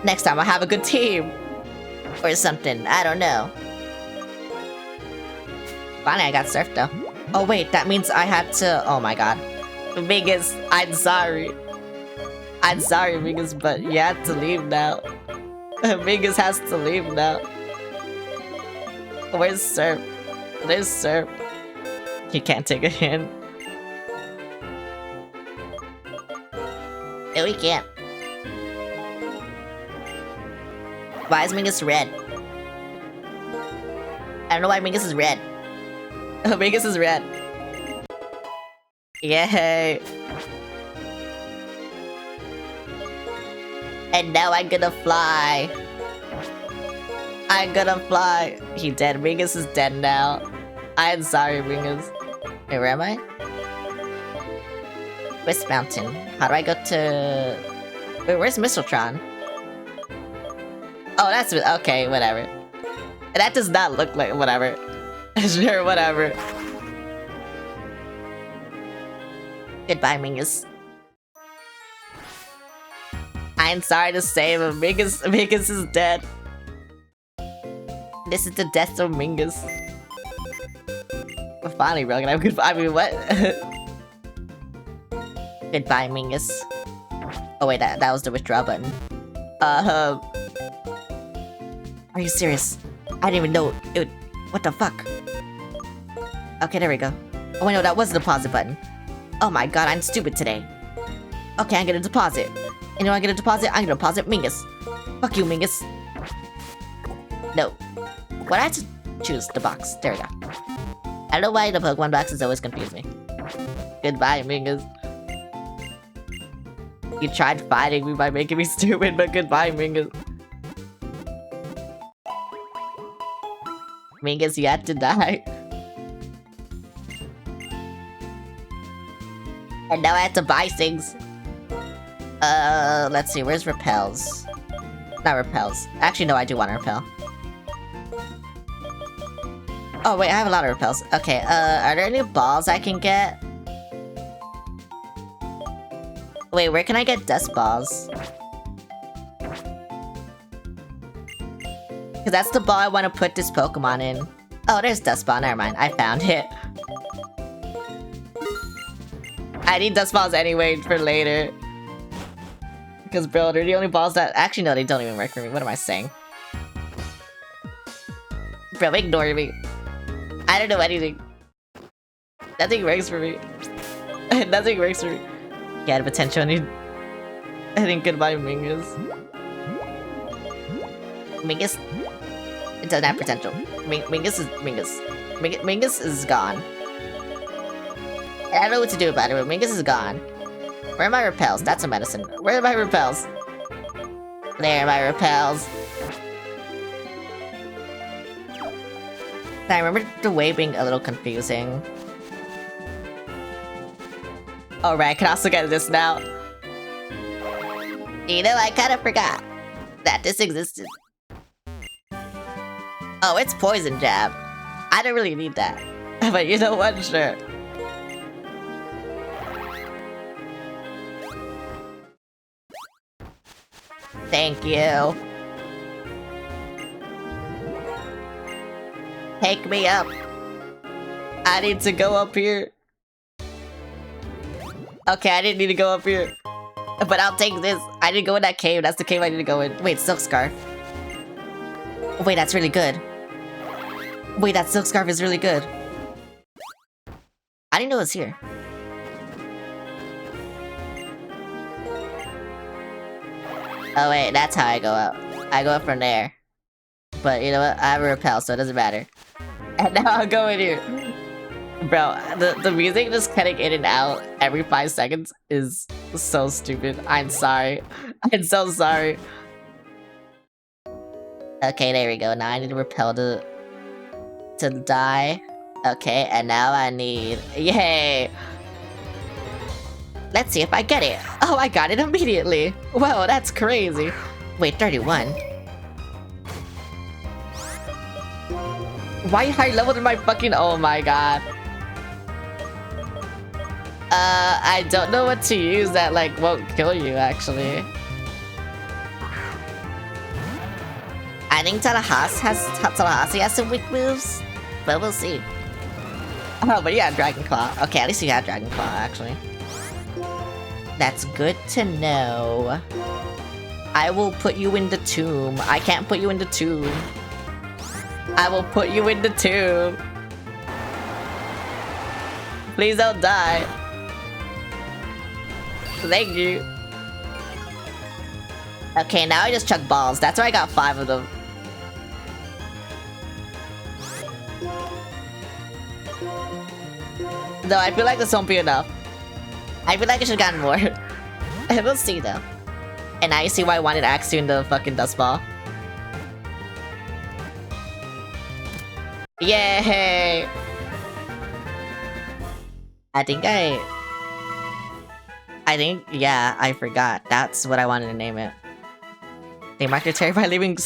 Speaker 1: Next time, I'll have a good team. Or something. I don't know. Finally, I got surfed, though. Oh, wait. That means I had to... Oh, my god. Mingus, I'm sorry. I'm sorry, Mingus, but you have to leave now. Mingus has to leave now. Where's Surf? There's Surf. He can't take a hint. No, he can't. Why is Mingus red? I don't know why Mingus is red. Oh, Mingus is red. Yay. And now I'm gonna fly. I'm gonna fly. He dead. Mingus is dead now. I'm sorry, Mingus. Wait, where am I? West Mountain. How do I go to... Wait, where's Mistletron? Oh, that's... Okay, whatever. That does not look like... Whatever. Sure, whatever. Goodbye, Mingus. I'm sorry to say, but Mingus is dead. This is the death of Mingus. Finally, bro. Can I have goodbye? I mean, what? Goodbye, Mingus. Oh wait, that was the withdraw button. Are you serious? I didn't even know it would... What the fuck? Okay, there we go. Oh wait, no, that was the deposit button. Oh my god, I'm stupid today. Okay, I'm gonna deposit. And when I get a deposit, I'm gonna deposit Mingus. Fuck you, Mingus. No. What I had to choose the box. There we go. I don't know why the Pokemon boxes always confuse me. Goodbye, Mingus. You tried fighting me by making me stupid, but goodbye, Mingus. Mingus, you had to die. And now I have to buy things. Let's see, where's Repels? Not Repels. Actually, no, I do want to Repel. Oh, wait, I have a lot of Repels. Okay, are there any balls I can get? Wait, where can I get Dust Balls? Because that's the ball I want to put this Pokemon in. Oh, there's Dust Ball, never mind, I found it. I need Dust Balls anyway for later. Because, bro, they're the only balls that... Actually, no, they don't even work for me. What am I saying? Bro, ignore me. I don't know anything. Nothing works for me. Nothing works for me. Yeah, the potential. I think goodbye, Mingus. Mingus, it doesn't have potential. Mingus is Mingus. Mingus is gone. I don't know what to do about it, but Mingus is gone. Where are my repels? That's a medicine. Where are my repels? There are my repels. I remember the way being a little confusing. Oh right, I can also get this now. You know, I kind of forgot that this existed. Oh, it's poison jab. I don't really need that. But you know what? Sure. Thank you. Take me up. I need to go up here. Okay, I didn't need to go up here. But I'll take this. I didn't go in that cave. That's the cave I need to go in. Wait, Silk Scarf. Wait, that's really good. Wait, that Silk Scarf is really good. I didn't know it was here. Oh wait, that's how I go up. I go up from there. But you know what? I have a repel, so it doesn't matter. And now I'll go in here. Bro, the music just cutting in and out every 5 seconds is so stupid. I'm sorry. I'm so sorry. Okay, there we go. Now I need to repel to die. Okay, and now I need... Yay! Let's see if I get it. Oh, I got it immediately. Whoa, that's crazy. Wait, 31. Why high level in my fucking... Oh my god. I don't know what to use that, like, won't kill you, actually. I think Tallahassee has some weak moves, but we'll see. Oh, but yeah, Dragon Claw. Okay, at least you have Dragon Claw, actually. That's good to know. I will put you in the tomb. I can't put you in the tomb. I will put you in the tomb. Please don't die. Thank you. Okay, now I just chuck balls. That's why I got 5 of them. No, I feel like this won't be enough. I feel like I should've gotten more. We'll see though. And now you see why I wanted Axew in the fucking dust ball. Yay! Yeah, I forgot. That's what I wanted to name it. They mark their territory by leaving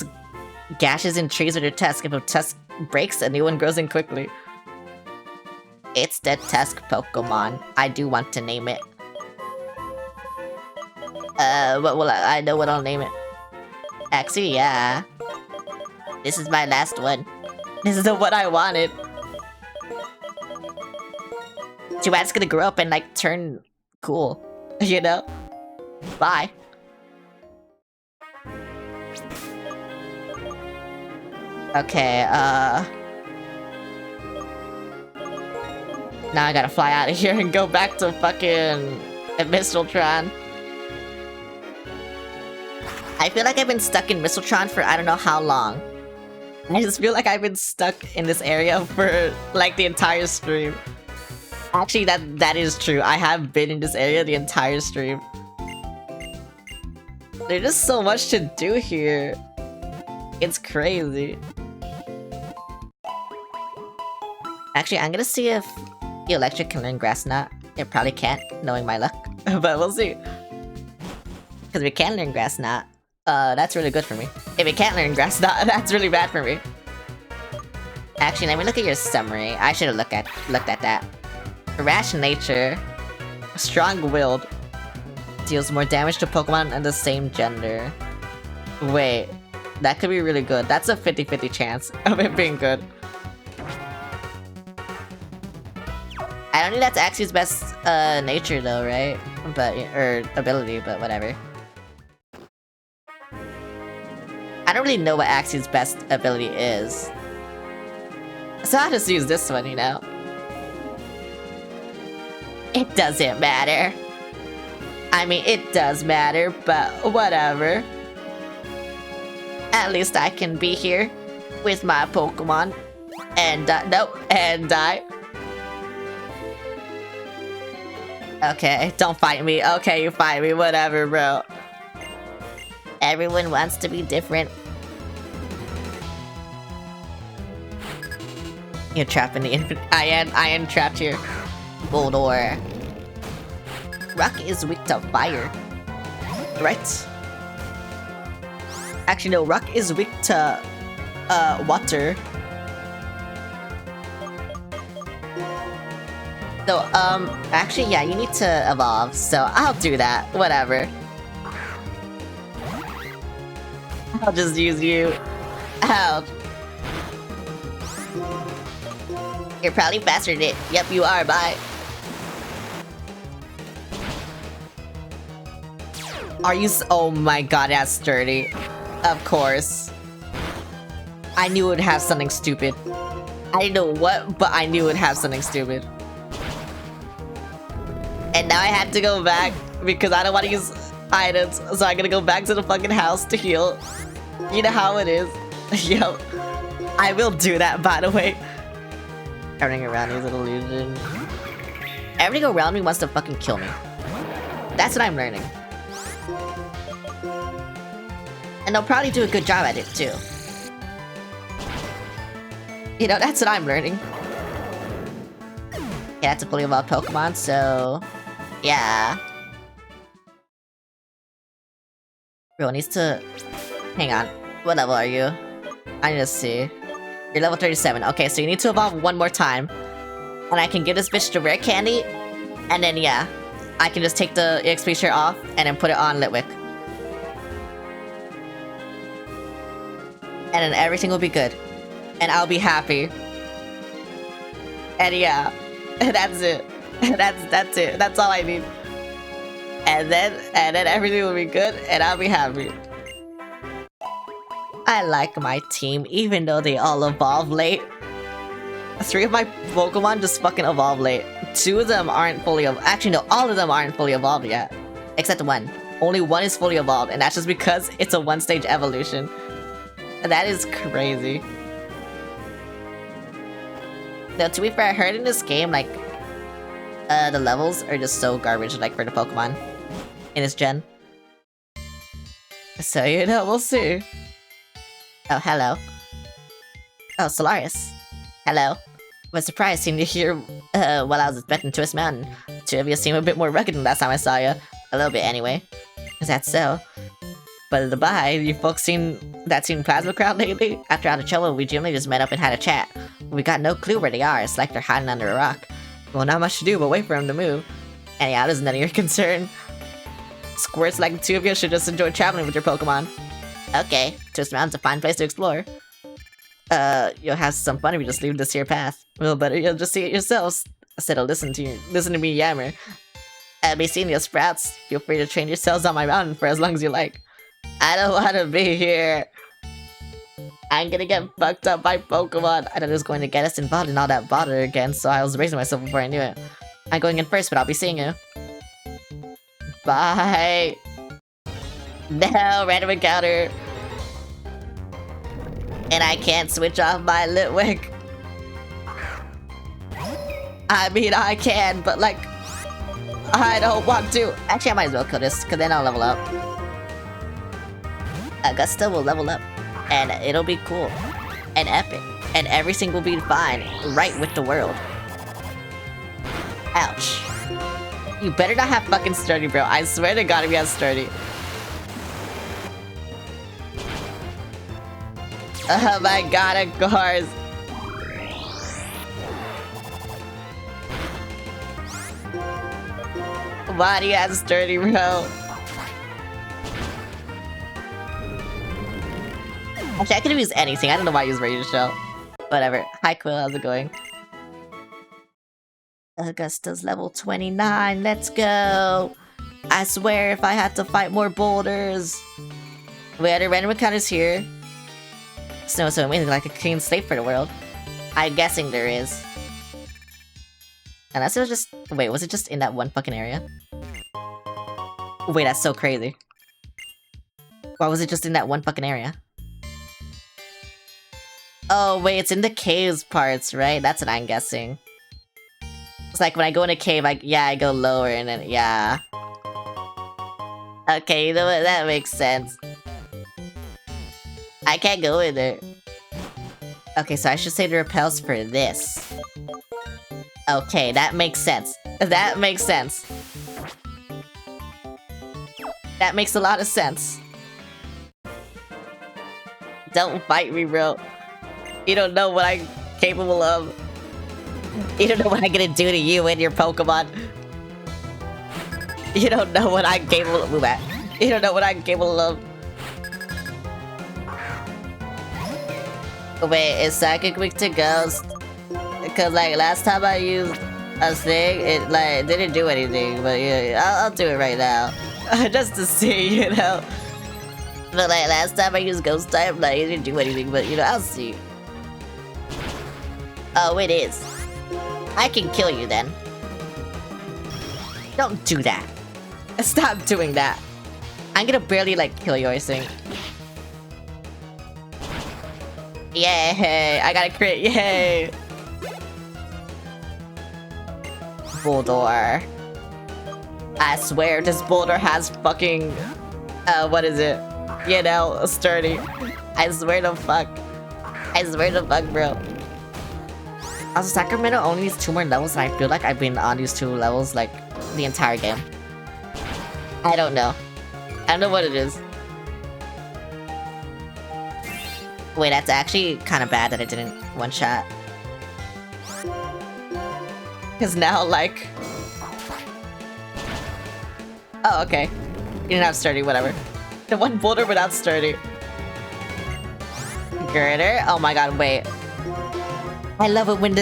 Speaker 1: gashes in trees with their tusk. If a tusk breaks, a new one grows in quickly. It's the Tusk Pokemon. I do want to name it. What will I know what I'll name it. Actually, yeah. This is my last one. This is the one I wanted. Too bad it's gonna grow up and, like, turn cool. You know? Bye. Okay, now I gotta fly out of here and go back to fucking Misteltron. I feel like I've been stuck in Misteltron for I don't know how long. I just feel like I've been stuck in this area for, like, the entire stream. Actually, that is true. I have been in this area the entire stream. There's just so much to do here. It's crazy. Actually, I'm gonna see if Electric can learn Grass Knot. It probably can't, knowing my luck. But we'll see. Because if it can learn Grass Knot, that's really good for me. If it can't learn Grass Knot, that's really bad for me. Actually, let me look at your summary. I should have looked at that. Rash nature, strong-willed, deals more damage to Pokemon of the same gender. Wait, that could be really good. That's a 50-50 chance of it being good. I don't think that's Axew's best nature though, right? But or ability, but whatever. I don't really know what Axew's best ability is, so I'll just use this one, you know? It doesn't matter. I mean, it does matter, but whatever. At least I can be here with my Pokemon and nope, and die. Okay, don't fight me. Okay, you fight me, whatever, bro. Everyone wants to be different. You're trapped in the infinite. I am trapped here. Boldore. Rock is weak to fire. Right? Actually, no, Rock is weak to water. So, actually, yeah, you need to evolve, so I'll do that. Whatever. I'll just use you. Ouch. You're probably faster than it. Yep, you are. Bye. Are you oh my god, that's sturdy. Of course. I knew it would have something stupid. I didn't know what, but I knew it would have something stupid. And now I have to go back because I don't want to use items, so I'm gonna go back to the fucking house to heal. You know how it is. Yo, I will do that, by the way. Everything around me is an illusion. Everything around me wants to fucking kill me. That's what I'm learning. And they'll probably do a good job at it, too. You know, that's what I'm learning. Yeah, that's a fully evolved Pokemon, so... yeah. Bro needs to... hang on. What level are you? I need to see. You're level 37. Okay, so you need to evolve one more time. And I can give this bitch the rare candy. And then, yeah. I can just take the EXP share off and then put it on Litwick. And then everything will be good. And I'll be happy. And yeah. That's it. That's it. That's all I need. And then everything will be good and I'll be happy. I like my team, even though they all evolve late. 3 of my Pokemon just fucking evolve late. 2 of them aren't fully evolved. Actually, no, all of them aren't fully evolved yet. Except 1. Only 1 is fully evolved, and that's just because it's a 1-stage evolution. And that is crazy. Though, to be fair, I heard in this game, like, the levels are just so garbage, like, for the Pokemon in this gen. So, you know, we'll see. Oh, hello. Oh, Solaris. Hello. I was surprised seeing you here while I was back in Twist Mountain. 2 of you seem a bit more rugged than last time I saw you. A little bit, anyway. Is that so? But goodbye, you folks seen Plasma Crowd lately? After all the trouble, we generally just met up and had a chat. We got no clue where they are. It's like they're hiding under a rock. Well, not much to do but wait for them to move. Anyhow, it is none of your concern. Squirts like the 2 of you should just enjoy traveling with your Pokemon. Okay, Twist Mountain's a fine place to explore. You'll have some fun if you just leave this here path. Well, better you'll just see it yourselves. Instead of listen to me yammer. I'll be seeing you, Sprouts. Feel free to train yourselves on my mountain for as long as you like. I don't want to be here. I'm gonna get fucked up by Pokemon. I thought it was going to get us involved in all that bother again, so I was bracing myself before I knew it. I'm going in first, but I'll be seeing you. Bye. No, random encounter. And I can't switch off my Litwick. I mean, I can, but like, I don't want to. Actually, I might as well kill this, because then I'll level up. Augusta will level up, and it'll be cool, and epic, and everything will be fine, right with the world. Ouch. You better not have fucking sturdy, bro. I swear to God if you have sturdy. Oh my god, of course. Why do you have sturdy, bro? Actually, I could have used anything. I don't know why I used Radiant Shell. Whatever. Hi, Quill. How's it going? Augusta's level 29. Let's go. I swear, if I had to fight more boulders. We had a random encounters here. Snow is so amazing, like a clean slate for the world. I'm guessing there is. Unless it was just... wait, was it just in that one fucking area? Wait, that's so crazy. Why was it just in that one fucking area? Oh, wait, it's in the caves parts, right? That's what I'm guessing. It's like when I go in a cave, I go lower and then, yeah. Okay, you know what? That makes sense. I can't go in there. Okay, so I should say the repels for this. Okay, that makes sense. That makes sense. That makes a lot of sense. Don't fight me, bro. You don't know what I'm capable of. You don't know what I'm gonna do to you and your Pokemon. You don't know what I'm capable of. Move back. You don't know what I'm capable of. Wait, is Psychic weak to Ghost? Because, like, last time I used a thing, it, like, didn't do anything. But, yeah, I'll do it right now. Just to see, you know? But, like, last time I used Ghost type, like, it didn't do anything. But, you know, I'll see. Oh, it is. I can kill you, then. Don't do that. Stop doing that. I'm gonna barely, like, kill you, I think. Yay! I got a crit, yay! Boulder. I swear this boulder has fucking... what is it? You know, sturdy. I swear to fuck. I swear to fuck, bro. Also, Sacramento only needs 2 more levels, and I feel like I've been on these 2 levels, like, the entire game. I don't know. I don't know what it is. Wait, that's actually kind of bad that I didn't one-shot. Because now, like... Oh, okay. You didn't have sturdy, whatever. The one boulder without sturdy. Girder? Oh my god, wait. I love it when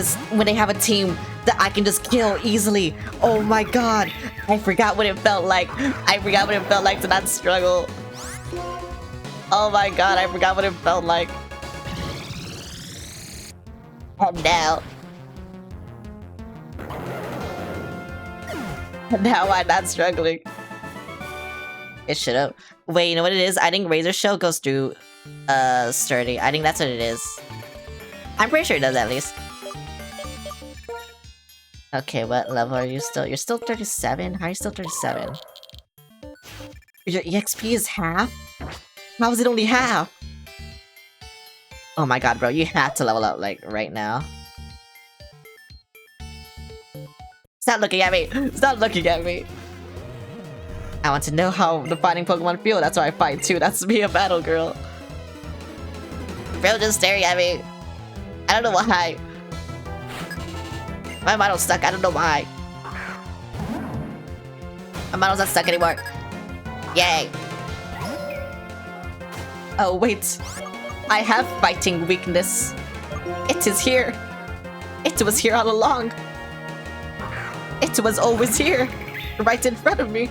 Speaker 1: they have a team that I can just kill easily. Oh my god. I forgot what it felt like. I forgot what it felt like to not struggle. Oh my god, I forgot what it felt like. And now... Now I'm not struggling. It should've. Wait, you know what it is? I think Razor Shell goes through, sturdy. I think that's what it is. I'm pretty sure it does, at least. Okay, what level are you still? You're still 37? How are you still 37? Your EXP is half? How is it only half? Oh my god, bro, you have to level up, like, right now. Stop looking at me! Stop looking at me! I want to know how the fighting Pokemon feel, that's why I fight too, that's me, a battle girl. Bro, just staring at me. I don't know why. My model's stuck, I don't know why. My model's not stuck anymore. Yay! Oh, wait. I have fighting weakness. It is here. It was here all along. It was always here. Right in front of me.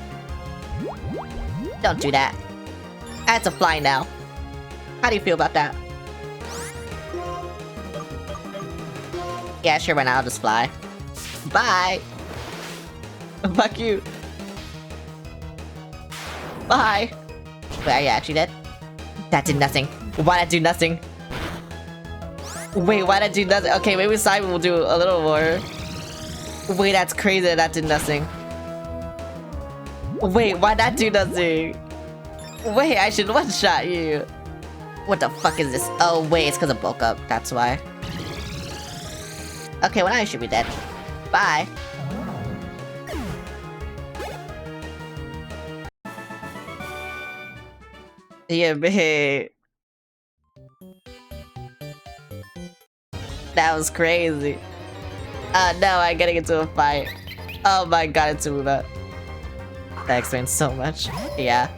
Speaker 1: Don't do that. I have to fly now. How do you feel about that? Yeah, sure, why not? I'll just fly. Bye! Fuck you. Bye! Wait, are you actually dead? That did nothing. Why'd I do nothing? Wait, why'd I do nothing? Okay, maybe Simon will do a little more. Wait, that's crazy that did nothing. Wait, why'd that do nothing? Wait, I should one-shot you. What the fuck is this? Oh, wait, it's because of bulk up. That's why. Okay, well now I should be dead. Bye. Yeah, babe. That was crazy. No, I'm getting into a fight. Oh my god, it's Uba. That explains so much. Yeah.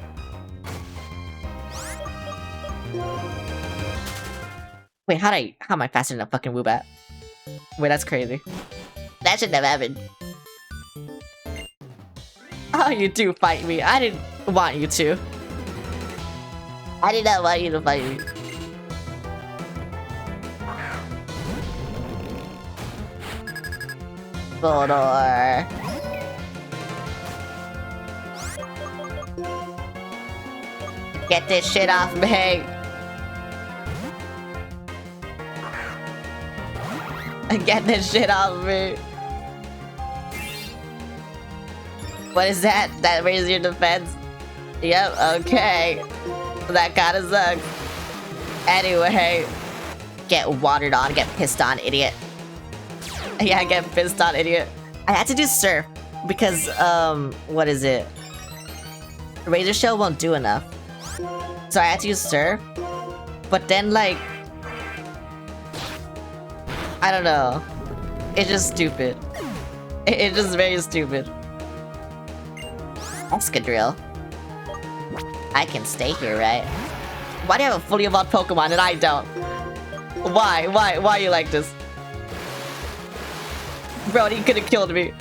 Speaker 1: Wait, how am I faster than a fucking Woobat? Wait, that's crazy. That shouldn't have happened. Oh, you do fight me. I didn't want you to. I did not want you to fight me. Boldor. Get this shit off me. Get this shit off me. What is that? That raises your defense? Yep, okay. That kinda sucks. Anyway. Get watered on, get pissed on, idiot. Yeah, get pissed on, idiot. I had to do surf because, what is it? Razor Shell won't do enough. So I had to use surf. But then, like, I don't know. It's just stupid. It's just very stupid. Escadrille. I can stay here, right? Why do you have a fully evolved Pokemon and I don't? Why? Why are you like this? Bro, he could have killed me.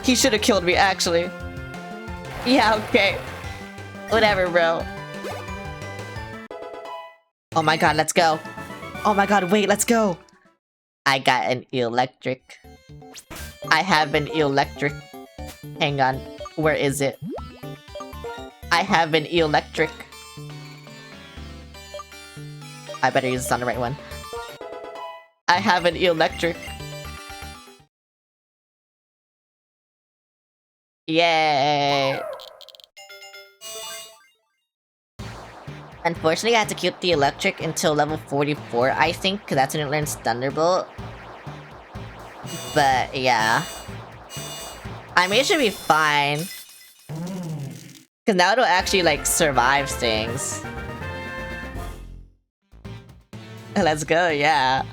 Speaker 1: He should have killed me, actually. Yeah, okay. Whatever, bro. Oh my god, let's go. Oh my god, wait, let's go. I got an electric. I have an electric. Hang on. Where is it? I have an electric. I better use this on the right one. I have an electric. Yay! Unfortunately, I had to keep the electric until level 44, I think, because that's when it learns Thunderbolt. But, yeah. I mean, it should be fine. Because now it'll actually, like, survive things. Let's go, yeah.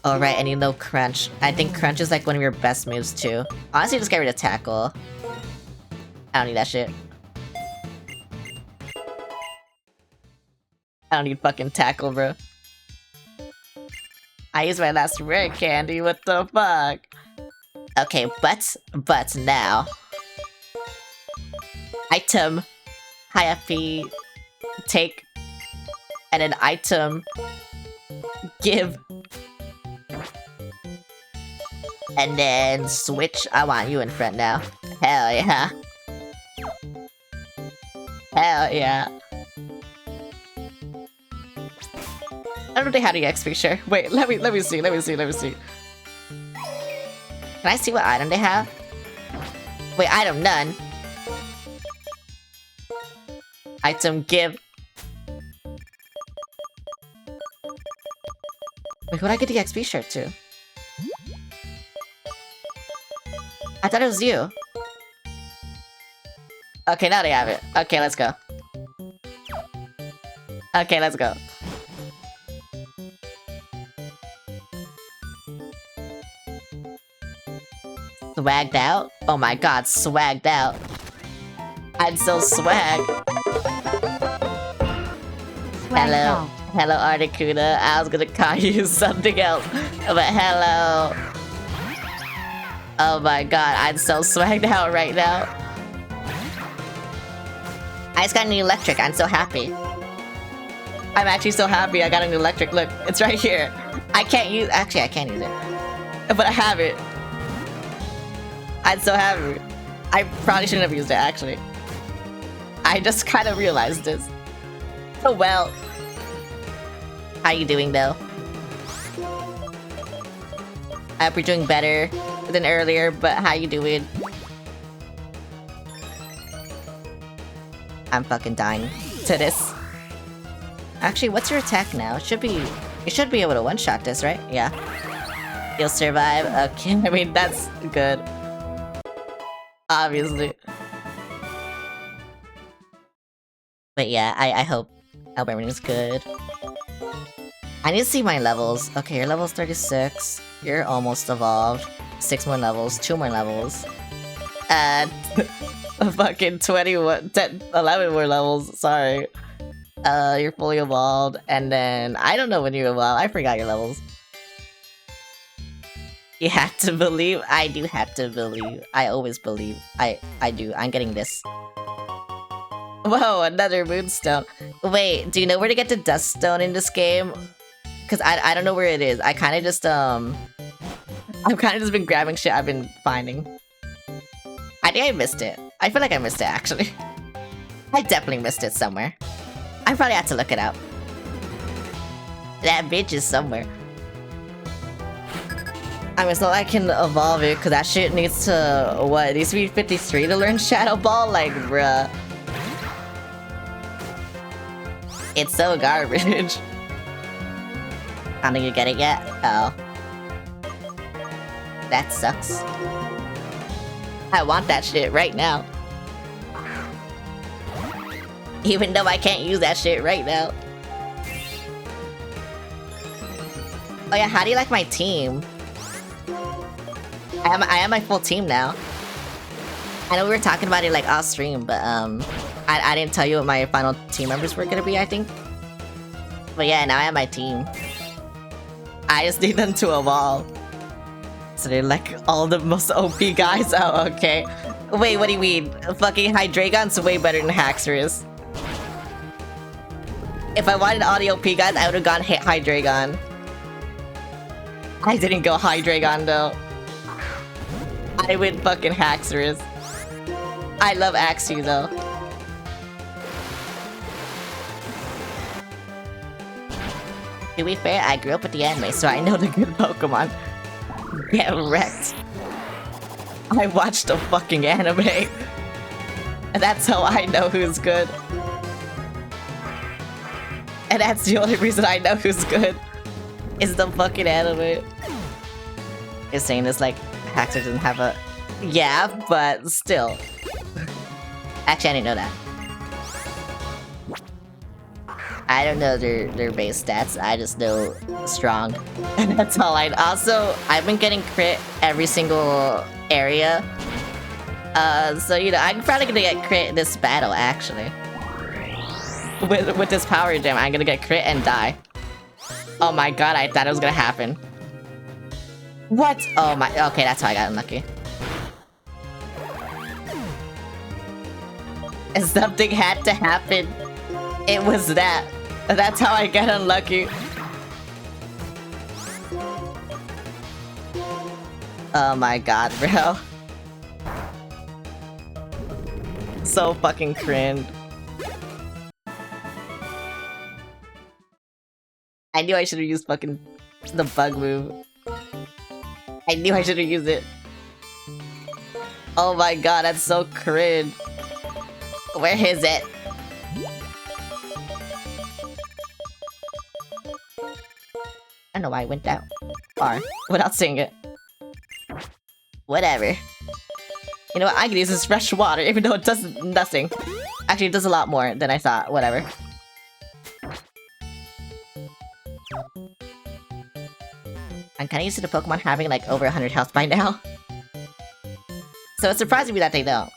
Speaker 1: Alright, and you know Crunch. I think Crunch is, like, one of your best moves, too. Honestly, just get rid of Tackle. I don't need that shit. I don't need fucking Tackle, bro. I used my last rare candy, what the fuck? Okay, but now. Item. High FP. Take. And an item. Give. And then switch. I want you in front now. Hell yeah. Hell yeah. I don't know if they had an XP share. Wait, let me see. Can I see what item they have? Wait, item none. Item give. Wait, who'd I get the XP shirt to? I thought it was you. Okay, now they have it. Okay, let's go. Okay, let's go. Swagged out? Oh my god, swagged out. I'm so swag. Hello. Hello, Articuno. I was gonna call you something else. But hello. Oh my god, I'm so swagged out right now. I just got an electric. I'm so happy. I'm actually so happy I got an electric. Look, it's right here. I can't use... Actually, I can't use it. But I have it. I'm so happy. I probably shouldn't have used it, actually. I just kind of realized this. Oh well. How you doing, though? I hope you're doing better than earlier, but how you doing? I'm fucking dying to this. Actually, what's your attack now? It should be... You should be able to one-shot this, right? Yeah. You'll survive. Okay, I mean, that's good. Obviously. But yeah, I hope everything's good. I need to see my levels. Okay, your level's 36. You're almost evolved. 6 more levels, 2 more levels. And fucking 21, 10, 11 more levels, sorry. You're fully evolved, and then I don't know when you evolve. I forgot your levels. You have to believe. I do have to believe. I always believe. I do. I'm getting this. Whoa, another moonstone. Wait, do you know where to get the dust stone in this game? Cause I don't know where it is. I kind of just I've kind of just been grabbing shit I've been finding. I think I missed it. I feel like I missed it actually. I definitely missed it somewhere. I probably had to look it up. That bitch is somewhere. I mean, it's not like I can evolve it, because that shit needs to, what, it needs to be 53 to learn Shadow Ball? Like, bruh. It's so garbage. I don't think you get it yet? Oh. That sucks. I want that shit right now. Even though I can't use that shit right now. Oh yeah, how do you like my team? I am my full team now. I know we were talking about it like off stream, but I didn't tell you what my final team members were gonna be, I think. But yeah, now I have my team. I just need them to evolve. So they're like all the most OP guys. Oh, okay. Wait, what do you mean? Fucking Hydreigon's way better than Haxorus. If I wanted all the OP guys, I would have gone Hydreigon. I didn't go Hydreigon though. I went fucking Haxorus. I love Axew though. To be fair, I grew up with the anime, so I know the good Pokemon. Get wrecked. I watched the fucking anime. And that's how I know who's good. And that's the only reason I know who's good. Is the fucking anime. Is saying this like Haxor doesn't have a... Yeah, but still. Actually, I didn't know that. I don't know their base stats, I just know strong. And that's all I... Also, I've been getting crit every single area. So, you know, I'm probably gonna get crit this battle, actually. With this power gem, I'm gonna get crit and die. Oh my god, I thought it was gonna happen. What? Oh my... Okay, that's how I got unlucky. And something had to happen. It was that. That's how I get unlucky. Oh my god, bro. So fucking cringe. I knew I should have used fucking the bug move. I knew I should have used it. Oh my god, that's so cringe. Where is it? I don't know why I went that far without seeing it. Whatever. You know what? I can use this fresh water even though it does nothing. Actually, it does a lot more than I thought. Whatever. I'm kinda used to the Pokemon having like over 100 health by now. So it's surprising me that they don't.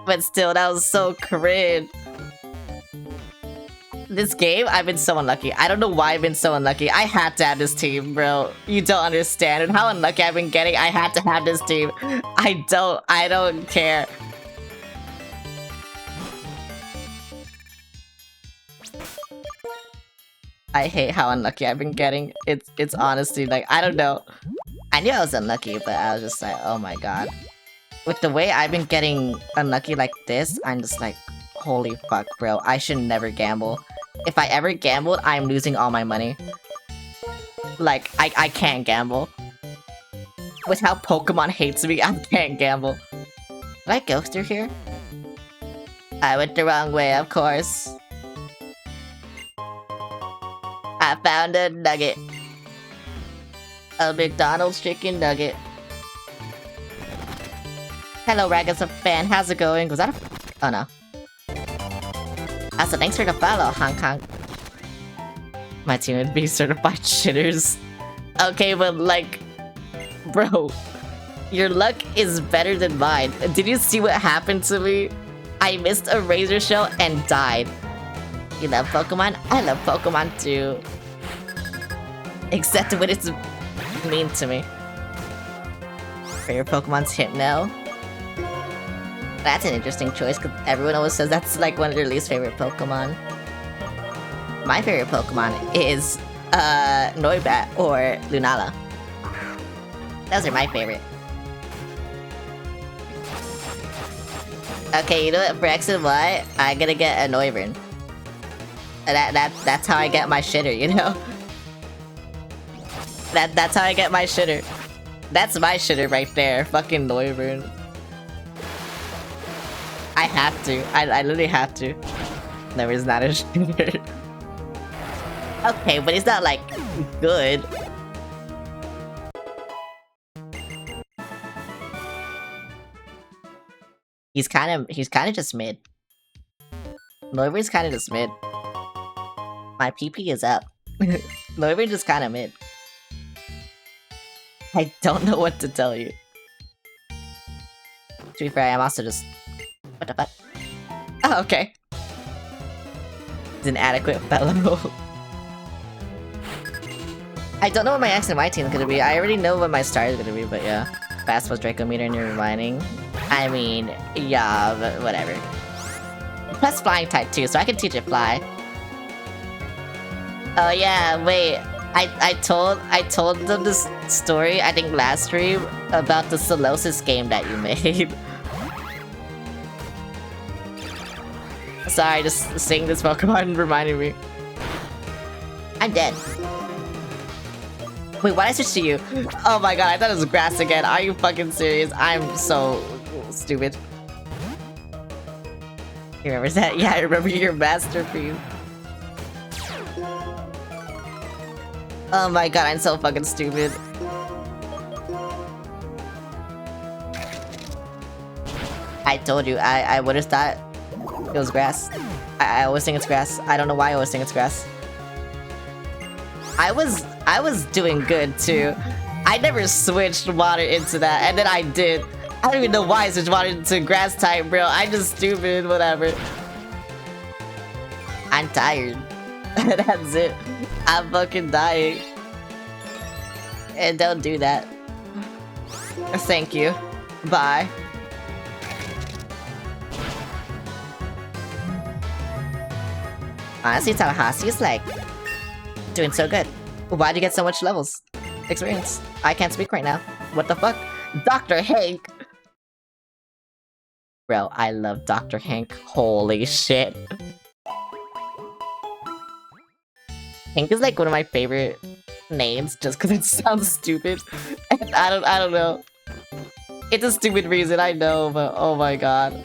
Speaker 1: But still, that was so cringe. This game, I've been so unlucky. I don't know why I've been so unlucky. I had to have this team, bro. You don't understand. And how unlucky I've been getting, I had to have this team. I don't care. I hate how unlucky I've been getting. It's honestly like, I don't know. I knew I was unlucky, but I was just like, oh my god. With the way I've been getting unlucky like this, I'm just like, holy fuck, bro. I should never gamble. If I ever gambled, I'm losing all my money. Like, I can't gamble. With how Pokemon hates me, I can't gamble. Did I go through here? I went the wrong way, of course. I found a nugget. A McDonald's chicken nugget. Hello, Ragazza fan. How's it going? Was that a... Oh, no. Also, thanks for the follow, Hong Kong. My team would be certified shitters. Okay, but like... Bro. Your luck is better than mine. Did you see what happened to me? I missed a Razor Shell and died. You love Pokemon? I love Pokemon too. Except when it's mean to me. Favorite Pokemon's Hypno? That's an interesting choice, because everyone always says that's like one of their least favorite Pokemon. My favorite Pokemon is Noibat or Lunala. Those are my favorite. Okay, you know what? For X and Y, I'm gonna get a Noivern. That's how I get my shitter, you know? That's how I get my shitter. That's my shitter right there. Fucking Noivern. I have to. I literally have to. No, he's not a shitter. Okay, but he's not like good. He's kind of just mid. Noivern's kind of just mid. My PP is up. Noivern just kind of mid. I don't know what to tell you. To be fair, I'm also just... What the fuck? Oh, okay. It's an adequate fellow. I don't know what my X and Y team is gonna be. I already know what my star is gonna be, but yeah. Fast was Draco meter and you're reminding. I mean, yeah, but whatever. Plus flying type too, so I can teach it fly. Oh yeah, wait. I told them this story, I think last stream, about the Solosis game that you made. Sorry, just seeing this Pokemon reminded me. I'm dead. Wait, why did I switch to you? Oh my god, I thought it was grass again. Are you fucking serious? I'm so stupid. You remember that? Yeah, I remember your masterpiece. Oh my god, I'm so fucking stupid. I told you, I would've thought it was grass. I always think it's grass. I don't know why I always think it's grass. I was doing good too. I never switched water into that, and then I did. I don't even know why I switched water into grass type, bro. I'm just stupid, whatever. I'm tired. That's it. I'm fucking dying. And don't do that. Thank you. Bye. Honestly, Tallahassee is like doing so good. Why'd you get so much levels? Experience. I can't speak right now. What the fuck? Dr. Hank! Bro, I love Dr. Hank. Holy shit. Hank is like one of my favorite names just because it sounds stupid. And I don't know. It's a stupid reason, I know, but oh my god.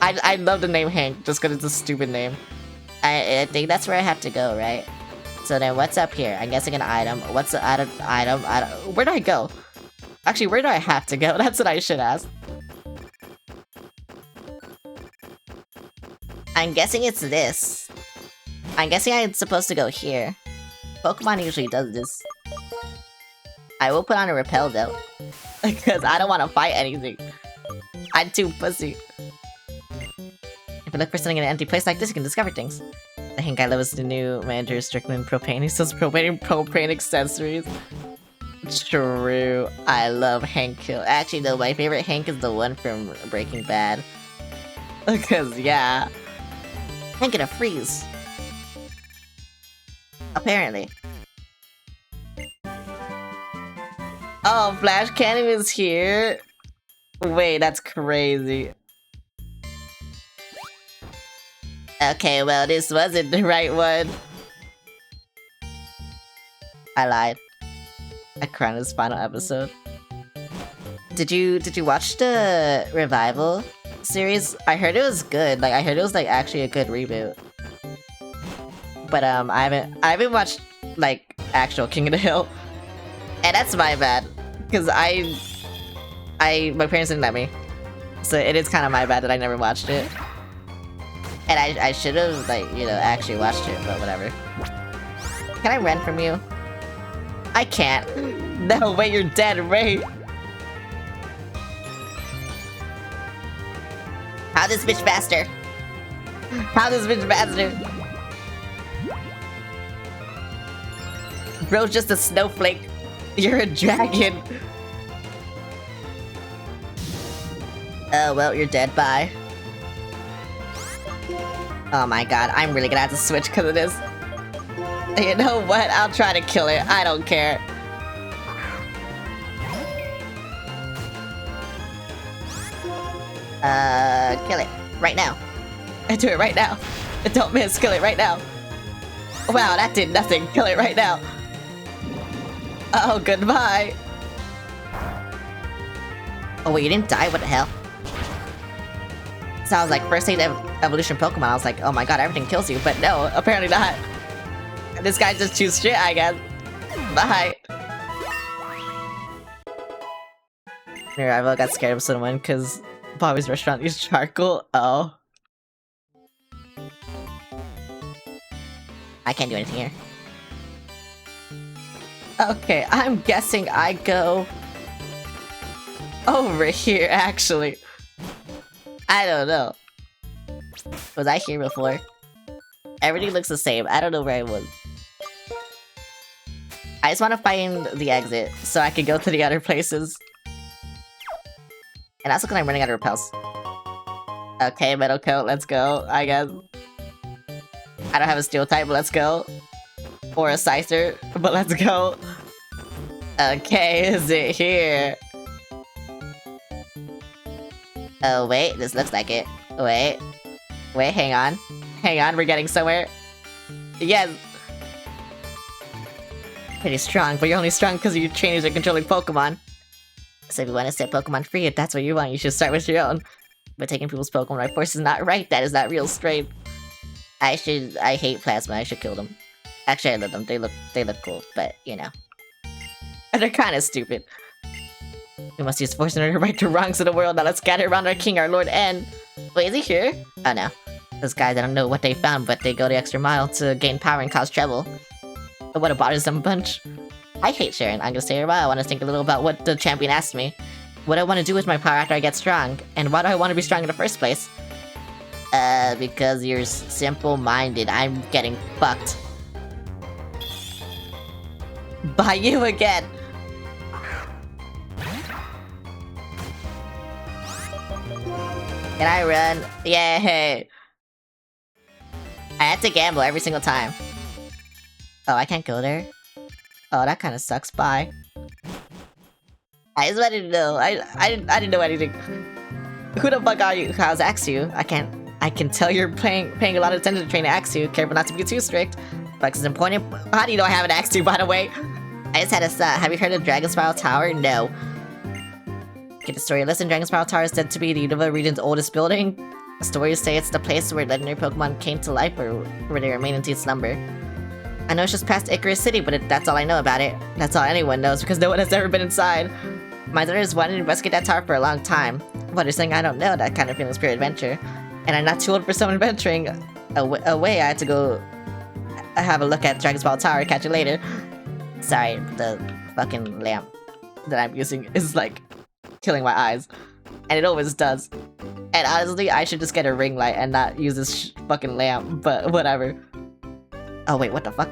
Speaker 1: I love the name Hank just because it's a stupid name. I think that's where I have to go, right? So then what's up here? I'm guessing an item. What's the item? Where do I go? Actually, where do I have to go? That's what I should ask. I'm guessing it's this. I'm guessing I'm supposed to go here. Pokemon usually does this. I will put on a repel though. Because I don't want to fight anything. I'm too pussy. If you look for something in an empty place like this, you can discover things. I think I love is the new manager, Strickland Propane. He sells propane and propane accessories. True. I love Hank Hill. Actually, no, my favorite Hank is the one from Breaking Bad. Because, yeah. Hank in a freeze. Apparently. Oh, Flash Cannon is here? Wait, that's crazy. Okay, well, this wasn't the right one. I lied. Akrona's final episode. Did you watch the Revival series? I heard it was good. Like, I heard it was like actually a good reboot. But I haven't watched like actual King of the Hill. And that's my bad. Cause my parents didn't let me. So it is kind of my bad that I never watched it. And I should have, like, you know, actually watched it, but whatever. Can I run from you? I can't. No, wait, you're dead, Ray. How this bitch faster? How this bitch faster? Bro's just a snowflake. You're a dragon. Oh, well, you're dead. Bye. Oh my god, I'm really gonna have to switch because of this. You know what? I'll try to kill it. I don't care. Kill it. Right now. Do it right now. Don't miss. Kill it right now. Wow, that did nothing. Kill it right now. Oh, goodbye. Oh wait, you didn't die? What the hell? So I was like, first aid evolution Pokemon, I was like, oh my god, everything kills you, but no, apparently not. This guy just chews shit, I guess. Bye. New arrival got scared of someone because Bobby's restaurant used charcoal. Oh. I can't do anything here. Okay, I'm guessing I go over here, actually. I don't know. Was I here before? Everything looks the same. I don't know where I was. I just want to find the exit so I can go to the other places. And also because I'm running out of repels. Okay, metal coat, let's go, I guess. I don't have a steel type, but let's go. Or a Scyther, but let's go. Okay, is it here? Oh wait, this looks like it. Wait, hang on. Hang on, we're getting somewhere. Yes! Pretty strong, but you're only strong because you trainers are controlling Pokemon. So if you want to set Pokemon free, if that's what you want, you should start with your own. But taking people's Pokemon by force is not right, that is not real strength. I hate Plasma, I should kill them. Actually, I love them, they look cool, but, you know. They're kinda stupid. We must use force in order to right the wrongs of the world. Now let's gather around our king, our Lord N. Wait, is he here? Oh no. Those guys, I don't know what they found, but they go the extra mile to gain power and cause trouble. But what a bothersome bunch. I hate Sharon. I'm gonna stay here a while. I want to think a little about what the champion asked me. What I want to do with my power after I get strong. And why do I want to be strong in the first place? Because you're simple-minded. I'm getting fucked. By you again! Can I run? Yay! I had to gamble every single time. Oh, I can't go there? Oh, that kind of sucks. Bye. I just wanted to know. I didn't know anything. Who the fuck are you? How's Axew? I can tell you're paying a lot of attention to train Axew. Careful not to be too strict. Flex is important. How do you know I have an Axew, by the way? I just had a have you heard of Dragon Spiral Tower? No. Get the story. Listen, Dragon Spiral Tower is said to be the Unova region's oldest building. The stories say it's the place where legendary Pokemon came to life or where they remain in deep slumber. I know it's just past Icarus City, but that's all I know about it. That's all anyone knows because no one has ever been inside. My daughter has wanted to investigate that tower for a long time. What you're saying I don't know, that kind of feeling's pure adventure. And I'm not too old for some adventuring away. I had to go have a look at Dragon Spiral Tower. Catch you later. Sorry, the fucking lamp that I'm using is like killing my eyes. And it always does. And honestly, I should just get a ring light and not use this fucking lamp, but whatever. Oh wait, what the fuck?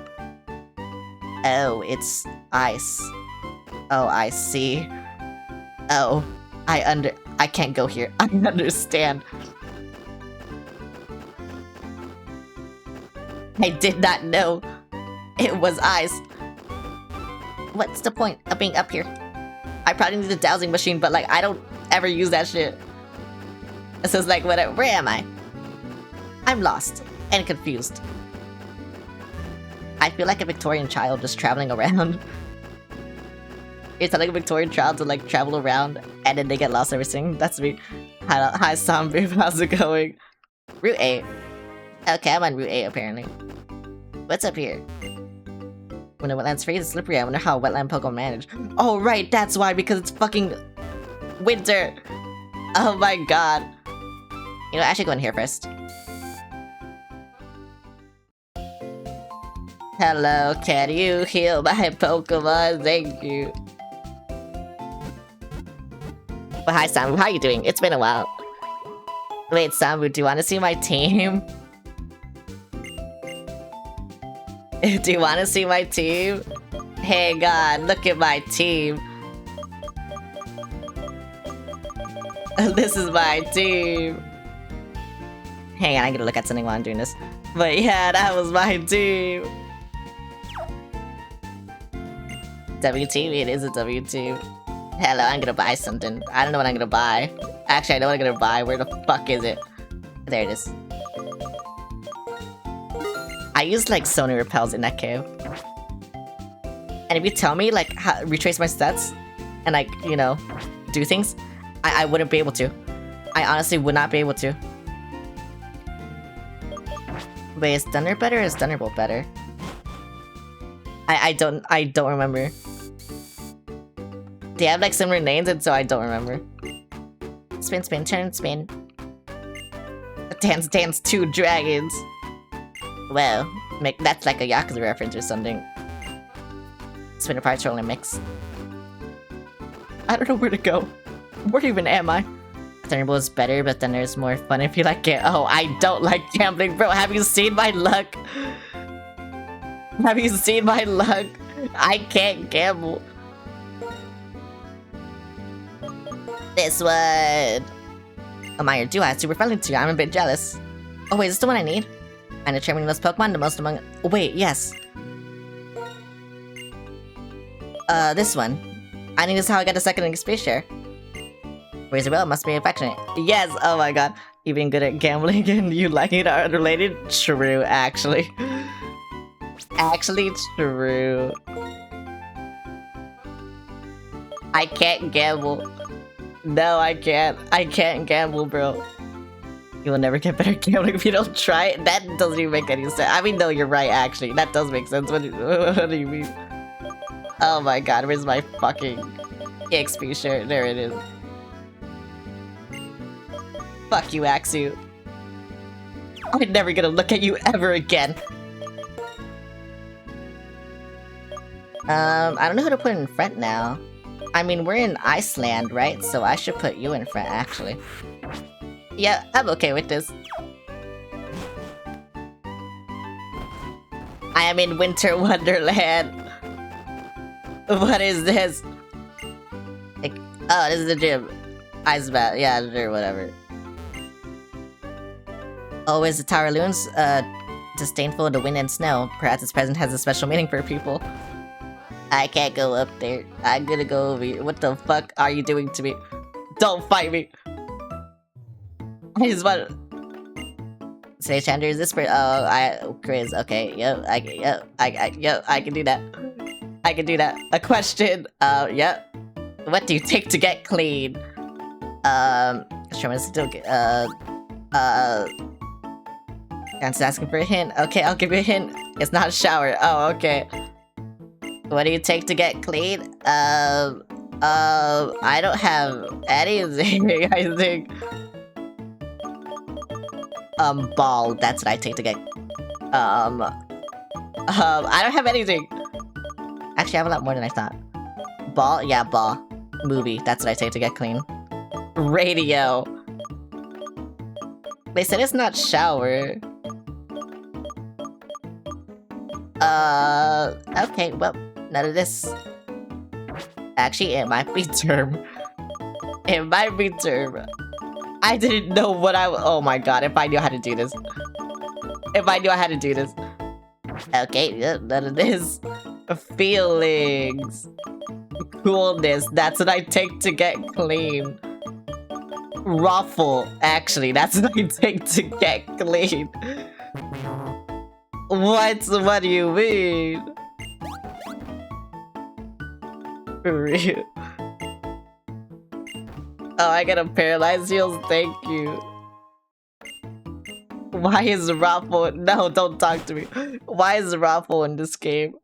Speaker 1: Oh, it's ice. Oh, I see. Oh, I can't go here. I understand. I did not know it was ice. What's the point of being up here? I probably need a dowsing machine, but like, I don't ever use that shit. So it's like, whatever. Where am I? I'm lost and confused. I feel like a Victorian child just traveling around. It's like a Victorian child to like travel around and then they get lost everything. That's me. Hi Zombie, how's it going? Route 8. Okay, I'm on Route 8 apparently. What's up here? When the wetlands freeze, it's slippery. I wonder how wetland Pokemon manage. Oh right, that's why, because it's fucking winter. Oh my god. You know, I should go in here first. Hello, can you heal my Pokemon? Thank you. Well, hi Sambu, how you doing? It's been a while. Wait, Sambu, do you want to see my team? Do you want to see my team? Hey god, look at my team. This is my team. Hang on, I'm gonna look at something while I'm doing this. But yeah, that was my team. W team? It is a W team. Hello, I'm gonna buy something. I don't know what I'm gonna buy. Actually, I know what I'm gonna buy. Where the fuck is it? There it is. I used like Sony repels in that cave. And if you tell me, like, how retrace my stats and, like, you know, do things, I wouldn't be able to. I honestly would not be able to. Wait, is Thunder better or is Thunderbolt better? I don't remember. They have, like, similar names, and so I don't remember. Spin, spin, turn, spin. Dance, dance, 2 dragons. Well, that's like a Yakuza reference or something. Spin a part, trolling mix. I don't know where to go. Where even am I? Thunderbolt is better, but then there's more fun if you like it. Oh, I don't like gambling, bro. Have you seen my luck? Have you seen my luck? I can't gamble. This one. Oh my, your duo is super friendly to you. I'm a bit jealous. Oh wait, is this the one I need? I'm determining those Pokemon, the most among— oh, wait, yes. This one. I think this is how I got a second XP share. Razor Will must be affectionate. Yes, oh my god. You being good at gambling and you liking it are unrelated? True, actually. Actually true. I can't gamble. No, I can't. I can't gamble, bro. You will never get better at gambling if you don't try it. That doesn't even make any sense. I mean, no, you're right, actually. That does make sense. What do you mean? Oh my god, where's my fucking XP shirt? There it is. Fuck you, Axu. I'm never gonna look at you ever again. I don't know who to put in front now. I mean, we're in Iceland, right? So I should put you in front, actually. Yeah, I'm okay with this. I am in Winter Wonderland. What is this? Like, oh, this is the gym. Ice bath, yeah, or whatever. Oh, is the Tower Loons, disdainful of the wind and snow? Perhaps its presence has a special meaning for people. I can't go up there. I'm gonna go over here. What the fuck are you doing to me? Don't fight me! I just want— say, Chandler, is this for— oh, Chris, okay, I can do that. I can do that. A question, yep. What do you take to get clean? Sherman's still get— Dan's asking for a hint. Okay, I'll give you a hint. It's not a shower. Oh, okay. What do you take to get clean? I don't have anything, I think. Ball. That's what I take to get— I don't have anything. Actually, I have a lot more than I thought. Ball? Yeah, ball. Movie. That's what I take to get clean. Radio. They said it's not shower. Okay, well, none of this. Actually, it might be term. It might be term. I didn't know what oh my god, if I knew how to do this. If I knew I had to do this. Okay, none of this. Feelings. Coolness, that's what I take to get clean. Ruffle, actually, that's what I take to get clean. What do you mean? For real. Oh, I got a paralyzed heals, thank you. Why is Ruffle— no, don't talk to me. Why is Ruffle in this game?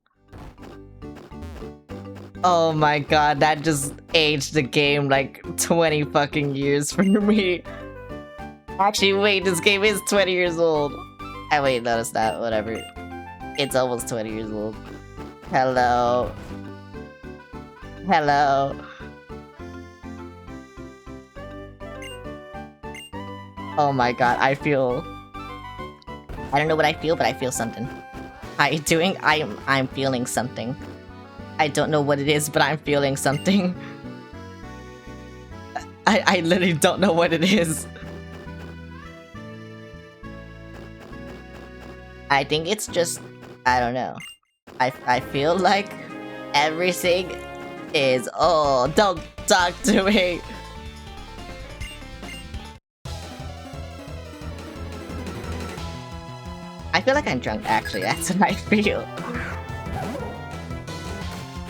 Speaker 1: Oh my god, that just aged the game like 20 fucking years for me. Actually, wait, this game is 20 years old. I wait, notice that, whatever. It's almost 20 years old. Hello. Hello. Oh my god, I don't know what I feel, but I feel something. How you doing? I'm feeling something. I don't know what it is, but I'm feeling something. I literally don't know what it is. I think it's just— I don't know. I feel like everything is— oh, don't talk to me! I feel like I'm drunk, actually. That's what I feel.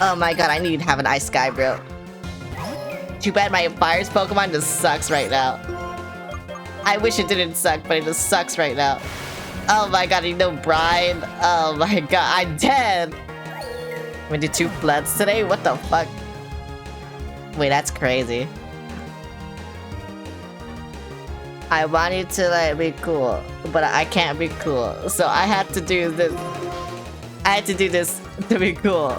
Speaker 1: Oh my god, I need to have an ice guy, bro. Too bad my fire's Pokemon just sucks right now. I wish it didn't suck, but it just sucks right now. Oh my god, you know Brian? Oh my god, I'm dead! We did 2 floods today? What the fuck? Wait, that's crazy. I want you to like be cool, but I can't be cool. So I had to do this. I had to do this to be cool.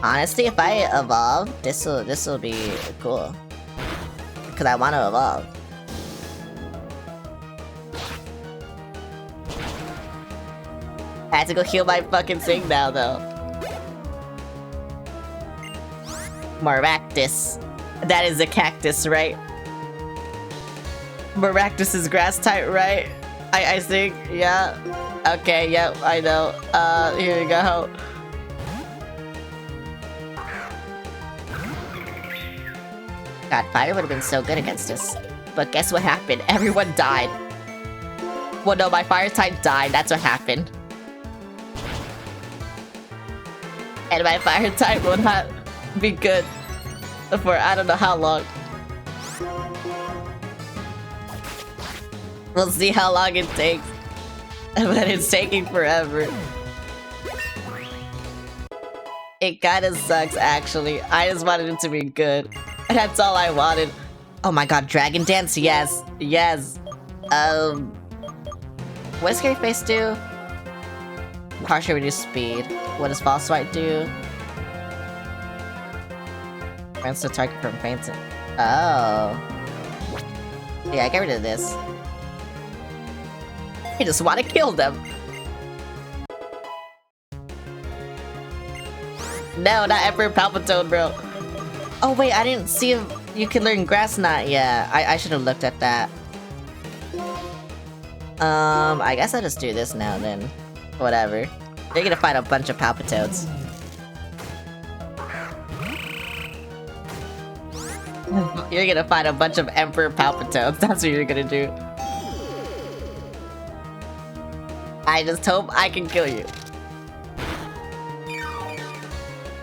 Speaker 1: Honestly, if I evolve, this'll be cool. Cause I want to evolve. I had to go heal my fucking thing now, though. Maractus. That is a cactus, right? Maractus is grass type, right? I think, yeah. Okay, yep, I know. Here we go. God, fire would have been so good against us. But guess what happened? Everyone died. Well, no, my fire type died. That's what happened. And my fire type will not be good for I don't know how long. We'll see how long it takes. But it's taking forever. It kinda sucks, actually. I just wanted it to be good. That's all I wanted. Oh my god, Dragon Dance, yes. Yes. What does Scary Face do? Partially reduce speed. What does False Swipe do? Prevents the target from fainting. Oh. Yeah, get rid of this. I just want to kill them. No, not Emperor Palpatone, bro. Oh wait, I didn't see if you can learn Grass Knot. Yeah, I should have looked at that. I guess I'll just do this now then. Whatever. You're gonna fight a bunch of Palpitoads. You're gonna find a bunch of Emperor Palpitoads. That's what you're gonna do. I just hope I can kill you.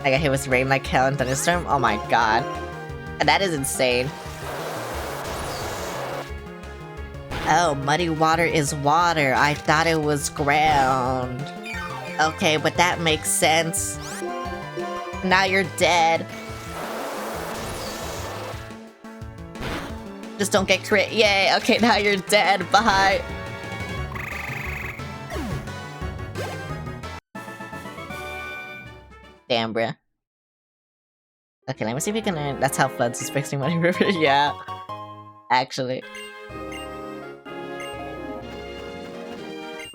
Speaker 1: I got hit with rain like hell and thunderstorm. Oh my god. That is insane. Oh, muddy water is water. I thought it was ground. Okay, but that makes sense. Now you're dead. Just don't get crit. Yay, okay, now you're dead. Bye. Damn, bruh. Okay, let me see if we can learn. That's how Floods is fixing Muddy River. Yeah. Actually.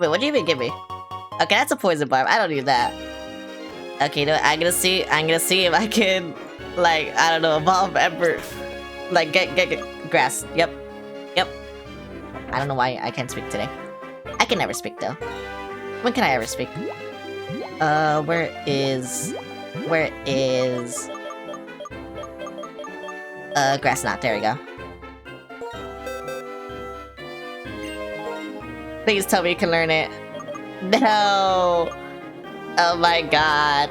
Speaker 1: Wait, what do you even give me? Okay, that's a poison barb. I don't need that. Okay, no, I'm gonna see if I can, like, I don't know, evolve Emperor. Like, get grass. Yep. Yep. I don't know why I can't speak today. I can never speak, though. When can I ever speak? Where is... Grass Knot, there we go. Please tell me you can learn it. No! Oh my god.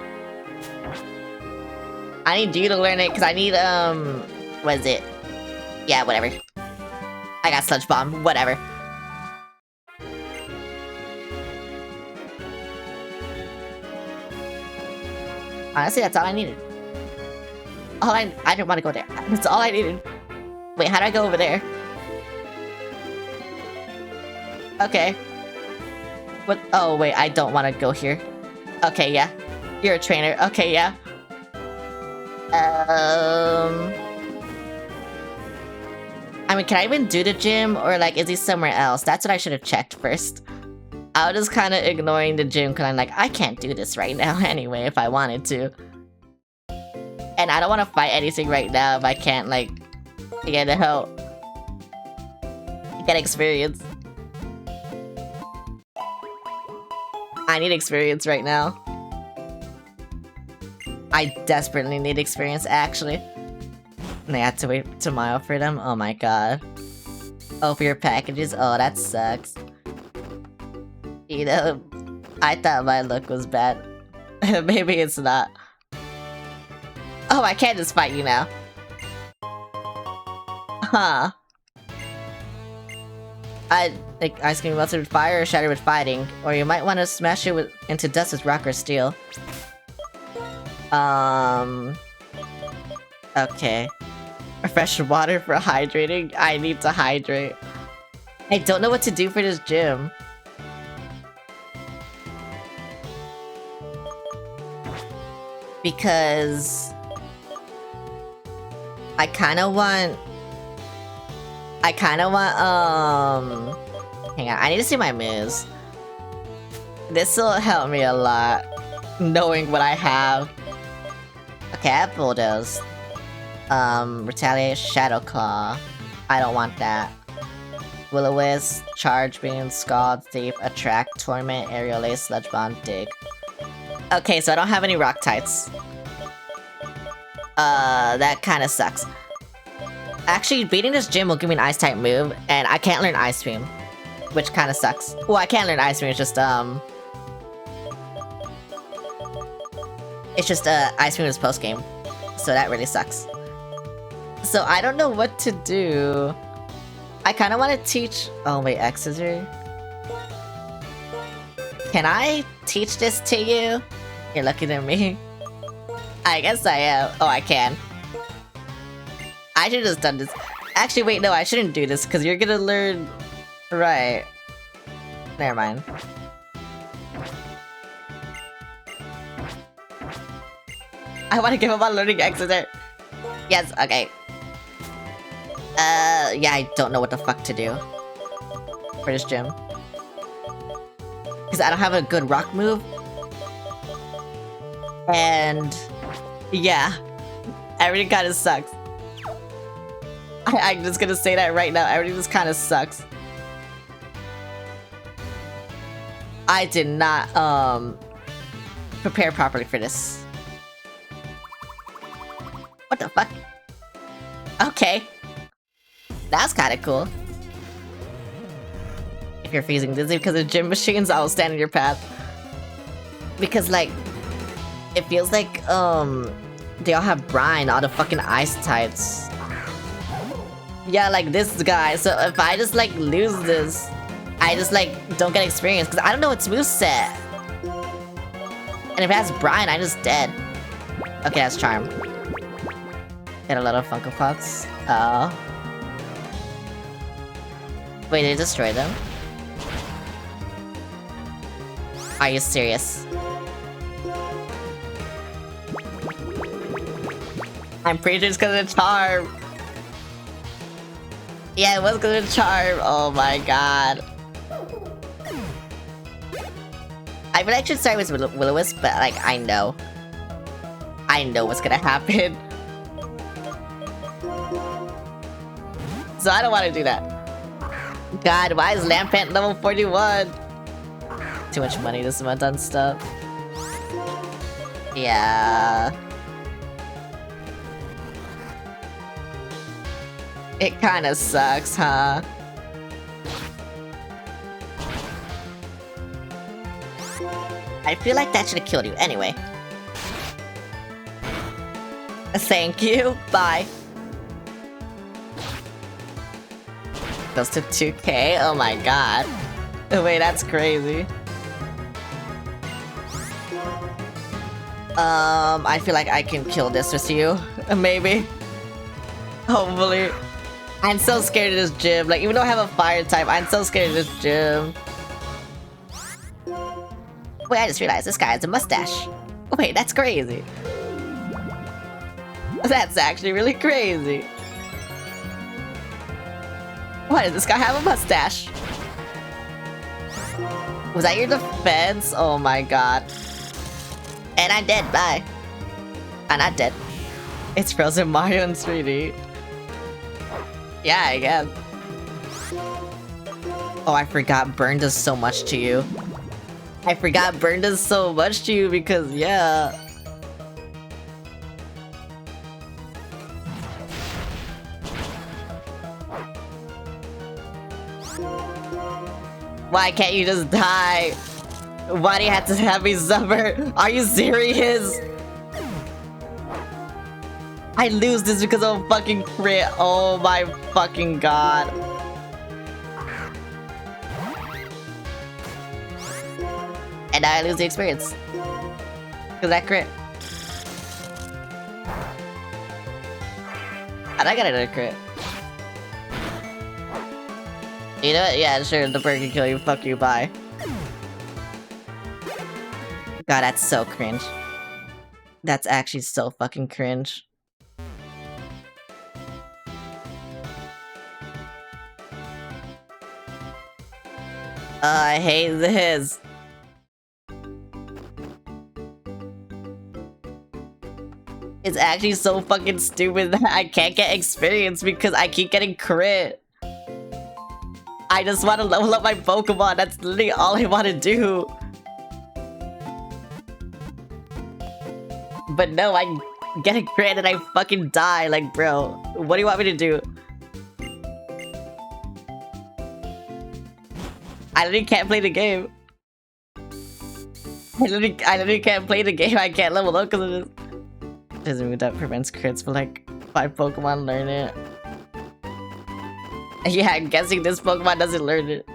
Speaker 1: I need you to learn it, because I need, what is it? Yeah, whatever. I got Sludge Bomb, whatever. Honestly, that's all I needed. I didn't want to go there. That's all I needed. Wait, how do I go over there? Okay. What? Oh, wait, I don't want to go here. Okay, yeah. You're a trainer. Okay, yeah. I mean, can I even do the gym? Or, like, is he somewhere else? That's what I should have checked first. I was just kind of ignoring the gym because I'm like, I can't do this right now anyway if I wanted to. And I don't want to fight anything right now if I can't, like, get experience. I need experience right now. I desperately need experience, actually. And I had to wait tomorrow for them? Oh my god. Oh, for your packages? Oh, that sucks. You know, I thought my look was bad. Maybe it's not. Oh, I can't just fight you now. Huh. I think ice can be melted with fire or shattered with fighting, or you might want to smash it into dust with rock or steel. Okay. Fresh water for hydrating? I need to hydrate. I don't know what to do for this gym. Because... I kinda want... Hang on, I need to see my moves. This'll help me a lot, knowing what I have. Okay, I have Bulldoze. Retaliate, Shadow Claw. I don't want that. Will-O-Wisp, Charge Beam, Scald, Thief, Attract, Torment, Aerial Ace, Sludge Bomb, Dig. Okay, so I don't have any Rock types. That kinda sucks. Actually, beating this gym will give me an Ice-type move, and I can't learn Ice Beam. Which kinda sucks. Well, I can't learn Ice Beam, it's just, It's just, Ice Beam is post-game. So that really sucks. So I don't know what to do. I kinda wanna teach... Oh wait, X is here? Can I teach this to you? You're looking at me. I guess I am. Oh, I can. I should've just done this. Actually, wait, no, I shouldn't do this, because you're gonna learn... Right. Never mind. I want to give up on learning Exeter. Yes, okay. Yeah, I don't know what the fuck to do for this gym. Because I don't have a good rock move. And... yeah. Everything kind of sucks. I'm just gonna say that right now. Everything just kind of sucks. I did not, prepare properly for this. What the fuck? Okay. That's kinda cool. If you're freezing dizzy because of gym machines, I will stand in your path. Because, like, it feels like, they all have brine, all the fucking ice types. Yeah, like this guy. So if I just, like, lose this, I just, like, don't get experience. Because I don't know its moveset. And if it has brine, I'm just dead. Okay, that's Charm. Get a lot of Funko Pops. Oh. Wait, did it destroy them? Are you serious? I'm pretty sure it's because of Charm. Yeah, it was because of Charm. Oh my god. I would actually start with Will-O-Wisp, but like, I know. I know what's gonna happen. So I don't want to do that. God, why is Lampant level 41? Too much money this month on stuff. Yeah. It kinda sucks, huh? I feel like that should have killed you anyway. Thank you. Bye. Goes to 2k? Oh my god. Wait, that's crazy. I feel like I can kill this with you. Maybe. Hopefully. I'm so scared of this gym. Like, even though I have a fire type, I'm so scared of this gym. Wait, I just realized this guy has a mustache. Wait, that's crazy. That's actually really crazy. Why does this guy have a mustache? Was that your defense? Oh my god. And I'm dead, bye. I'm not dead. It's Frozen Mario in 3D. Yeah, I guess. Oh, I forgot Burn does so much to you. I forgot Burn does so much to you because, yeah. Why can't you just die? Why do you have to have me suffer? Are you serious? I lose this because of a fucking crit. Oh my fucking god. And now I lose the experience. Cause that crit. And I got another crit. You know what? Yeah, sure, the bird can kill you. Fuck you, bye. God, that's so cringe. That's actually so fucking cringe. I hate this. It's actually so fucking stupid that I can't get experience because I keep getting crit. I just want to level up my Pokemon. That's literally all I want to do. But no, I get a crit and I fucking die. Like, bro, what do you want me to do? I literally can't play the game. I literally can't play the game. I can't level up because of this. There's a move that prevents crits, but like 5 Pokemon learn it. Yeah, I'm guessing this Pokemon doesn't learn it.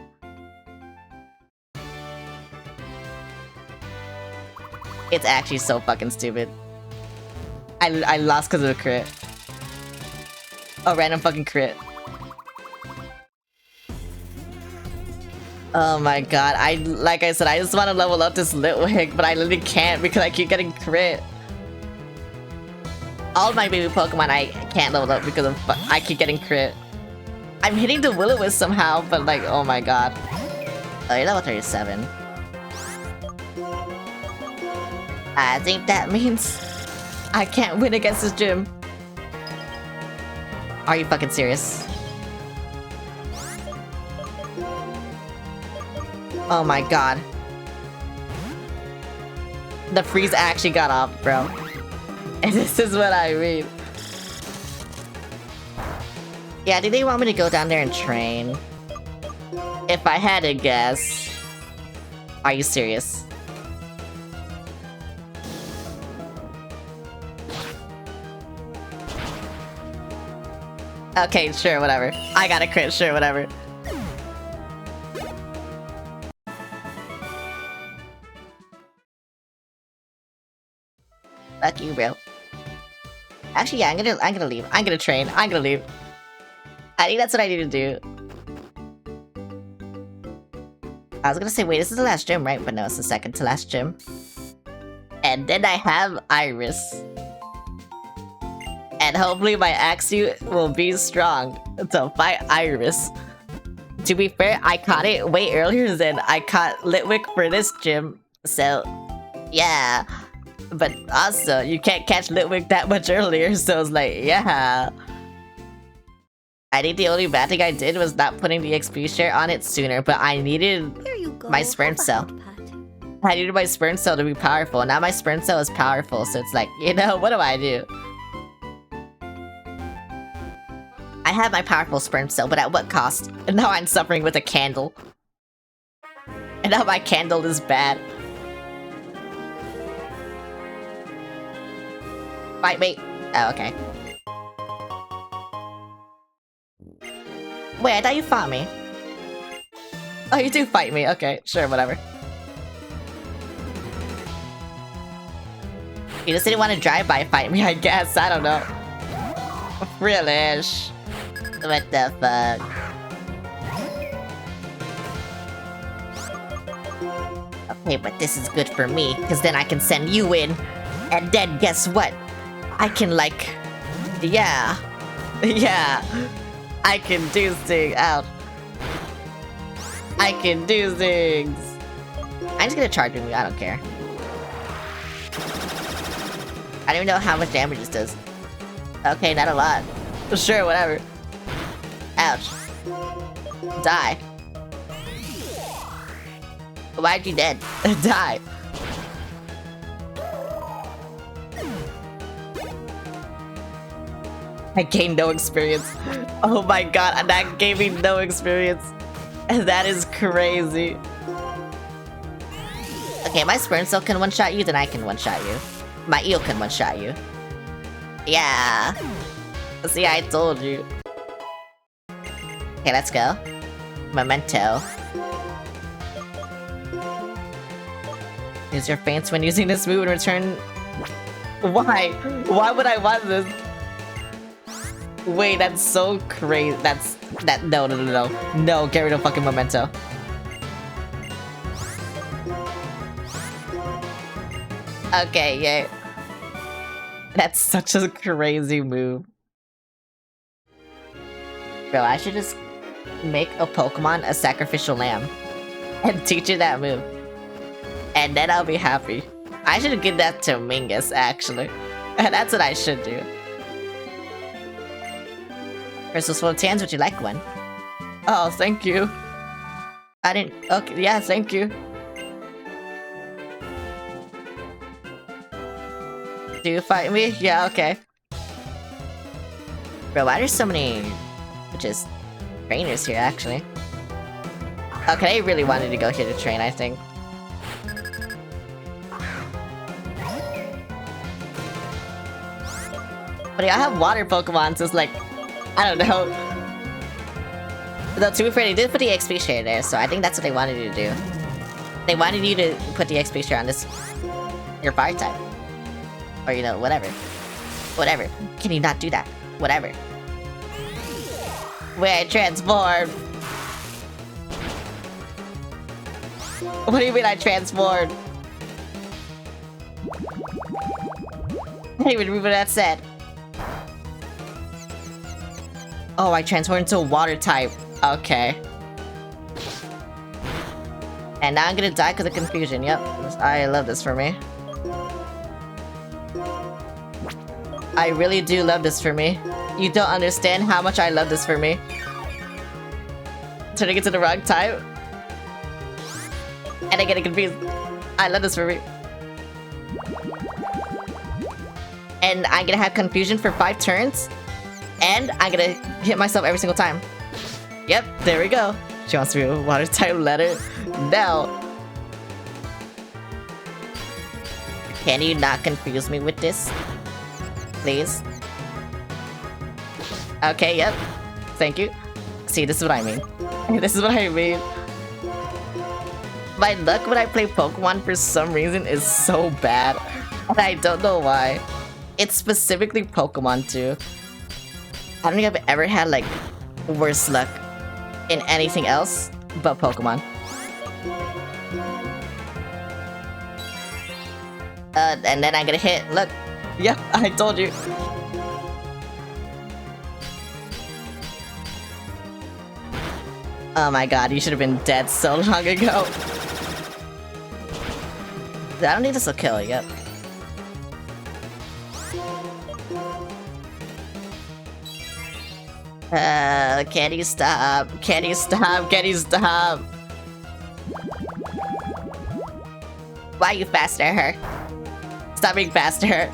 Speaker 1: It's actually so fucking stupid. I lost because of a crit. A random fucking crit. Oh my god, like I said, I just want to level up this Litwick, but I literally can't because I keep getting crit. All my baby Pokemon I can't level up because of I keep getting crit. I'm hitting the Will-O-Wisp somehow, but like, oh my god. Oh, you're level 37. I think that means I can't win against this gym. Are you fucking serious? Oh my god. The freeze actually got off, bro. And this is what I mean. Yeah, do they want me to go down there and train? If I had to guess... Are you serious? Okay, sure, whatever. I got a crit, sure, whatever. Fuck you, bro. Actually, yeah, I'm gonna leave. I'm gonna train. I'm gonna leave. I think that's what I need to do. I was gonna say, wait, this is the last gym, right? But no, it's the second to last gym. And then I have Iris. And hopefully my Axew will be strong to fight Iris. To be fair, I caught it way earlier than I caught Litwick for this gym. So, yeah. But also, you can't catch Litwick that much earlier, so it's like, yeah. I think the only bad thing I did was not putting the XP share on it sooner, but I needed my Sprint Cell. I needed my Sprint Cell to be powerful. Now my Sprint Cell is powerful, so it's like, you know, what do I do? I have my powerful Sprint Cell, but at what cost? And now I'm suffering with a candle. And now my candle is bad. Fight me. Oh, okay. Wait, I thought you fought me. Oh, you do fight me. Okay, sure, whatever. You just didn't want to drive-by fight me, I guess. I don't know. Realish. What the fuck? Okay, but this is good for me, because then I can send you in. And then guess what? I can like... Yeah. Yeah. I can do things out. I can do things. I'm just gonna charge me, I don't care. I don't even know how much damage this does. Okay, not a lot. Sure, whatever. Ouch. Die. Why'd you dead? Die. I gained no experience. Oh my god, and that gave me no experience. And that is crazy. Okay, my Spurn can one-shot you, then I can one-shot you. My eel can one-shot you. Yeah. See, I told you. Okay, let's go. Memento. Use your feints when using this move and return... Why? Why would I want this? Wait, that's so crazy. No. No, get rid of fucking Memento. Okay, yeah. That's such a crazy move. Bro, I should just make a Pokemon a sacrificial lamb and teach it that move. And then I'll be happy. I should give that to Mingus, actually. That's what I should do. Crystal Spontaneous, would you like one? Oh, thank you. I didn't... Okay, yeah, thank you. Do you fight me? Yeah, okay. Bro, why are there so many... just trainers here, actually? Okay, I really wanted to go here to train, I think. But yeah, I have water Pokemon, so it's like... I don't know. Though, to be fair, they did put the XP share there, so I think that's what they wanted you to do. They wanted you to put the XP share on this... your fire type. Or, you know, whatever. Whatever. Can you not do that? Whatever. Wait, I transformed! What do you mean I transformed? I didn't even remember what that said. Oh, I transformed into a water type. Okay. And now I'm gonna die because of confusion. Yep. I love this for me. I really do love this for me. You don't understand how much I love this for me. Turning it to the wrong type. And I get confused. I love this for me. And I'm gonna have confusion for 5 turns. And I'm gonna hit myself every single time. Yep, there we go. She wants to be a water type letter. Now. Can you not confuse me with this? Please. Okay, yep. Thank you. See, this is what I mean. This is what I mean. My luck when I play Pokemon for some reason is so bad. And I don't know why. It's specifically Pokemon too. I don't think I've ever had like worse luck in anything else but Pokemon. And then I'm gonna hit. Look. Yep, I told you. Oh my god, you should have been dead so long ago. I don't need this to kill, yep. Can you stop? Can you stop? Can you stop? Why are you faster? Stop being faster.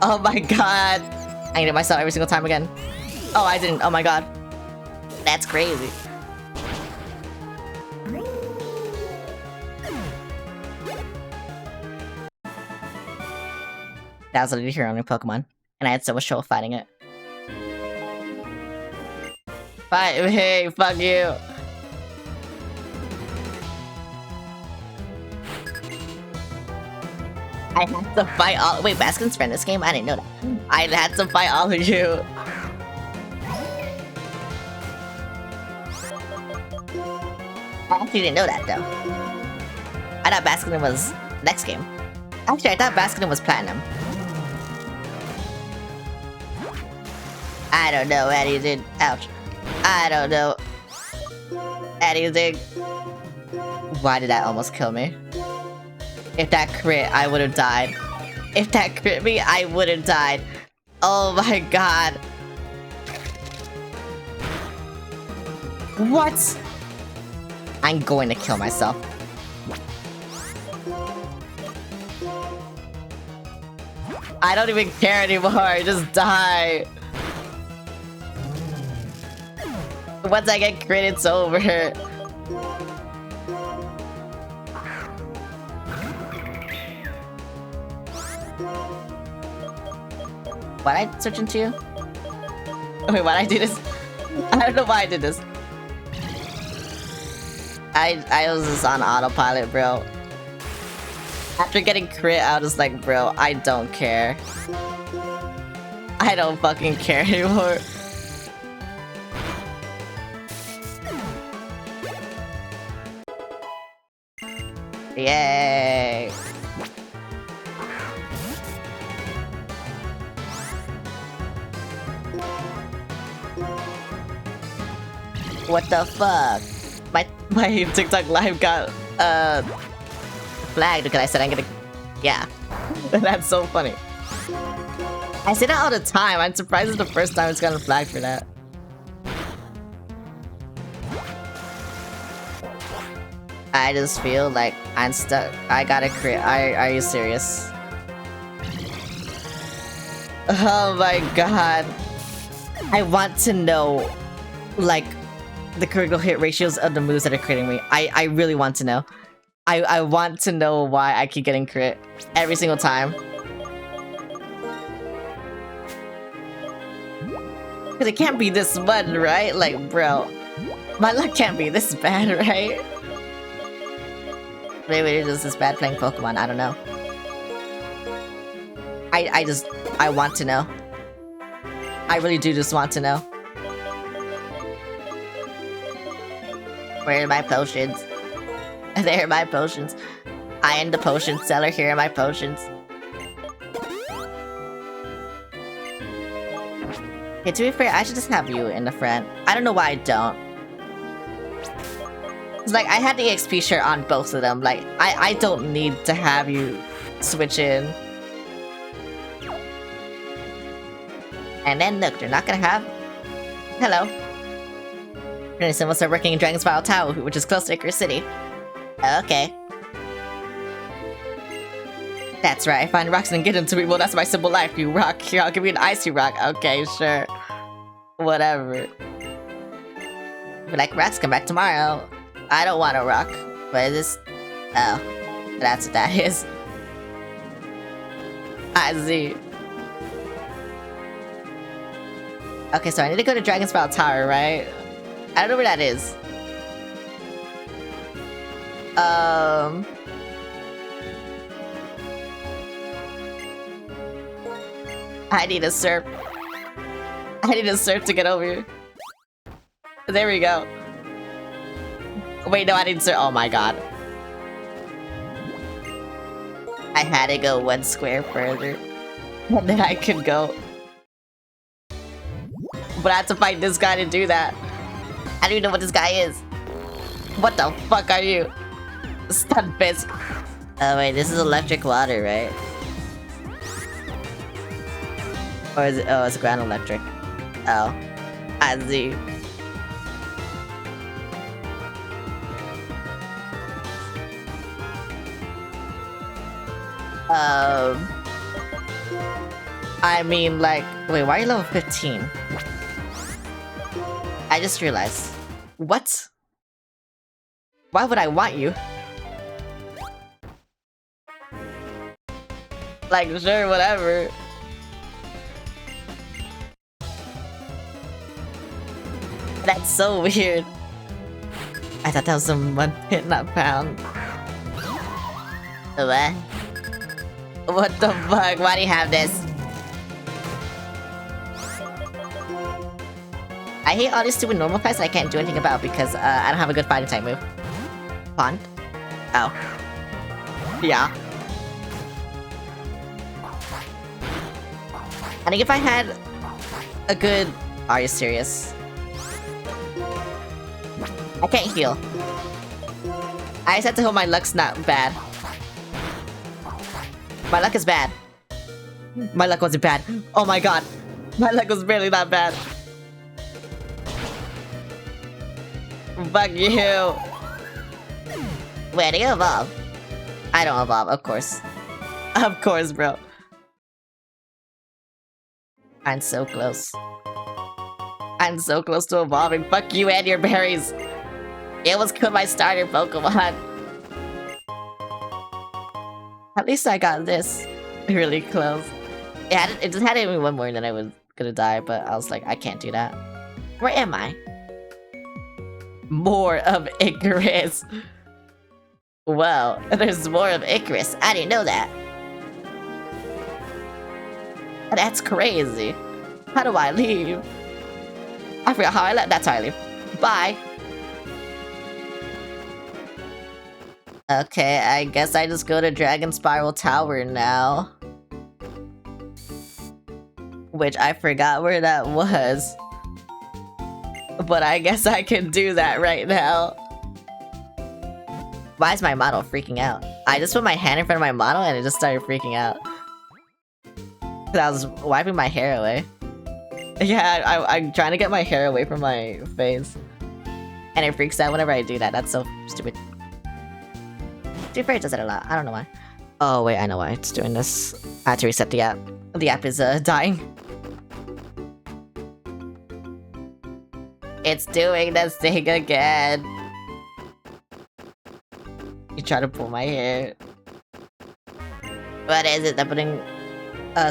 Speaker 1: Oh my god. I hit myself every single time again. Oh, I didn't. Oh my god. That's crazy. That was literally here on your Pokemon. And I had so much trouble fighting it. Fight me! Fuck you! I had to fight all- wait, Baskin's friend this game? I didn't know that. I had to fight all of you. I actually didn't know that though. I thought Baskin was next game. Actually, I thought Baskin was Platinum. I don't know anything. Ouch. I don't know anything. Why did that almost kill me? If that crit, I would have died. If that crit me, I would have died. Oh my god. What? I'm going to kill myself. I don't even care anymore. Just die. Once I get crit, it's over. Why'd I switch into you? Wait, why'd I do this? I don't know why I did this. I was just on autopilot, bro. After getting crit, I was like, bro, I don't care. I don't fucking care anymore. Yay! What the fuck? My TikTok live got flagged because I said I'm gonna. Yeah, that's so funny. I say that all the time. I'm surprised it's the first time it's gotten flagged for that. I just feel like I'm stuck. I gotta crit. Are you serious? Oh my god. I want to know, like, the critical hit ratios of the moves that are critting me. I really want to know. I want to know why I keep getting crit every single time. Because it can't be this much, right? Like, bro, my luck can't be this bad, right? Maybe it's just this bad playing Pokemon, I don't know. I want to know. I really do just want to know. Where are my potions? There are my potions. I am the potion seller, here are my potions. Okay, to be fair, I should just have you in the front. I don't know why I don't. It's like, I had the XP share on both of them. Like, I don't need to have you switch in. And then look, they're not gonna have... Hello. Grayson will start working in Dragon Spiral Tower, which is close to Icarus City. Okay. That's right, I find rocks and get them to me. Well, that's my simple life. You rock. Here, I'll give you an icy rock. Okay, sure. Whatever. But like, rocks come back tomorrow. I don't want a rock. But is this... Oh. That's what that is. I see. Okay, so I need to go to Dragon Spiral Tower, right? I don't know where that is. I need a surf. I need a surf to get over here. There we go. Wait, no, I didn't surf. Oh my god. I had to go 1 square further. And then I could go. But I have to fight this guy to do that. I don't even know what this guy is. What the fuck are you? Stunfisk. Oh wait, this is electric water, right? Or is it? Oh, it's ground electric. Oh, I see. I mean, like, wait, why are you level 15? I just realized. What? Why would I want you? Like, sure, whatever. That's so weird. I thought that was some 1 hit, not pound. What? What the fuck? Why do you have this? I hate all these stupid normal fights that I can't do anything about because I don't have a good fighting type move. Pond? Oh. Yeah. I think if I had a good... Are you serious? I can't heal. I just have to hope my luck's not bad. My luck is bad. My luck wasn't bad. Oh my god. My luck was barely that bad. Fuck you. Where do you evolve? I don't evolve, of course. Of course, bro. I'm so close. I'm so close to evolving. Fuck you and your berries. It was killed my starter Pokemon. At least I got this really close. It just had me one more and then I was gonna die, but I was like, I can't do that. Where am I? More of Icarus. Well, there's more of Icarus. I didn't know that. That's crazy. How do I leave? I forgot how I left. That's how I leave. Bye. Okay, I guess I just go to Dragon Spiral Tower now. Which I forgot where that was. But I guess I can do that right now. Why is my model freaking out? I just put my hand in front of my model and it just started freaking out. Cause I was wiping my hair away. Yeah, I'm trying to get my hair away from my face. And it freaks out whenever I do that. That's so stupid. Dude, Fairy does it a lot. I don't know why. Oh wait, I know why it's doing this. I had to reset the app. The app is dying. It's doing this thing again. You try to pull my hair. What is it? They're putting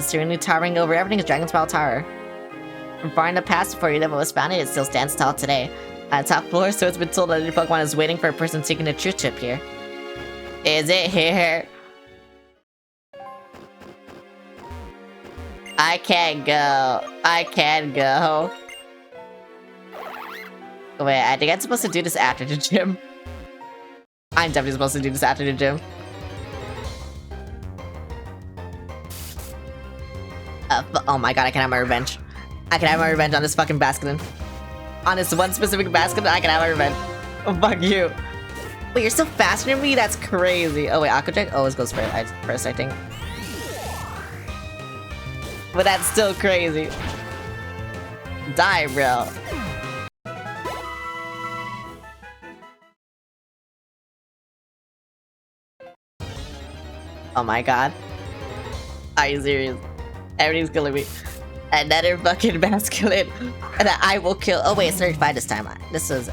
Speaker 1: serenely towering over everything is Dragon Spiral Tower. From far in the past, before Unova was founded, it still stands tall today. On the top floor, so it's been told that any Pokemon is waiting for a person seeking a truth chip here. Is it here? I can't go. I can't go. Wait, I think I'm supposed to do this after the gym. I'm definitely supposed to do this after the gym. Oh my god, I can have my revenge. I can have my revenge on this fucking Basculin. On this one specific Basculin, I can have my revenge. Oh, fuck you. Wait, you're still faster than me? That's crazy. Oh wait, Aqua Jet always goes first, I think. But that's still crazy. Die, bro. Oh my god. Are you serious? Everything's killing me. Another fucking Basculin. And I will kill. Oh wait, it's 35 this time. This is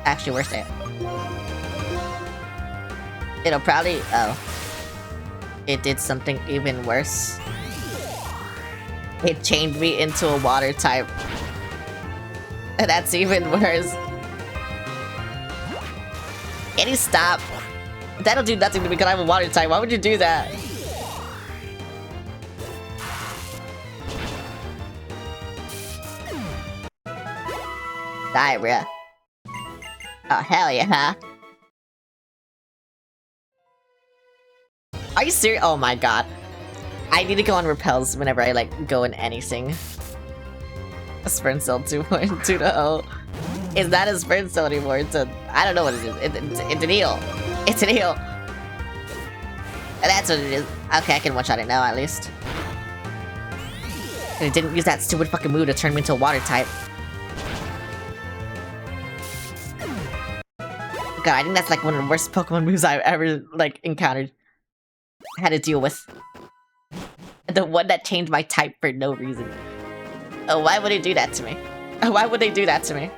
Speaker 1: actually worth it. It'll probably. Oh. It did something even worse. It changed me into a water type. And that's even worse. Can you stop? That'll do nothing to me because I'm a water type. Why would you do that? Die, bruh. Oh, hell yeah. Are you serious? Oh my god. I need to go on repels whenever I like go in anything. A Sprint Cell 2.2.0. It's not a Sprint Cell anymore. It's a... I don't know what it is. It's an eel. It's an eel. That's what it is. Okay, I can one-shot it now at least. And it didn't use that stupid fucking move to turn me into a water type. God, I think that's like one of the worst Pokemon moves I've ever like encountered. Had to deal with. The one that changed my type for no reason. Oh, why would they do that to me? Why would they do that to me?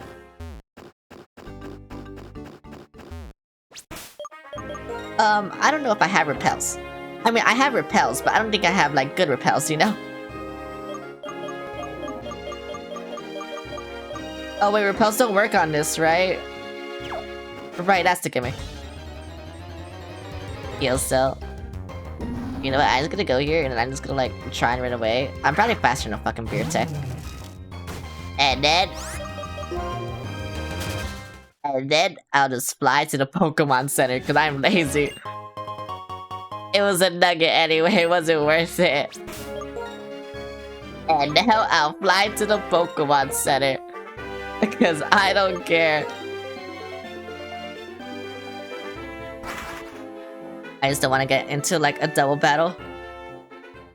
Speaker 1: I don't know if I have repels. I mean, I have repels, but I don't think I have like good repels, you know? Oh wait, repels don't work on this, right? Right, that's the gimmick. Heal Cell. You know what, I'm just gonna go here and then I'm just gonna like try and run away. I'm probably faster than a fucking Beer Tech. And then I'll just fly to the Pokemon Center because I'm lazy. It was a nugget anyway, was it worth it? And now I'll fly to the Pokemon Center because I don't care. I just don't want to get into like a double battle.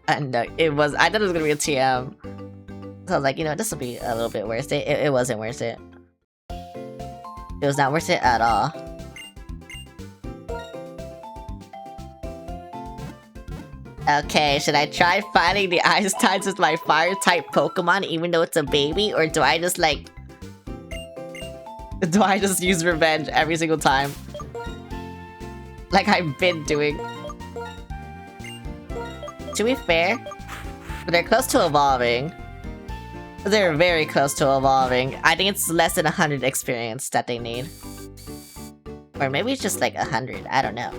Speaker 1: And I thought it was gonna be a TM. So I was like, you know, this will be a little bit worth it. It wasn't worth it. It was not worth it at all. Okay, should I try fighting the Ice types with my Fire type Pokemon even though it's a baby? Or do I just like... Do I just use revenge every single time? Like I've been doing. To be fair, They're close to evolving. They're very close to evolving. I think it's less than 100 experience that they need. Or maybe it's just like 100, I don't know.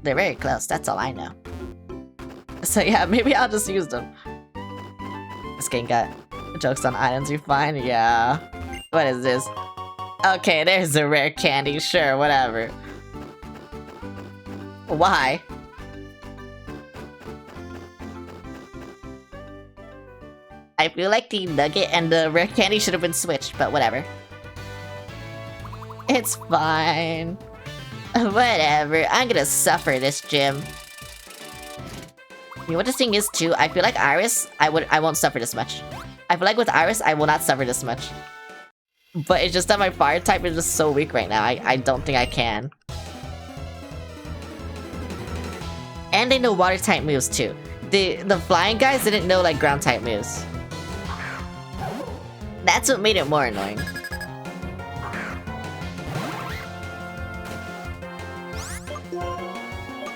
Speaker 1: They're very close, that's all I know. So yeah, maybe I'll just use them. This game got jokes on items you find, yeah. What is this? Okay, there's a rare candy, sure, whatever. Why? I feel like the nugget and the rare candy should have been switched, but whatever. It's fine. Whatever, I'm gonna suffer this gym. You know what this thing is too? I feel like Iris, I won't suffer this much. I feel like with Iris, I will not suffer this much. But it's just that my fire type is just so weak right now. I don't think I can. And they know water type moves too. The flying guys didn't know like ground type moves. That's what made it more annoying.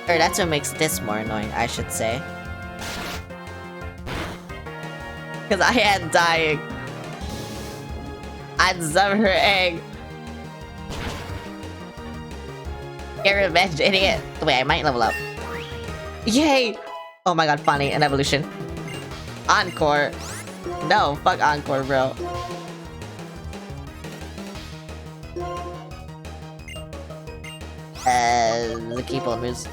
Speaker 1: Or that's what makes this more annoying, I should say. Cause I am dying. I'd suffer her egg. Get revenge, idiot. Wait, I might level up. Yay! Oh my god, finally, an evolution. Encore. No, fuck Encore, bro. The keyboard moves.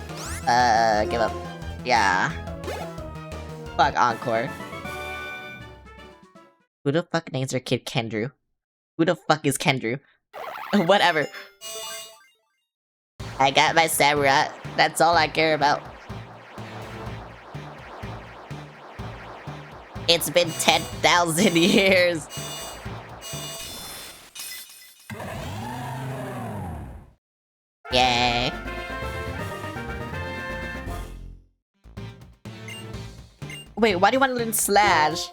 Speaker 1: Give up. Yeah. Fuck Encore. Who the fuck names their kid Kendrew? Who the fuck is Kendrew? Whatever. I got my Samurai. That's all I care about. It's been 10,000 years. Yay. Wait, why do you want to learn Slash?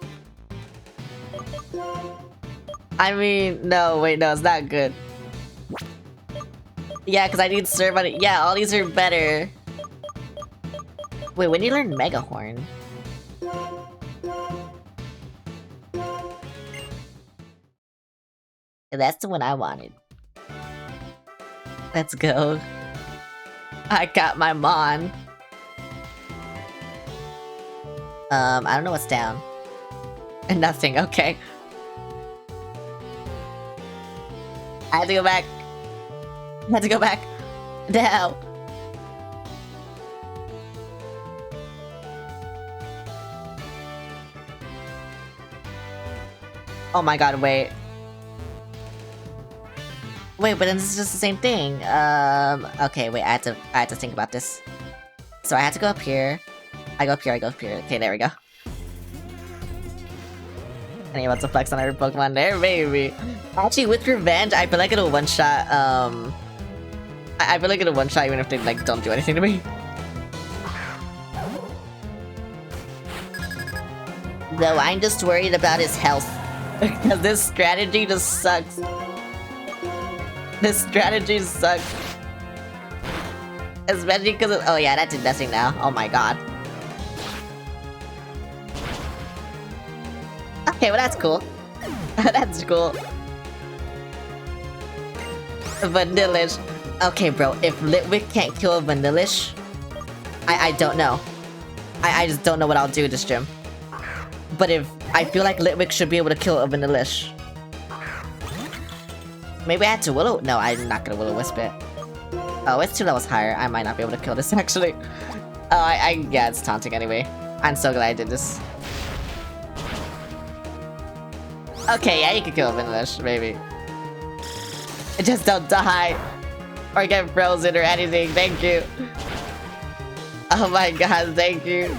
Speaker 1: I mean, no, wait, no, it's not good. Yeah, because I need serve on it. Yeah, all these are better. Wait, when do you learn Mega Horn? That's the one I wanted. Let's go. I got my Mon. I don't know what's down. Nothing, okay. I had to go back. I had to go back. Now. Oh my god, wait. Wait, but then this is just the same thing. Okay, wait, I had to think about this. So I had to go up here. I go up here, I go up here. Okay, there we go. And he wants to flex on every Pokemon there, baby. Actually, with Revenge, I feel like it'll one-shot, I feel like it'll one-shot even if they, like, don't do anything to me. Though I'm just worried about his health. Because this strategy just sucks. This strategy sucks. Especially because of— oh yeah, that did nothing now. Oh my god. Okay, well that's cool. That's cool. Vanillish. Okay, bro, if Litwick can't kill a Vanillish, I don't know. I just don't know what I'll do with this gym. But if— I feel like Litwick should be able to kill a Vanillish. Maybe I had to Willow— no, I'm not gonna Will-O-Wisp it. Oh, it's 2 levels higher. I might not be able to kill this, actually. Oh, yeah, it's taunting anyway. I'm so glad I did this. Okay, yeah, you can kill a Vanillish, maybe. Just don't die. Or get frozen or anything, thank you. Oh my god, thank you.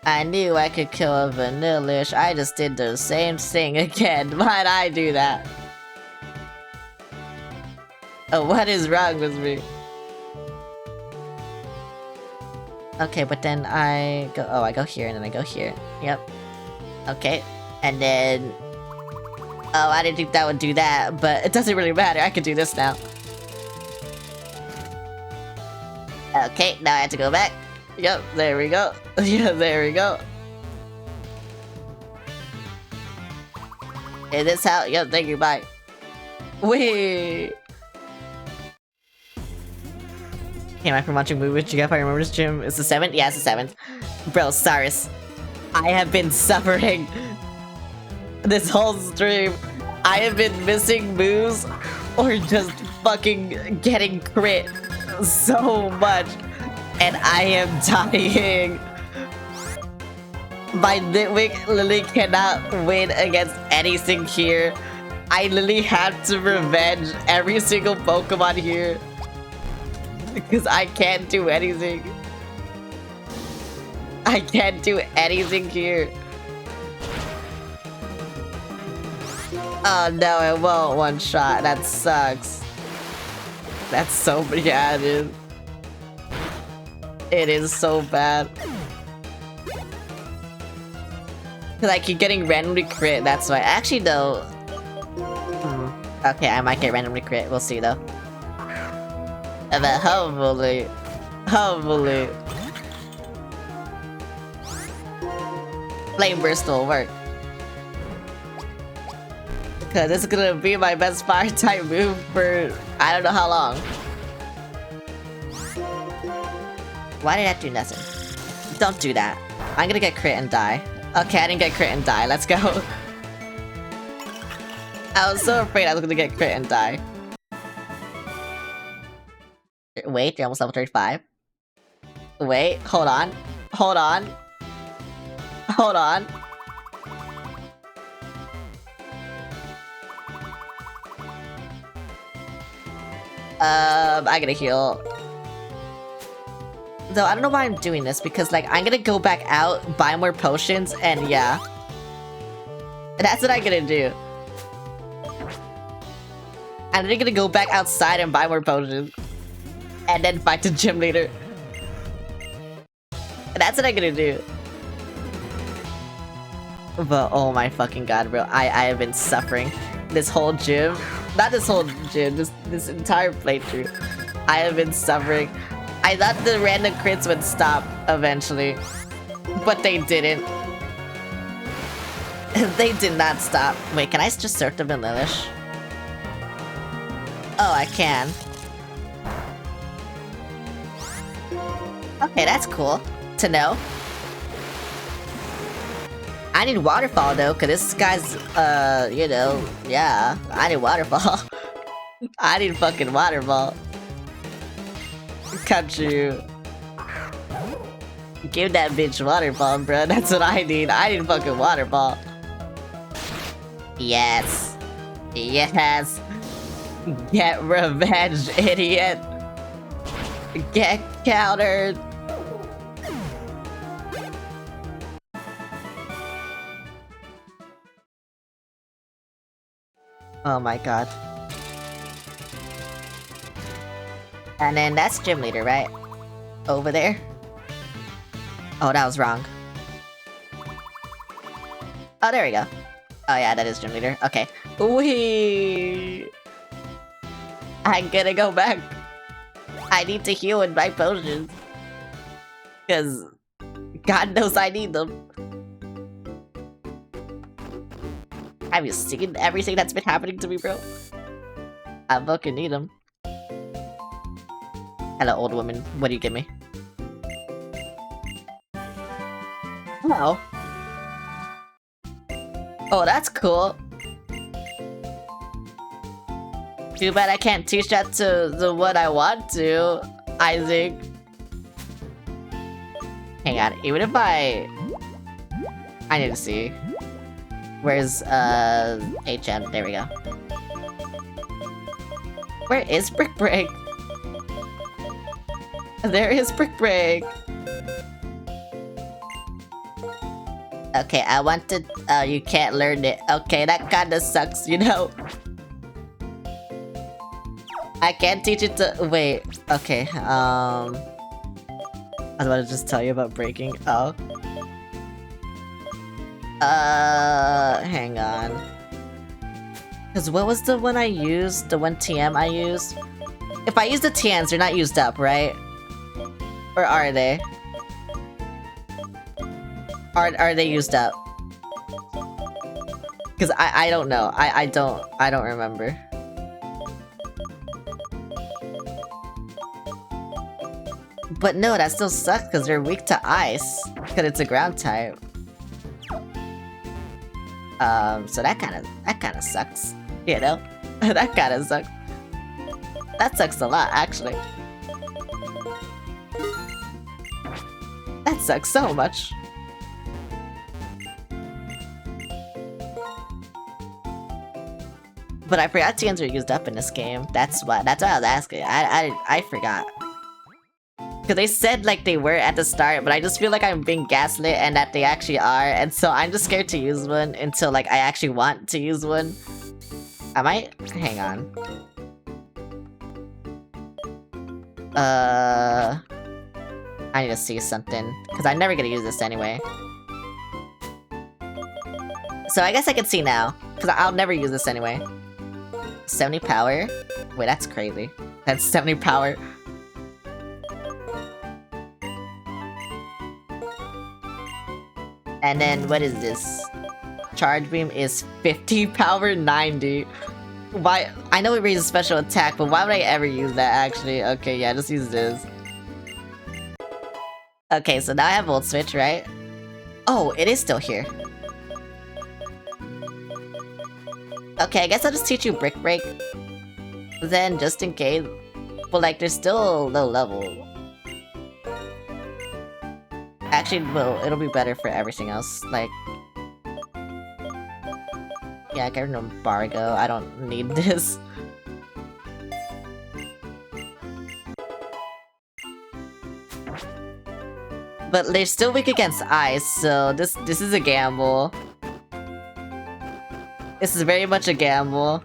Speaker 1: I knew I could kill a Vanillish. I just did the same thing again. Why'd I do that? Oh, what is wrong with me? Okay, but then I go— oh, I go here and then I go here. Yep. Okay. And then— oh, I didn't think that would do that, but it doesn't really matter. I can do this now. Okay, now I have to go back. Yep, there we go. Yeah, there we go. Is this how? Yep, thank you, bye. Wait. Came back from watching movie with you if I remember this gym. It's the 7th? Yeah, it's the 7th. Bro, Cyrus. I have been suffering this whole stream. I have been missing moves or just fucking getting crit so much. And I am dying. My Nitwing literally cannot win against anything here. I literally have to revenge every single Pokemon here. Because I can't do anything. I can't do anything here. Oh no, it won't one shot. That sucks. That's so bad, dude. It is so bad. Cause I keep getting randomly crit, that's why. Actually though... Okay, I might get randomly crit, we'll see though. And then hopefully... Flame Burst will work. Cause this is gonna be my best fire type move for I don't know how long. Why did I do nothing? Don't do that. I'm gonna get crit and die. Okay, I didn't get crit and die. Let's go. I was so afraid I was gonna get crit and die. Wait, you're almost level 35. Wait, hold on. Hold on. Hold on. I gotta heal. Though I don't know why I'm doing this because like I'm gonna go back out, buy more potions, and yeah. That's what I'm gonna do. I'm then gonna go back outside and buy more potions. And then fight the gym leader. That's what I'm gonna do. But oh my fucking god, bro. I have been suffering this whole gym. Not this whole gym, this entire playthrough. I have been suffering. I thought the random crits would stop eventually, but they didn't. They did not stop. Wait, can I just search the Vanillish? Oh, I can. Okay, that's cool to know. I need Waterfall though, cause this guy's, you know, yeah, I need Waterfall. I need fucking Waterfall. Cut you. Give that bitch Waterfall, bro. That's what I need. I need fucking Waterfall. Yes. Yes. Get revenge, idiot. Get countered. Oh my god. And then that's gym leader, right? Over there? Oh, that was wrong. Oh, there we go. Oh yeah, that is gym leader. Okay. Wee. I'm gonna go back. I need to heal with my potions. Cause God knows I need them. Have you seen everything that's been happening to me, bro? I fucking need them. Hello, old woman. What do you give me? Hello. Oh, that's cool. Too bad I can't teach that to the one I want to, I think. Hang on, even if I need to see. Where's, HM? There we go. Where is Brick Break? There is Brick Break! Okay, I want to... you can't learn it. Okay, that kinda sucks, you know? I can't teach it to... Wait, okay, I was about to just tell you about breaking. Oh. Hang on. Cause what was the one I used? The one TM I used? If I use the TMs, they're not used up, right? Or are they? Are they used up? Cause I don't know. I don't remember. But no, that still sucks because they're weak to ice. Cause it's a ground type. So that kinda sucks. You know? That kinda sucks. That sucks a lot, actually. That sucks so much. But I forgot TNs were used up in this game. That's why I was asking. I forgot. Cause they said like they were at the start, but I just feel like I'm being gaslit and that they actually are, and so I'm just scared to use one until like I actually want to use one. I might hang on. I need to see something because I'm never gonna use this anyway. So I guess I can see now because I'll never use this anyway. 70 power? Wait, that's crazy. That's 70 power. And then what is this? Charge beam is 50 power 90. Why? I know it raises special attack, but why would I ever use that actually? Okay, yeah, just use this. Okay, so now I have Volt Switch, right? Oh, it is still here. Okay, I guess I'll just teach you Brick Break. Then, just in case. But like, there's still low level. Actually, well, it'll be better for everything else. Like, yeah, I can embargo. I don't need this. But they're still weak against ice, so this is a gamble. This is very much a gamble.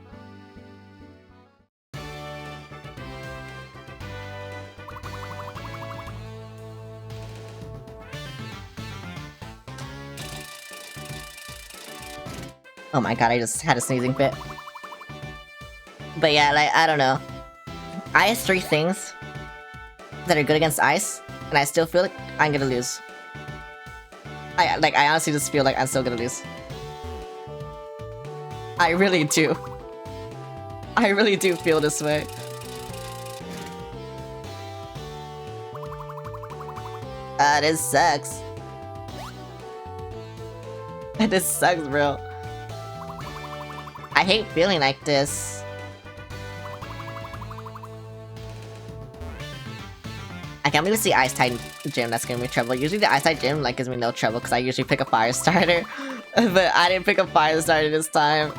Speaker 1: Oh my god, I just had a sneezing fit. But yeah, like, I don't know. I have 3 things that are good against ice, and I still feel like I'm gonna lose. I honestly just feel like I'm still gonna lose. I really do. I really do feel this way. This sucks. This sucks, bro. I hate feeling like this. I can't believe it's the Ice Type gym that's giving me trouble. Usually the Ice Type gym like gives me no trouble because I usually pick a fire starter. But I didn't pick a fire starter this time.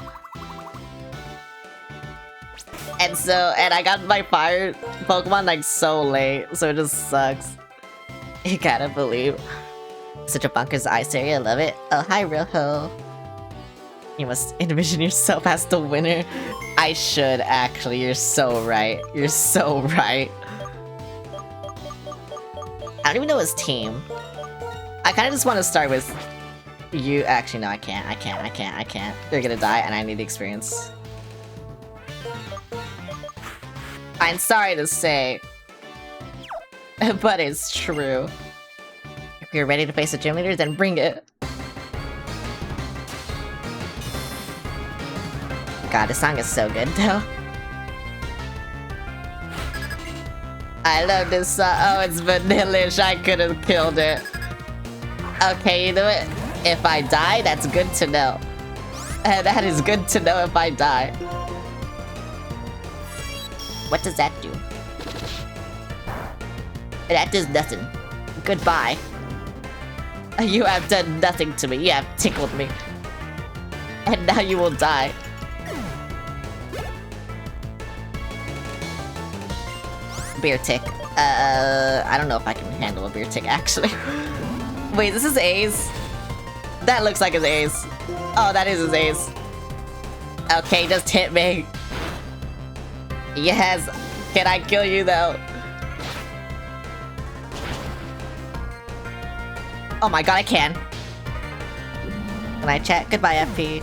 Speaker 1: And I got my fire Pokemon like so late, so it just sucks. You gotta believe. Such a bonkers ice area, I love it. Oh, hi Roho. You must envision yourself as the winner. I should, actually. You're so right. You're so right. I don't even know his team. I kind of just want to start with you. Actually, no, I can't. I can't. You're gonna die, and I need the experience. I'm sorry to say, but it's true. If you're ready to face a gym leader, then bring it. God, this song is so good, though. I love this song. Oh, it's Vanillish. I could have killed it. Okay, you know what? If I die, that's good to know. That is good to know if I die. What does that do? That does nothing. Goodbye. You have done nothing to me. You have tickled me. And now you will die. Beer tick. I don't know if I can handle a beer tick, actually. Wait, this is Ace? That looks like his Ace. Oh, that is his Ace. Okay, just hit me. Yes. Can I kill you, though? Oh my god, I can. Can I chat? Goodbye, FP.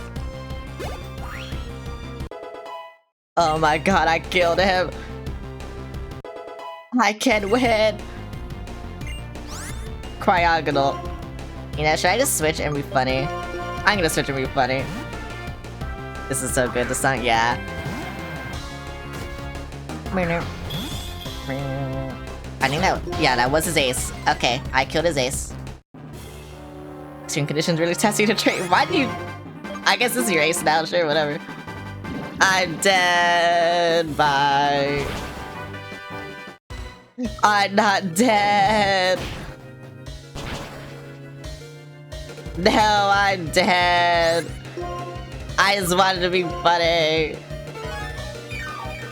Speaker 1: Oh my god, I killed him. I can win. Cryogonal. You know, should I just switch and be funny? I'm gonna switch and be funny. This is so good, the song, yeah. I think that, yeah, that was his ace. Okay, I killed his ace. Extreme conditions really test you to trade. Why do you... I guess this is your ace now, sure, whatever. I'm dead, bye. I'm not dead. No, I'm dead. I just wanted to be funny.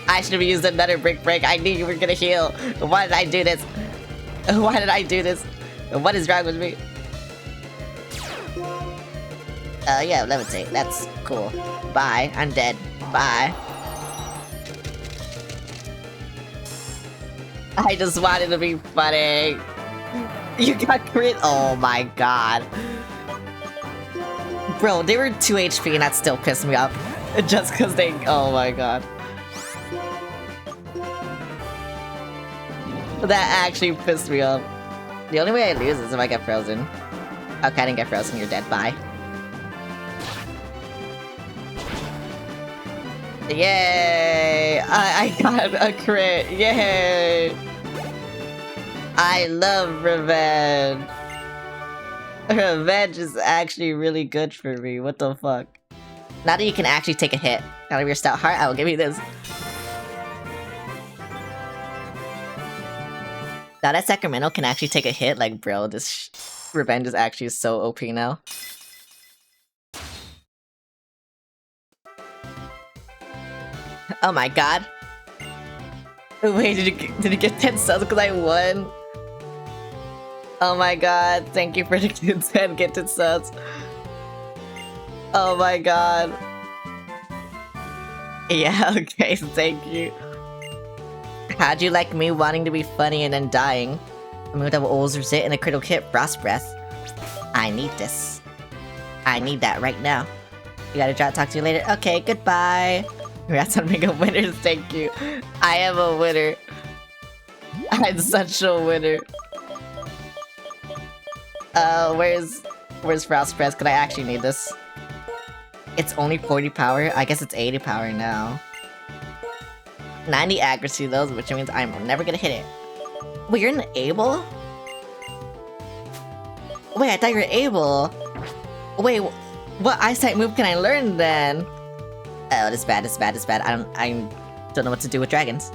Speaker 1: I should have used another brick break. I knew you were gonna heal. Why did I do this? Why did I do this? What is wrong with me? Yeah, levitate. That's cool. Bye. I'm dead. Bye. I just wanted to be funny. You got crit. Oh my god. Bro, they were 2 HP and that still pissed me off. Just because they... Oh my god. That actually pissed me off. The only way I lose is if I get frozen. Okay, I didn't get frozen. You're dead. Bye. Yay! I got a crit. Yay! I love revenge. Revenge is actually really good for me. What the fuck? Now that you can actually take a hit out of your stout heart, I will give you this. Now that Sacramento can actually take a hit, like, bro, this revenge is actually so OP now. Oh my god. Wait, did you get 10 subs because I won? Oh my god, thank you for the 10 gifted subs. Oh my god. Yeah, okay, thank you. How'd you like me wanting to be funny and then dying? A move that will always resist in a critical hit, Frost Breath. I need this. I need that right now. You gotta try to talk to you later. Okay, goodbye. Congrats on being a winner, thank you. I am a winner. I'm such a winner. Where's Frost Press? Could I actually need this? It's only 40 power? I guess it's 80 power now. 90 accuracy though, which means I'm never gonna hit it. Wait, you're unable? Wait, I thought you were able. Wait, what eyesight move can I learn then? Oh, this is bad, this is bad, this is bad. I don't know what to do with dragons.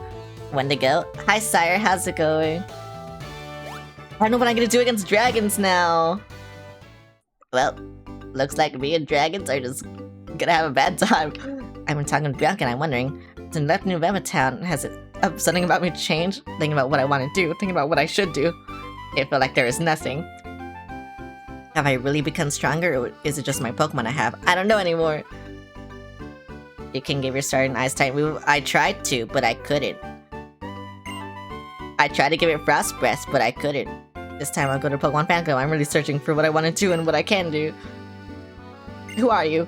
Speaker 1: When to go? Hi sire, how's it going? I don't know what I'm gonna do against dragons now. Well, looks like me and dragons are just gonna have a bad time. I've been talking to Bianca and I'm wondering, since left New Vema Town, has it something about me changed? Thinking about what I want to do, thinking about what I should do. It felt like there is nothing. Have I really become stronger, or is it just my Pokemon I have? I don't know anymore. You can give your start an ice type move. I tried to, but I couldn't. I tried to give it Frost Breath, but I couldn't. This time I'll go to Pokemon Fangirl. I'm really searching for what I want to do and what I can do. Who are you?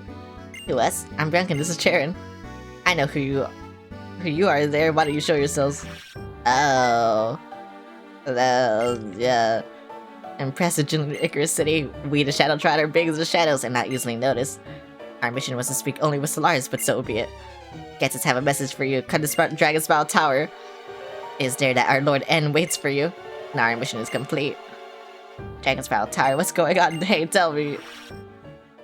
Speaker 1: Who us? I'm Bianca, this is Charon. I know who you are there. Why don't you show yourselves? Oh. Yeah. Impressive in Icarus City. We, the Shadow Trotter, big as the shadows and not easily noticed. Our mission was to speak only with Solaris, but so be it. Guess have a message for you. Come to Dragon Spiral Tower. Is there that our Lord N waits for you? Now our mission is complete. Dragon Spiral Tower, what's going on? Hey, tell me.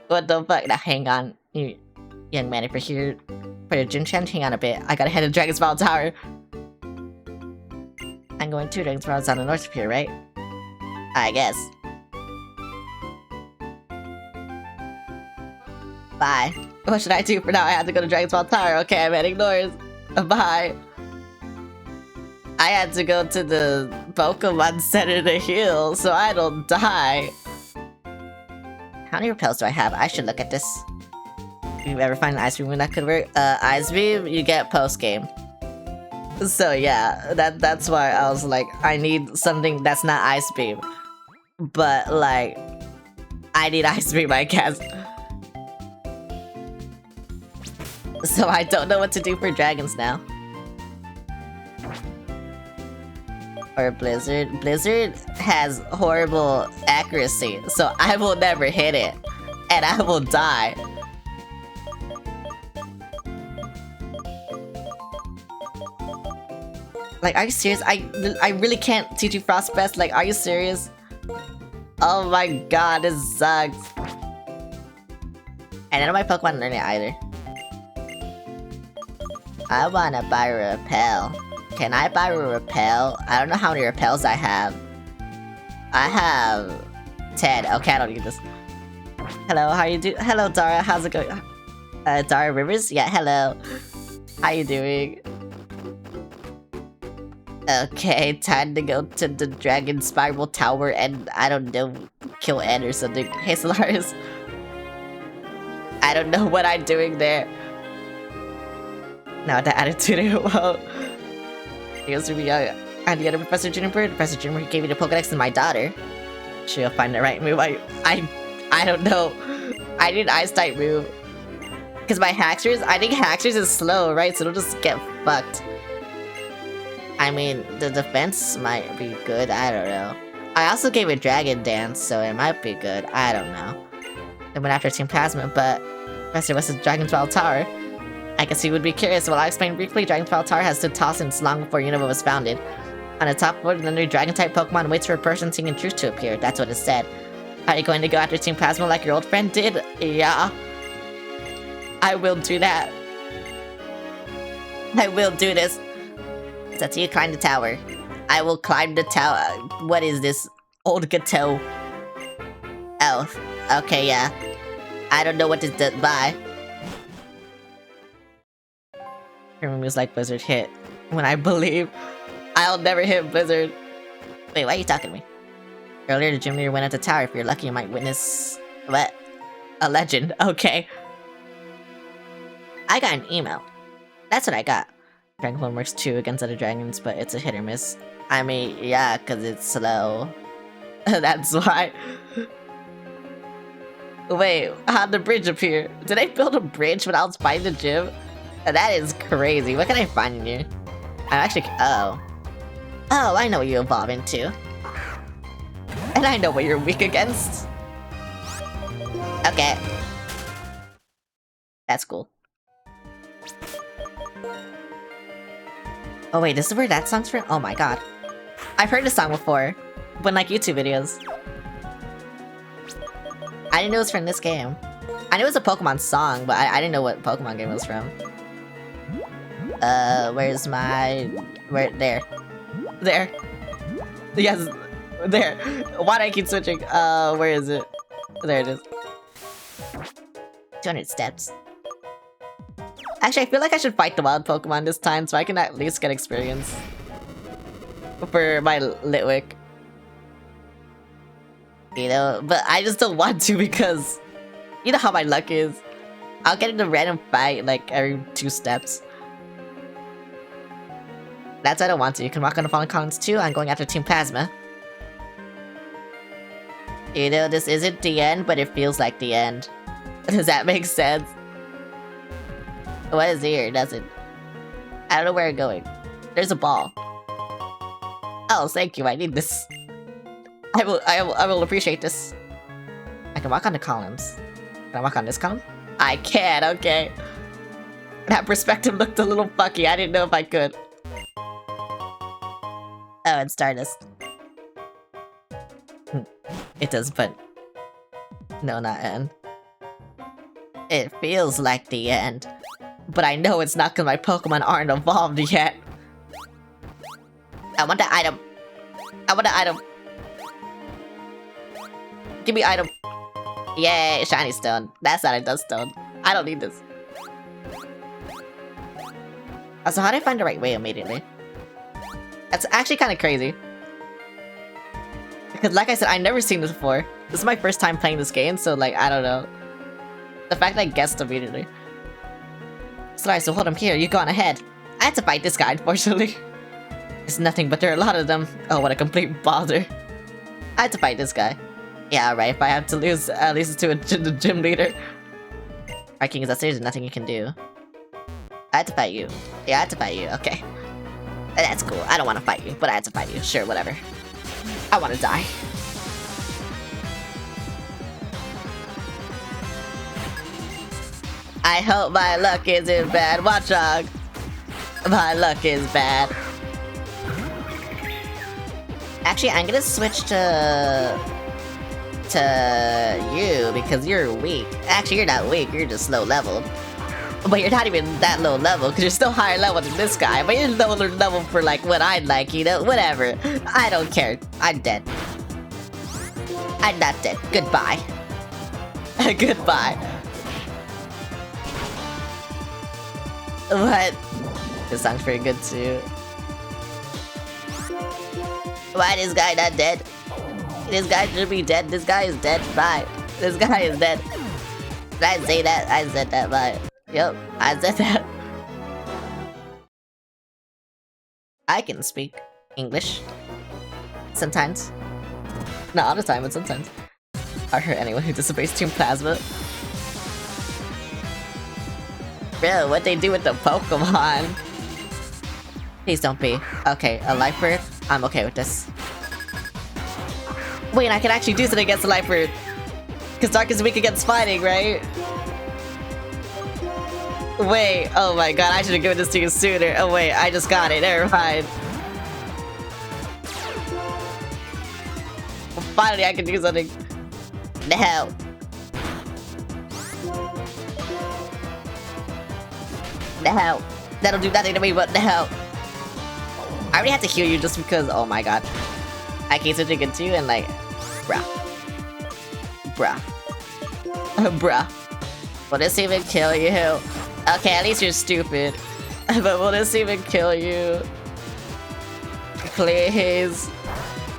Speaker 1: What the fuck? Now hang on. You young man, if you're here for the gym challenge, hang on a bit. I gotta head to Dragon Spiral Tower. I'm going to Dragon Spiral on the North Pier, right? I guess. Bye. What should I do for now? I have to go to Dragon Spiral Tower. Okay, I'm heading north. Bye. I had to go to the Pokemon Center to heal, so I don't die. How many repels do I have? I should look at this. If you ever find an Ice Beam that could work, Ice Beam, you get post-game. So yeah, that's why I was like, I need something that's not Ice Beam. But like, I need Ice Beam, I guess. So I don't know what to do for dragons now. Or Blizzard. Blizzard has horrible accuracy, so I will never hit it. And I will die. Like, are you serious? I really can't teach you Frost Best. Like, are you serious? Oh my god, this sucks. And none of my Pokemon learn it either. I wanna buy a Repel. Can I buy a Repel? I don't know how many Repels I have. I have 10. Okay, I don't need this. Hello, how you do? Hello, Dara. How's it going? Dara Rivers? Yeah, hello. How you doing? Okay, time to go to the Dragon Spiral Tower and, I don't know, kill Ed or something. Hey, Solaris. I don't know what I'm doing there. Now the attitude, well... He goes to be young. And the other Professor Juniper. Professor Juniper gave me the Pokedex to my daughter. She'll find the right move. I don't know. I need Ice type move. Because my Haxorus, I think Haxorus is slow, right? So it'll just get fucked. I mean, the defense might be good, I don't know. I also gave it Dragon Dance, so it might be good, I don't know. I went after Team Plasma, but Professor was the Dragon's Wild Tower. I guess you would be curious. Well, I'll explain briefly. Dragon's Wild Tower has stood tall since long before Unova was founded. On the top floor, the new Dragon-type Pokemon waits for a person seeking truth to appear. That's what it said. Are you going to go after Team Plasma like your old friend did? Yeah. I will do that. I will do this. It's up to you to climb the tower. I will climb the tower. What is this? Old Gateau. Oh. Okay, yeah. I don't know what this does. Bye. Your moves like Blizzard hit. When I believe I'll never hit Blizzard. Wait, why are you talking to me? Earlier, the gym leader went at the tower. If you're lucky, you might witness... What? A legend. Okay. I got an email. That's what I got. Dragonflame works too against other dragons, but it's a hit or miss. I mean, yeah, because it's slow. That's why. Wait, how'd the bridge appear? Did I build a bridge when I was fighting the gym? That is crazy. What can I find in here? I'm actually... Oh. Oh, I know what you evolve into. And I know what you're weak against. Okay. That's cool. Oh wait, this is where that song's from? Oh my god. I've heard this song before, but in like YouTube videos. I didn't know it was from this game. I knew it was a Pokemon song, but I didn't know what Pokemon game it was from. Where's my... Where? There. There. Yes, there. Why do I keep switching? Where is it? There it is. 200 steps. Actually, I feel like I should fight the wild Pokemon this time so I can at least get experience. For my Litwick. You know, but I just don't want to because... You know how my luck is. I'll get in a random fight like every 2 steps. That's why I don't want to. You can walk on the Fallen Columns too. I'm going after Team Plasma. You know, this isn't the end, but it feels like the end. Does that make sense? What is here? It doesn't. I don't know where I'm going. There's a ball. Oh, thank you. I need this. I will appreciate this. I can walk on the columns. Can I walk on this column? I can, okay. That perspective looked a little fucky. I didn't know if I could. Oh, it's Stardust. It does, but... No, not end. It feels like the end. But I know it's not because my Pokemon aren't evolved yet. I want the item. I want the item. Give me item. Yay, shiny stone. That's not a dust stone. I don't need this. Also, how do I find the right way immediately? That's actually kind of crazy. Because like I said, I've never seen this before. This is my first time playing this game, so like, I don't know. The fact that I guessed immediately. Sorry, so hold him here. You go on ahead. I had to fight this guy, unfortunately. It's nothing, but there are a lot of them. Oh, what a complete bother. I had to fight this guy. Yeah, alright. If I have to lose, at least to the gym leader. Our king is upstairs. There's nothing you can do. I had to fight you. Yeah, I had to fight you. Okay. That's cool. I don't want to fight you, but I had to fight you. Sure, whatever. I want to die. I hope my luck isn't bad. Watchog. My luck is bad. Actually, I'm gonna switch to you because you're weak. Actually, you're not weak. You're just low leveled. But you're not even that low level because you're still higher level than this guy. But you're lower level for like what I'd like, you know? Whatever. I don't care. I'm dead. I'm not dead. Goodbye. Goodbye. What? This song's pretty good too. Why this guy not dead? This guy should be dead. This guy is dead. Bye. This guy is dead. Did I say that? I said that. Bye. Yep, I said that. I can speak English. Sometimes. Not all the time, but sometimes. I hurt anyone who disobeys Team Plasma. Bro, what they do with the Pokemon? Please don't be. Okay, a Life Bird? I'm okay with this. Wait, I can actually do something against the Life Bird. Because Dark is weak against fighting, right? Wait, oh my god, I should have given this to you sooner. Oh wait, I just got it, never mind. Finally, I can do something. No. No. That'll do nothing to me, but no. I already have to heal you just because, oh my god. I keep switching into you and like, bruh. Bruh. Bruh. Will this even kill you? Okay, at least you're stupid. But will this even kill you? Please.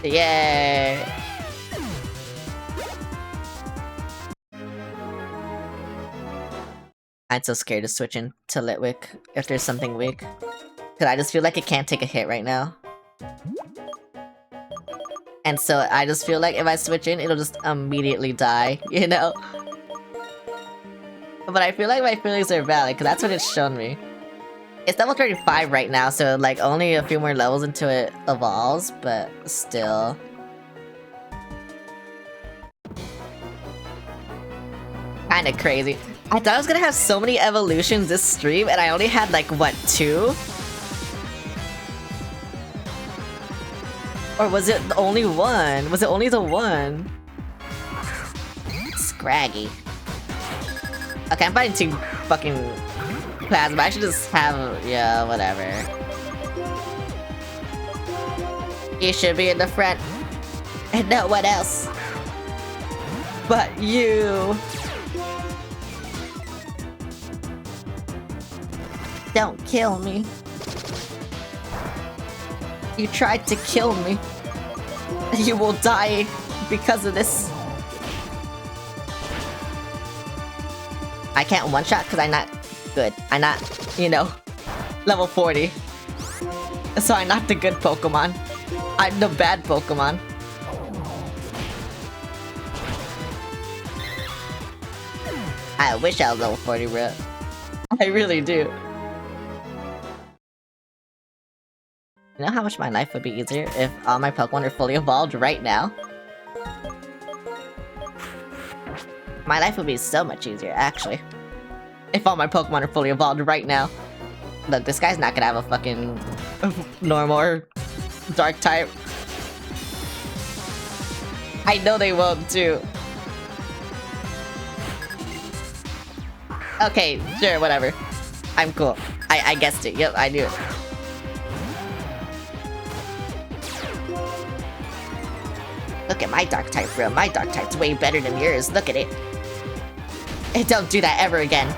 Speaker 1: Yay. I'm so scared to switch into Litwick if there's something weak. Cause I just feel like it can't take a hit right now. And so I just feel like if I switch in, it'll just immediately die, you know? But I feel like my feelings are valid, because that's what it's shown me. It's level 35 right now, so like only a few more levels until it evolves, but still. Kinda crazy. I thought I was gonna have so many evolutions this stream, and I only had like, what, 2? Or was it only 1? Was it only the 1? Scraggy. Okay, I'm fighting 2 fucking Plasma. I should just have... yeah, whatever. You should be in the front. And no one else. But you. Don't kill me. You tried to kill me. You will die because of this. I can't one-shot because I'm not good. I'm not, you know, level 40. So I'm not the good Pokemon. I'm the bad Pokemon. I wish I was level 40, bro. I really do. You know how much my life would be easier if all my Pokemon are fully evolved right now? My life would be so much easier, actually. If all my Pokemon are fully evolved right now. Look, this guy's not gonna have a fucking normal or dark type. I know they won't, too. Okay, sure, whatever. I'm cool. I guessed it. Yep, I knew it. Look at my dark type, bro. My dark type's way better than yours. Look at it. And don't do that ever again.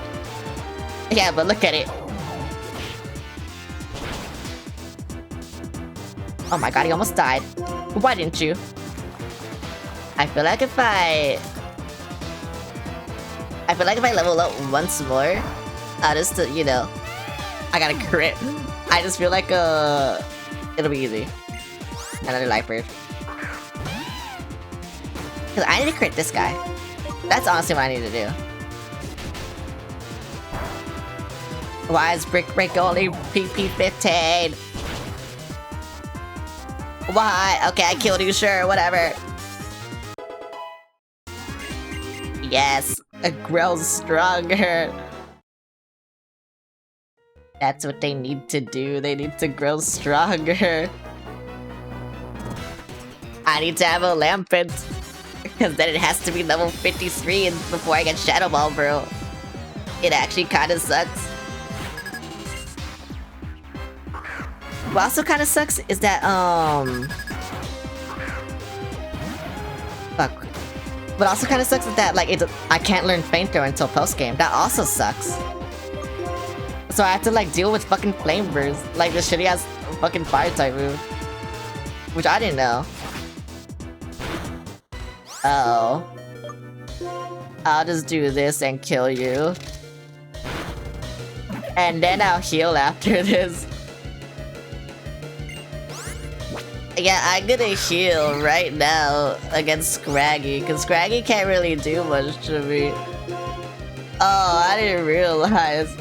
Speaker 1: Yeah, but look at it. Oh my god, he almost died. Why didn't you? I feel like if I level up once more, I'll just, you know, I got a crit. I just feel like, it'll be easy. Another Life Bird. Because I need to crit this guy. That's honestly what I need to do. Why is Brick Break only PP 15? Why? Okay, I killed you, sure, whatever. Yes, a grow's stronger. That's what they need to do. They need to grow stronger. I need to have a Lampent. Because then it has to be level 53 before I get Shadow Ball, bro. It actually kind of sucks. What also kind of sucks is that, fuck. What also kind of sucks is that, like, I can't learn Flame Thrower until post-game. That also sucks. So I have to, like, deal with fucking Flame Burst. Like, this shitty-ass fucking Fire-type move. Which I didn't know. Oh. I'll just do this and kill you. And then I'll heal after this. Yeah, I'm gonna heal right now against Scraggy, because Scraggy can't really do much to me. Oh, I didn't realize.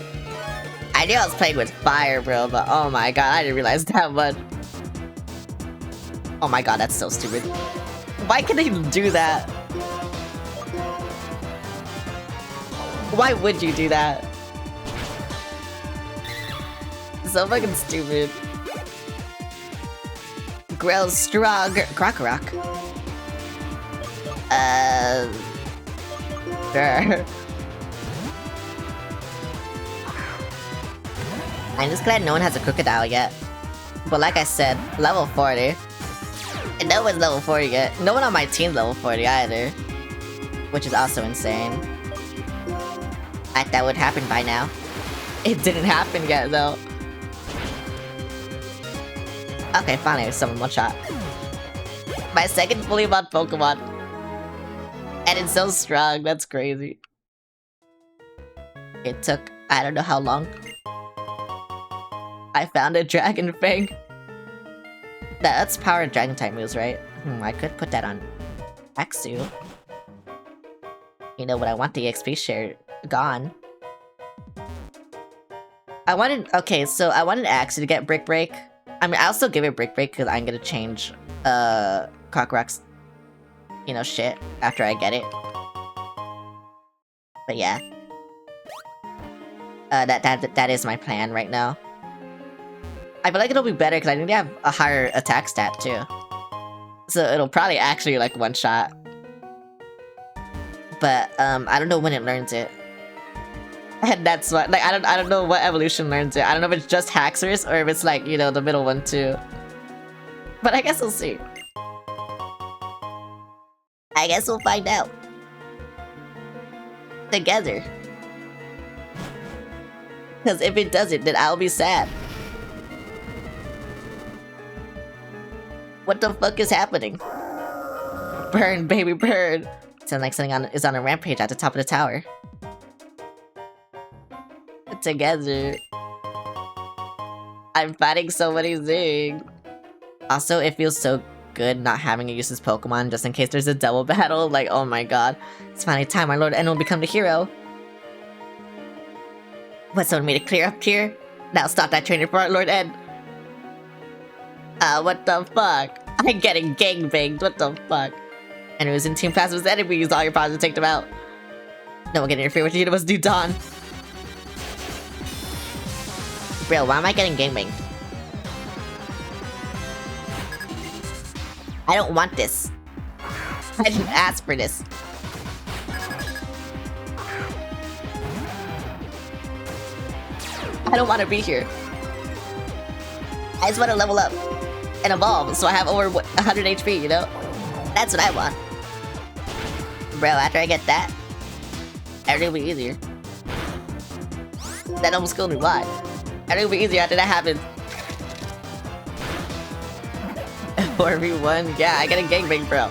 Speaker 1: I knew I was playing with fire, bro, but oh my god, I didn't realize that much. Oh my god, that's so stupid. Why can they do that? Why would you do that? So fucking stupid. Grow's strong. Krokorok. Sure. I'm just glad no one has a Crocodile yet. But like I said, level 40. And no one's level 40 yet. No one on my team's level 40 either. Which is also insane. I thought that would happen by now. It didn't happen yet though. Okay, finally someone one shot. My second fully evolved Pokemon. And it's so strong, that's crazy. It took, I don't know how long. I found a Dragon Fang. That's powered Dragon type moves, right? I could put that on Axu. You know what, I want the XP share gone. I wanted, okay, so I wanted Axu to get Brick Break. I mean, I'll still give it Brick Break because I'm gonna change Krokorok's, you know, shit after I get it. But yeah. That is my plan right now. I feel like it'll be better because I need to have a higher attack stat too. So it'll probably actually like one shot. But I don't know when it learns it. And that's what, like, I don't know what evolution learns it. I don't know if it's just Haxorus or if it's like, you know, the middle one too. But I guess we'll see. I guess we'll find out. Together. Because if it doesn't, then I'll be sad. What the fuck is happening? Burn, baby, burn. Sounds like something is on a rampage at the top of the tower. Together. I'm fighting so many things. Also, it feels so good not having a useless Pokemon just in case there's a double battle. Like, oh my god. It's finally time our Lord N will become the hero. What, someone made it clear up here? Now stop that training for our Lord N. What the fuck? I'm getting gangbanged, what the fuck? And it was in Team Plasma's enemy, use all your powers to take them out. No one can interfere with the Universe New Dawn. Bro, why am I getting gangbanged? I don't want this. I didn't ask for this. I don't want to be here. I just want to level up and evolve so I have over 100 HP, you know? That's what I want. Bro, after I get that, everything will be easier. That almost killed me, why? Everything will be easier after that happens. 4v1? Yeah, I got a gangbang, bro.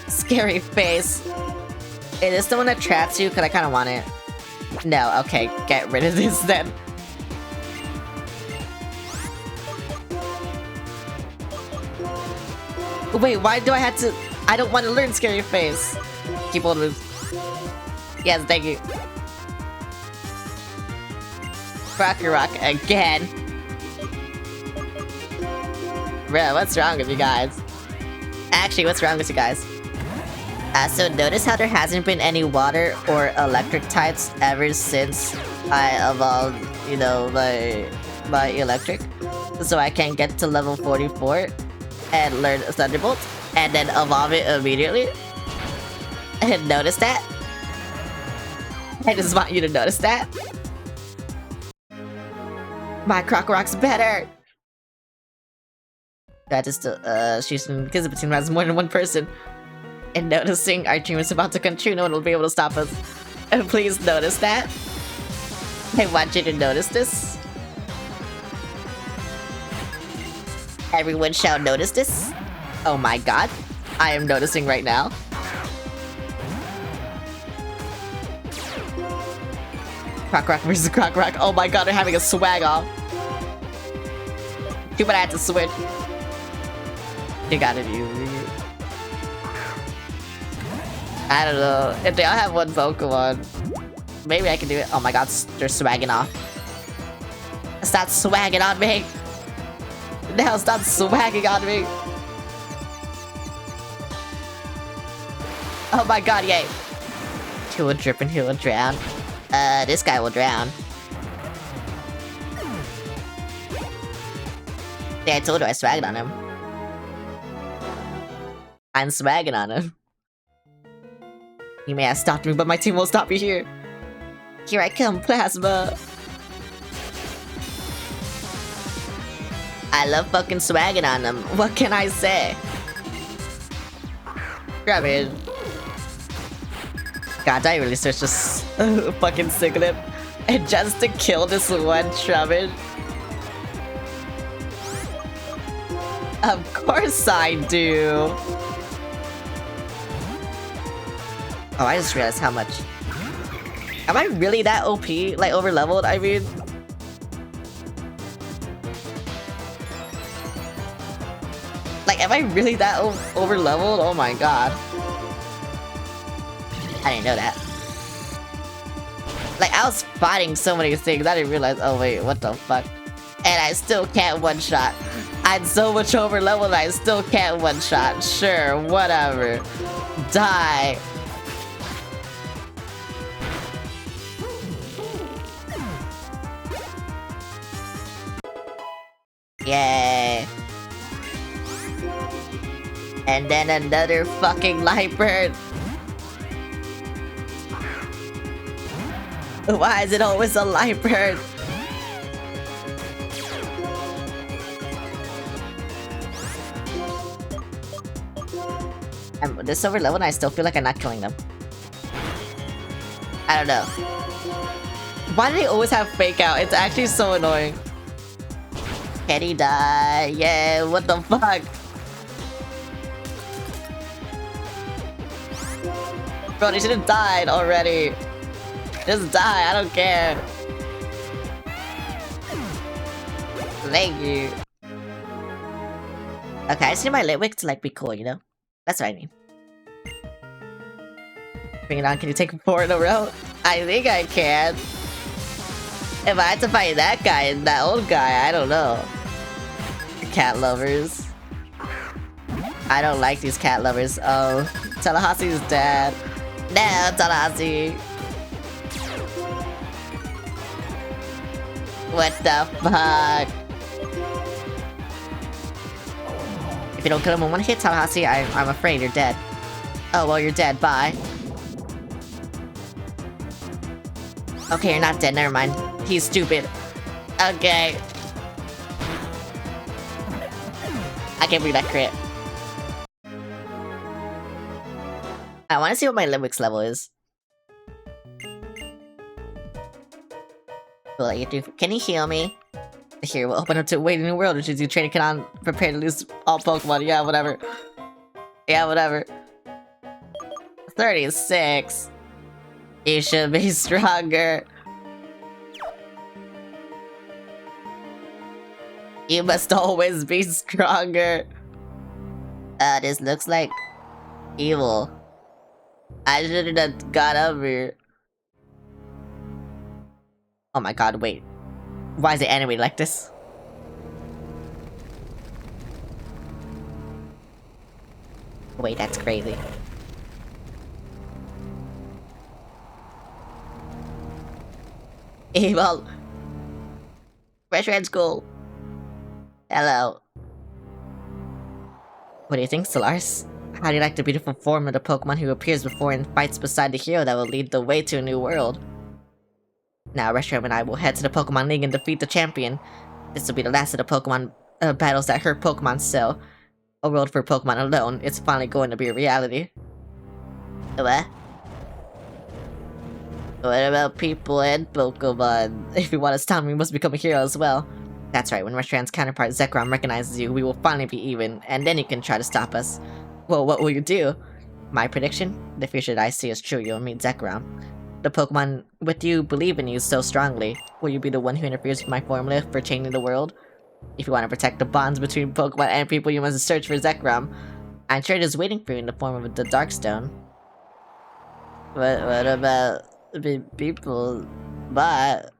Speaker 1: Scary face. Is this the one that traps you? Cause I kinda want it. No, okay, get rid of this then. Wait, why do I have to? I don't want to learn Scary Face. Keep on moves. Yes, thank you. Krokorok again. Bro, what's wrong with you guys? Actually, what's wrong with you guys? So notice how there hasn't been any water or electric types ever since I evolved, you know, my electric. So I can get to level 44 and learn Thunderbolt and then evolve it immediately. And notice that? I just want you to notice that. My Krokorok's better! That is still, she's because between has more than one person. And noticing our dream is about to come true, no one will be able to stop us. And please notice that. I want you to notice this. Everyone shall notice this. Oh my god. I am noticing right now. Krokorok versus Krokorok. Oh my god, they're having a swag off. Too bad I had to switch. You gotta do. I don't know. If they all have one Pokemon, maybe I can do it. Oh my god, they're swagging off. Stop swagging on me. Now stop swagging on me. Oh my god, yay. He will drip and he will drown. This guy will drown. Yeah, I told you I swagged on him. I'm swagging on him. You may have stopped me, but my team won't stop you here. Here I come, Plasma. I love fucking swagging on them. What can I say? Grab it. God, I really searched this fucking Siglip. And just to kill this one Trubbish. Of course I do. Oh, I just realized how much. Am I really that OP? Like, over leveled, I mean? Like, am I really that over leveled? Oh my god. I didn't know that. Like, I was fighting so many things, I didn't realize, oh wait, what the fuck? And I still can't one-shot. I'm so much over leveled, I still can't one-shot. Sure, whatever. Die. Yay. And then another fucking light bird. Why is it always a light bird? I'm this over level and I still feel like I'm not killing them. I don't know. Why do they always have fake out? It's actually so annoying. Can he die? Yeah, what the fuck? Bro, they should have died already. Just die, I don't care. Thank you. Okay, I just need my Litwick to like be cool, you know? That's what I need. Bring it on, can you take 4 in a row? I think I can. If I had to fight that guy and that old guy, I don't know. Cat lovers. I don't like these cat lovers. Oh, Tallahassee's dead. No, Tallahassee. What the fuck? If you don't kill him in one hit, Tallahassee, I'm afraid you're dead. Oh, well, you're dead. Bye. Okay, you're not dead. Never mind. He's stupid. Okay. I can't believe that crit. I want to see what my Litwick's level is. Will you do? Can you heal me? Here, we'll open up to a waiting new world, which is you training Kanon, prepare to lose all Pokemon. Yeah, whatever. Yeah, whatever. 36. You should be stronger. You must always be stronger. This looks like evil. I shouldn't have got over here. Oh my god, wait. Why is it animated like this? Wait, that's crazy. Evil. Restaurant school. Hello. What do you think, Solaris? How do you like the beautiful form of the Pokemon who appears before and fights beside the hero that will lead the way to a new world? Now, Reshiram and I will head to the Pokemon League and defeat the champion. This will be the last of the Pokemon battles that hurt Pokemon Cell. A world for Pokemon alone. It's finally going to be a reality. What? What about people and Pokemon? If you want to stop me, you must become a hero as well. That's right, when Restauran's counterpart Zekrom recognizes you, we will finally be even, and then you can try to stop us. Well, what will you do? My prediction? The future that I see is true, you'll meet Zekrom. The Pokemon with you believe in you so strongly. Will you be the one who interferes with my formula for changing the world? If you want to protect the bonds between Pokemon and people, you must search for Zekrom. I'm sure it is waiting for you in the form of the Darkstone. What about the people? But...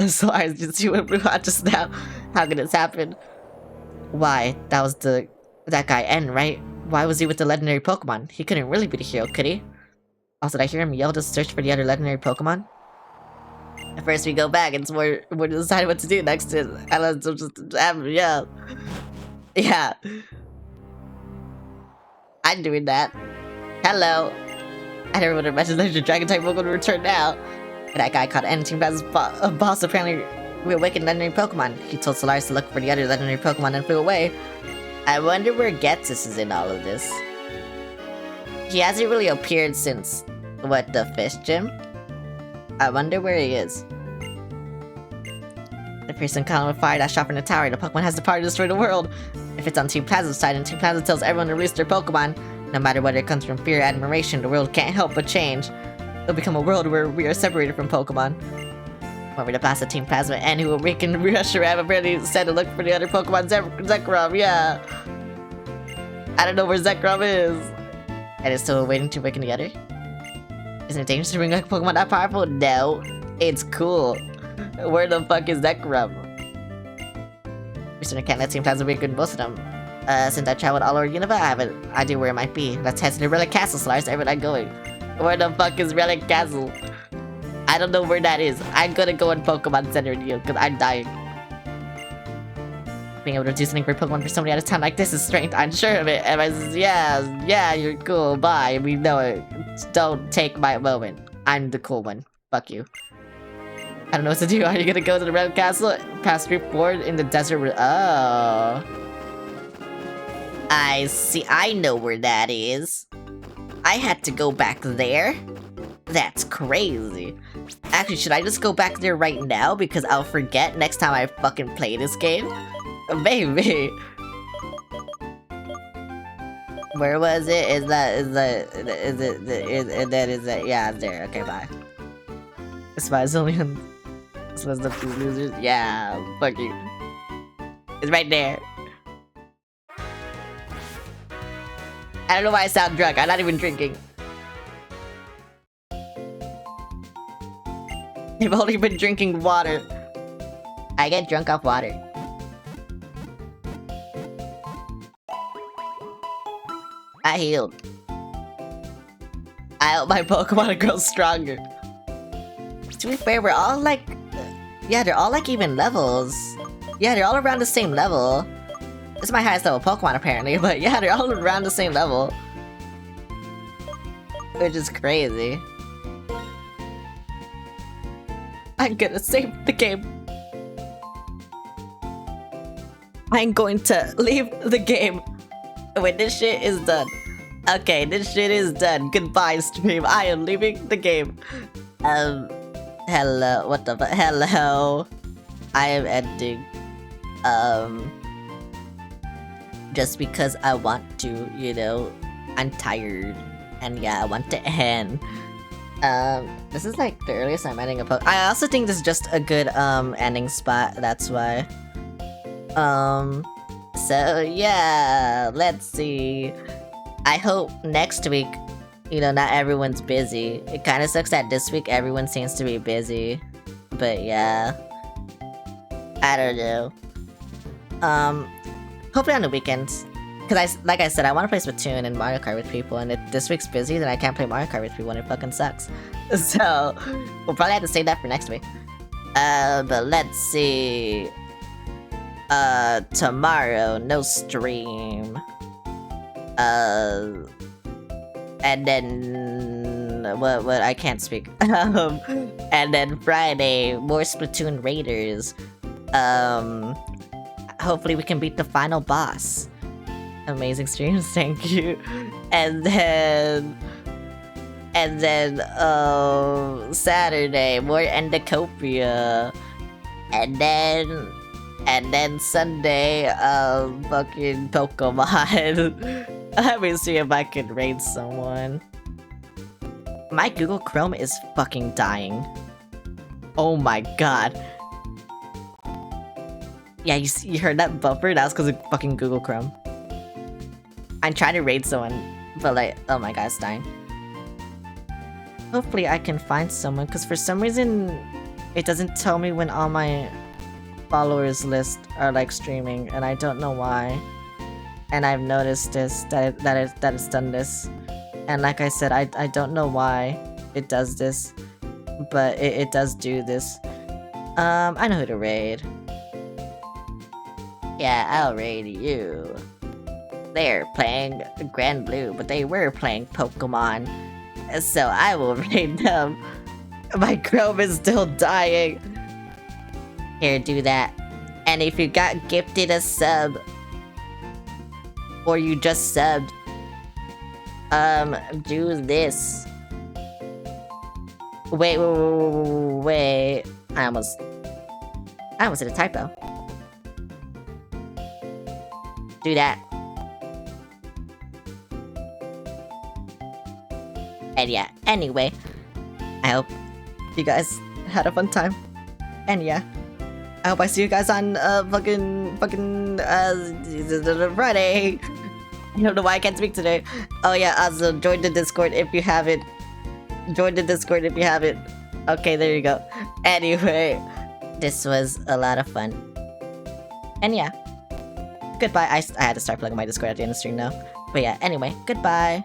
Speaker 1: So I just you and Blue just now. How could this happen? Why? That was that guy N, right? Why was he with the legendary Pokemon? He couldn't really be the hero, could he? Also, did I hear him yell to search for the other legendary Pokemon? At first we go back and we're deciding what to do next and let's just yeah. Yeah. I'm doing that. Hello. I never would have imagined there's a dragon type Pokemon to return now. That guy caught N Team Plazma's boss apparently reawakened legendary Pokemon. He told Solaris to look for the other legendary Pokemon and flew away. I wonder where Ghetsis is in all of this. He hasn't really appeared since, what, the Fish Gym? I wonder where he is. The person column of fire that shot from the tower, the Pokemon has the power to destroy the world. If it's on Team Plasma's side and Team Plasma tells everyone to release their Pokemon, no matter whether it comes from fear or admiration, the world can't help but change. It'll become a world where we are separated from Pokemon. When we're the boss of Team Plasma and who will awaken Reshiram apparently said to look for the other Pokemon Zekrom, yeah. I don't know where Zekrom is. And it's still waiting to awaken the other? Isn't it dangerous to bring a Pokemon that powerful? No. It's cool. Where the fuck is Zekrom? We certainly can't let Team Plasma awaken both of them. Since I traveled all over Unova, I have an idea where it might be. Let's head to the Relic Castle, Solaris. Everyone going. Where the fuck is Relic Castle? I don't know where that is. I'm gonna go in Pokemon Center with you, because I'm dying. Being able to do something for Pokemon for somebody at a time like this is strength. I'm sure of it. And I says, yeah, you're cool. Bye. We know it. Don't take my moment. I'm the cool one. Fuck you. I don't know what to do. Are you gonna go to the Relic Castle? Past Route 4 in the desert? Oh. I see. I know where that is. I had to go back there? That's crazy. Actually, should I just go back there right now? Because I'll forget next time I fucking play this game? Maybe. Where was it? Is that, yeah, it's there. Okay, bye. It's fine, it's only on... This was the losers? Yeah, fuck you. It's right there. I don't know why I sound drunk. I'm not even drinking. I've only been drinking water. I get drunk off water. I healed. I help my Pokemon grow stronger. To be fair, we're all like... Yeah, they're all like even levels. Yeah, they're all around the same level. This is my highest level Pokemon apparently, but yeah, they're all around the same level. Which is crazy. I'm gonna save the game. I'm going to leave the game when this shit is done. Okay, this shit is done. Goodbye, stream. I am leaving the game. Hello. What the fuck? Hello. I am ending. Just because I want to, you know, I'm tired. And yeah, I want to end. This is like the earliest I'm ending a post. I also think this is just a good, ending spot, that's why. So yeah, let's see. I hope next week, you know, not everyone's busy. It kind of sucks that this week everyone seems to be busy. But yeah. I don't know. Hopefully on the weekends. Because Because like I said, I want to play Splatoon and Mario Kart with people, and if this week's busy, then I can't play Mario Kart with people, and it fucking sucks. So, we'll probably have to save that for next week. But let's see. Tomorrow, no stream. And then what I can't speak. And then Friday, more Splatoon Raiders. Hopefully we can beat the final boss. Amazing streams, thank you. And then Saturday, more Endocopia. And then Sunday, fucking Pokemon. Let me see if I can raid someone. My Google Chrome is fucking dying. Oh my god. Yeah, you heard that bumper? That was because of fucking Google Chrome. I'm trying to raid someone, but like, oh my god, it's dying. Hopefully I can find someone, because for some reason, it doesn't tell me when all my followers list are like streaming, and I don't know why. And I've noticed this, that it's done this. And like I said, I don't know why it does this, but it does do this. I know who to raid. Yeah, I'll raid you. They're playing Grand Blue, but they were playing Pokemon. So I will raid them. My Chrome is still dying. Here, do that. And if you got gifted a sub, or you just subbed, do this. Wait. I almost hit a typo. Do that. And yeah, anyway, I hope you guys had a fun time. And yeah, I hope I see you guys on fucking Friday. I don't know why I can't speak today. Oh yeah, also join the Discord if you haven't. Join the Discord if you haven't. Okay, there you go. Anyway, this was a lot of fun. And yeah, goodbye. I had to start plugging my Discord at the end of the stream now. But yeah, anyway, goodbye.